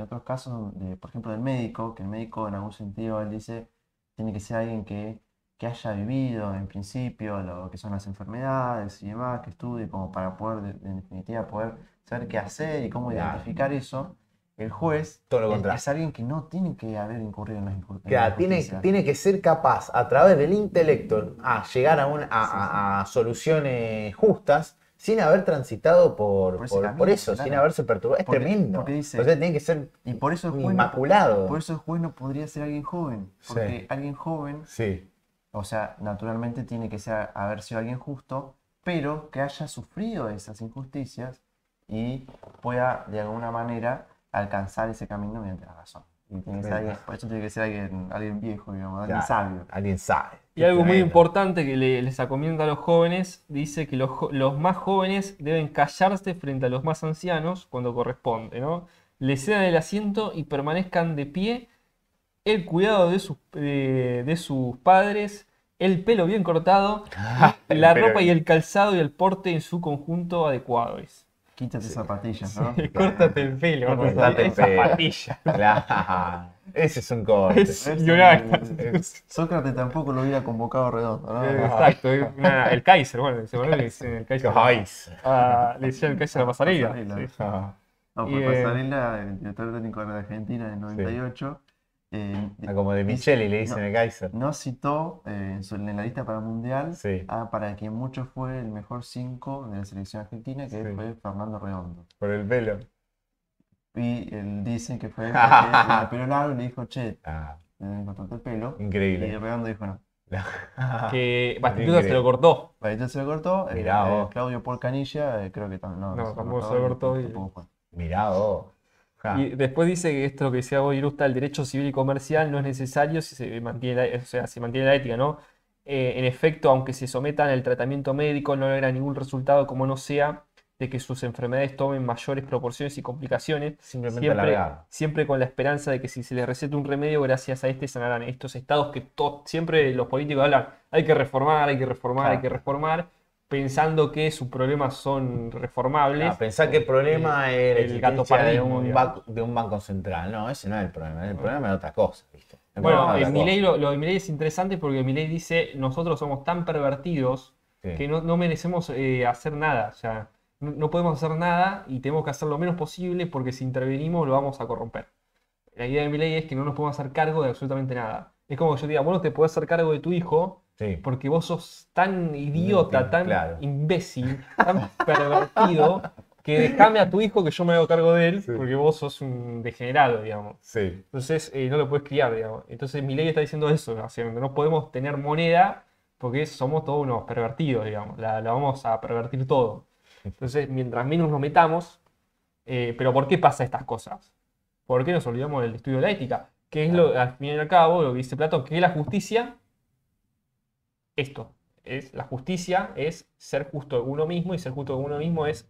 otros casos, por ejemplo, del médico, que el médico en algún sentido, él dice, tiene que ser alguien que haya vivido en principio lo que son las enfermedades y demás, que estudie como para poder, en definitiva, poder saber qué hacer y cómo Claro. identificar eso. El juez Todo lo contrario. es alguien que no tiene que haber incurrido en Claro, la tiene, injusticia. tiene que ser capaz, a través del intelecto, a llegar a soluciones justas, sin haber transitado Por ese camino, eso, claro. sin haberse perturbado. Es Porque- tremendo. porque dice- O sea, tiene que ser Y por eso el juez inmaculado. por eso el juez no podría ser alguien joven. Porque Sí. alguien joven, Sí, o sea, naturalmente tiene que haber sido alguien justo, pero que haya sufrido esas injusticias y pueda de alguna manera alcanzar ese camino mediante la razón. Y tiene que ser Tremendo. por eso tiene que ser alguien viejo, digamos, alguien claro, sabio. alguien sabe. Y algo muy Tremendo. importante que les acomienda a los jóvenes, dice que los más jóvenes deben callarse frente a los más ancianos cuando corresponde, ¿no? Les cedan el asiento y permanezcan de pie, el cuidado de sus padres, el pelo bien cortado, y la Pero- ropa y el calzado y el porte en su conjunto adecuados. Quítate zapatillas, ¿no? Córtate el pelo, Cortate el esa pelo. zapatilla. Claro. Ese es un corte. Es- A ver y si una- Sócrates tampoco lo hubiera convocado Redondo, ¿no? Exacto, el Kaiser, bueno, seguro le dicen el Kaiser. Ay. Le decían el Kaiser a la pasarela. Pasarela. Sí. Ah, No, Y, por Pasarela, el director técnico de Argentina en el 98, como de Micheli le dicen el Kaiser. no citó en la lista para el Mundial Sí. para quien mucho fue el mejor 5 de la selección argentina, que Sí. fue Fernando Redondo. Por el pelo. Y él dice que fue porque tenía el pelo largo y le dijo, che, Ah, me cortaste el pelo. Y increíble. Redondo dijo no. Que Batistuta se lo cortó. Ahí se lo cortó. Mirá vos. Claudio Paul Canilla, creo que también. No, tampoco se lo cortó y- tampoco fue. Mirá vos. Ja. Y después dice que esto lo que decía vos, Irusta, el derecho civil y comercial no es necesario si se mantiene se mantiene la ética, ¿no? En efecto, aunque se sometan al tratamiento médico, no logra ningún resultado como no sea de que sus enfermedades tomen mayores proporciones y complicaciones, Simplemente siempre, alargar. siempre con la esperanza de que si se les receta un remedio, gracias a este sanarán. Estos estados que siempre los políticos hablan, hay que reformar, hay que reformar, hay que reformar, pensando que sus problemas son reformables. Pensar que el problema es la el existencia de gatopardismo, digamos. de un banco central. No, ese no es el problema. El problema es otra cosa. ¿Viste? El Bueno, problema es otra Milei, cosa. lo de Milei es interesante porque Milei dice, nosotros somos tan pervertidos Sí. que no merecemos hacer nada. O sea, no podemos hacer nada y tenemos que hacer lo menos posible porque si intervenimos lo vamos a corromper. La idea de Milei es que no nos podemos hacer cargo de absolutamente nada. Es como que yo te diga, vos no te podés hacer cargo de tu hijo Sí. porque vos sos tan idiota, Inútil, tan claro. imbécil, tan pervertido, que dejame a tu hijo que yo me hago cargo de él Sí. porque vos sos un degenerado, digamos. Sí. Entonces no lo puedes criar, digamos. Entonces Milei está diciendo eso, básicamente. No podemos tener moneda porque somos todos unos pervertidos, digamos. La vamos a pervertir todo. Entonces, mientras menos nos metamos, pero ¿por qué pasa estas cosas? ¿Por qué nos olvidamos del estudio de la ética? Que es al fin y al cabo lo que dice Platón, que es la justicia, esto. la justicia es ser justo con uno mismo, y ser justo con uno mismo es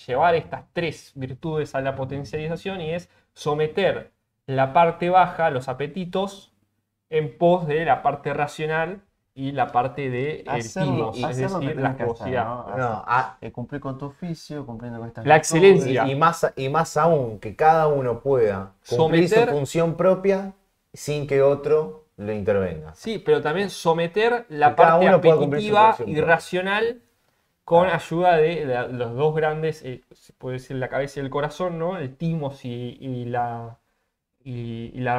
llevar estas tres virtudes a la potencialización, y es someter la parte baja, los apetitos, en pos de la parte racional y la parte de timos, es hacer lo que decir, la tenés que hacer, jugosidad. ¿no? No, Cumplir con tu oficio, cumpliendo con estas La virtudes. excelencia. y más aún, que cada uno pueda cumplir Someter- su función propia sin que otro lo intervenga. Sí, pero también someter la Que cada parte uno pueda cumplir su apetitiva función y propia. racional con ayuda de los dos grandes, se puede decir la cabeza y el corazón, ¿no? El timos y la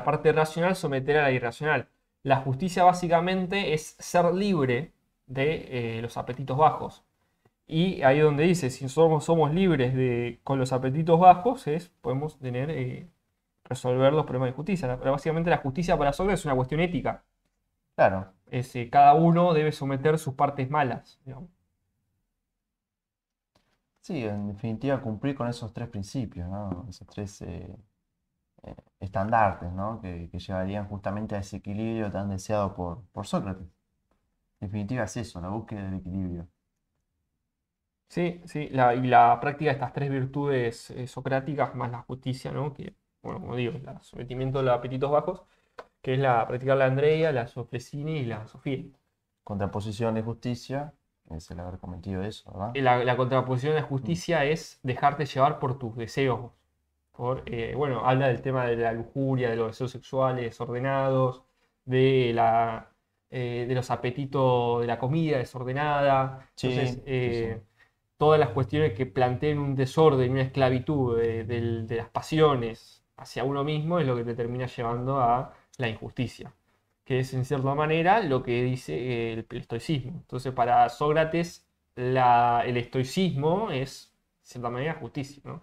parte racional, someter a la irracional. La justicia básicamente es ser libre de los apetitos bajos. Y ahí donde dice, si somos libres con los apetitos bajos, podemos resolver los problemas de justicia. Pero básicamente la justicia para Sócrates es una cuestión ética. Claro. Cada uno debe someter sus partes malas, digamos. Sí, en definitiva cumplir con esos tres principios, ¿no? Esos tres estandartes, ¿no? Que llevarían justamente a ese equilibrio tan deseado por Sócrates. En definitiva es eso, la búsqueda del equilibrio. Sí, sí, y la práctica de estas tres virtudes socráticas más la justicia, ¿no? Que, bueno, como digo, el sometimiento de los apetitos bajos, que es practicar la Andrea, la Sofresini y la Sofía. Contraposición de justicia, es el haber cometido eso, ¿verdad? La contraposición de la justicia es dejarte llevar por tus deseos. Bueno, habla del tema de la lujuria, de los deseos sexuales desordenados, de los apetitos de la comida desordenada. Sí, Entonces, sí. todas las cuestiones que planteen un desorden, una esclavitud de las pasiones hacia uno mismo es lo que te termina llevando a la injusticia, que es en cierta manera lo que dice el estoicismo. Entonces, para Sócrates, el estoicismo es, de cierta manera, justicia, ¿no?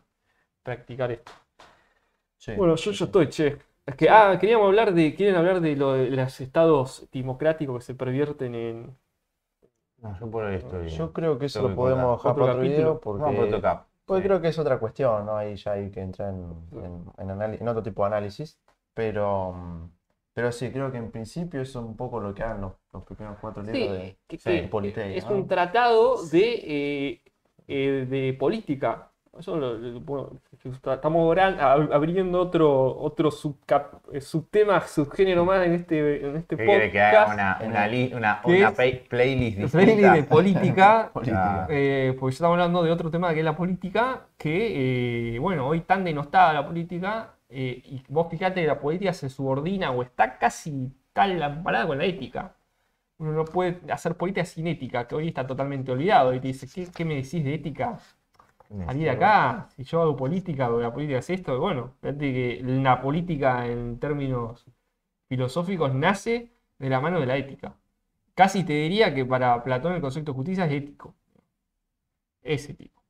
Practicar esto. Sí, Bueno, yo sí, ya estoy, che. Es que, quieren hablar de los estados democráticos que se pervierten en... No, yo por ahí estoy. Yo creo que eso Tengo lo que podemos cortar. dejar Otro para otro capítulo. video porque, Vamos por otro cap. porque Sí. creo que es otra cuestión, ¿no? Ahí ya hay que entrar en otro tipo de análisis. Pero sí, creo que en principio eso es un poco lo que hagan los primeros 4 libros de Politeia, es ¿no? un tratado de política. Eso bueno, estamos abriendo otro subtema, subgénero más en este ¿Qué quiere que haga podcast. una ¿Qué es? playlist El playlist distinta? de política. Política. Porque ya estamos hablando de otro tema que es la política, que, bueno, hoy tan denostada la política, y vos fijate que la política se subordina o está casi tal amparada con la ética. Uno no puede hacer política sin ética, que hoy está totalmente olvidado. Y te dice, ¿qué me decís de ética? Salí de acá, si yo hago política, porque la política es esto. Bueno, fíjate que la política en términos filosóficos nace de la mano de la ética. Casi te diría que para Platón el concepto de justicia es ético. Es ético.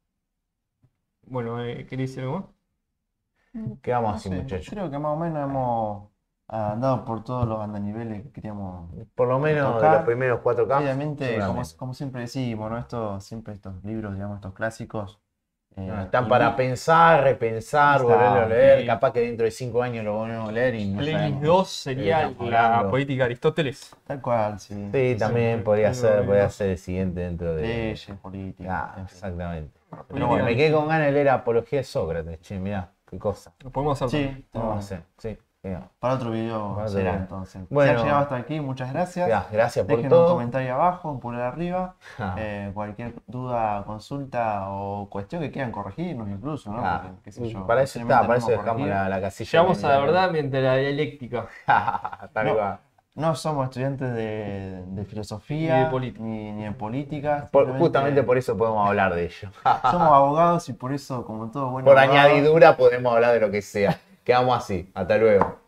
Bueno, ¿querés decir algo más? Quedamos No así, sé, muchachos. creo que más o menos hemos andado por todos los andaniveles que queríamos Por lo menos de tocar. los primeros 4 caps. Obviamente, como siempre decimos, ¿no? Siempre estos libros, digamos, estos clásicos. Están para pensar, repensar, Está, volverlo a leer. sí. capaz que dentro de 5 años lo volvemos a leer y no Playlist sabemos 2 de sería qué estamos la hablando. política de Aristóteles. Tal cual, sí. Sí, también sí, podría sí, ser sí. el siguiente dentro de. Leyes, política. Ah, en fin. exactamente. Pero Pero bueno, me quedé con ganas de leer Apología de Sócrates. Che, mirá, qué cosa. Lo podemos hacer. Sí, Vamos a hacer. Sí, venga. para otro video Para otro será video. entonces. Bueno. Si han llegado hasta aquí, muchas gracias. Gracias por Dejen un todo. comentario abajo, un pulgar arriba. Ah. Cualquier duda, consulta o cuestión que quieran corregirnos incluso, ¿no? Ah, Porque, qué sé yo, para eso está, posiblemente para eso podemos dejamos corregir. la casilla. Llegamos a la media. verdad mediante la dialéctica. Tal No. cual. No somos estudiantes de filosofía Ni de política. ni de política. Justamente por eso podemos hablar de ello. Somos abogados y por eso, como todo bueno Por abogado, añadidura podemos hablar de lo que sea. Quedamos así. Hasta luego.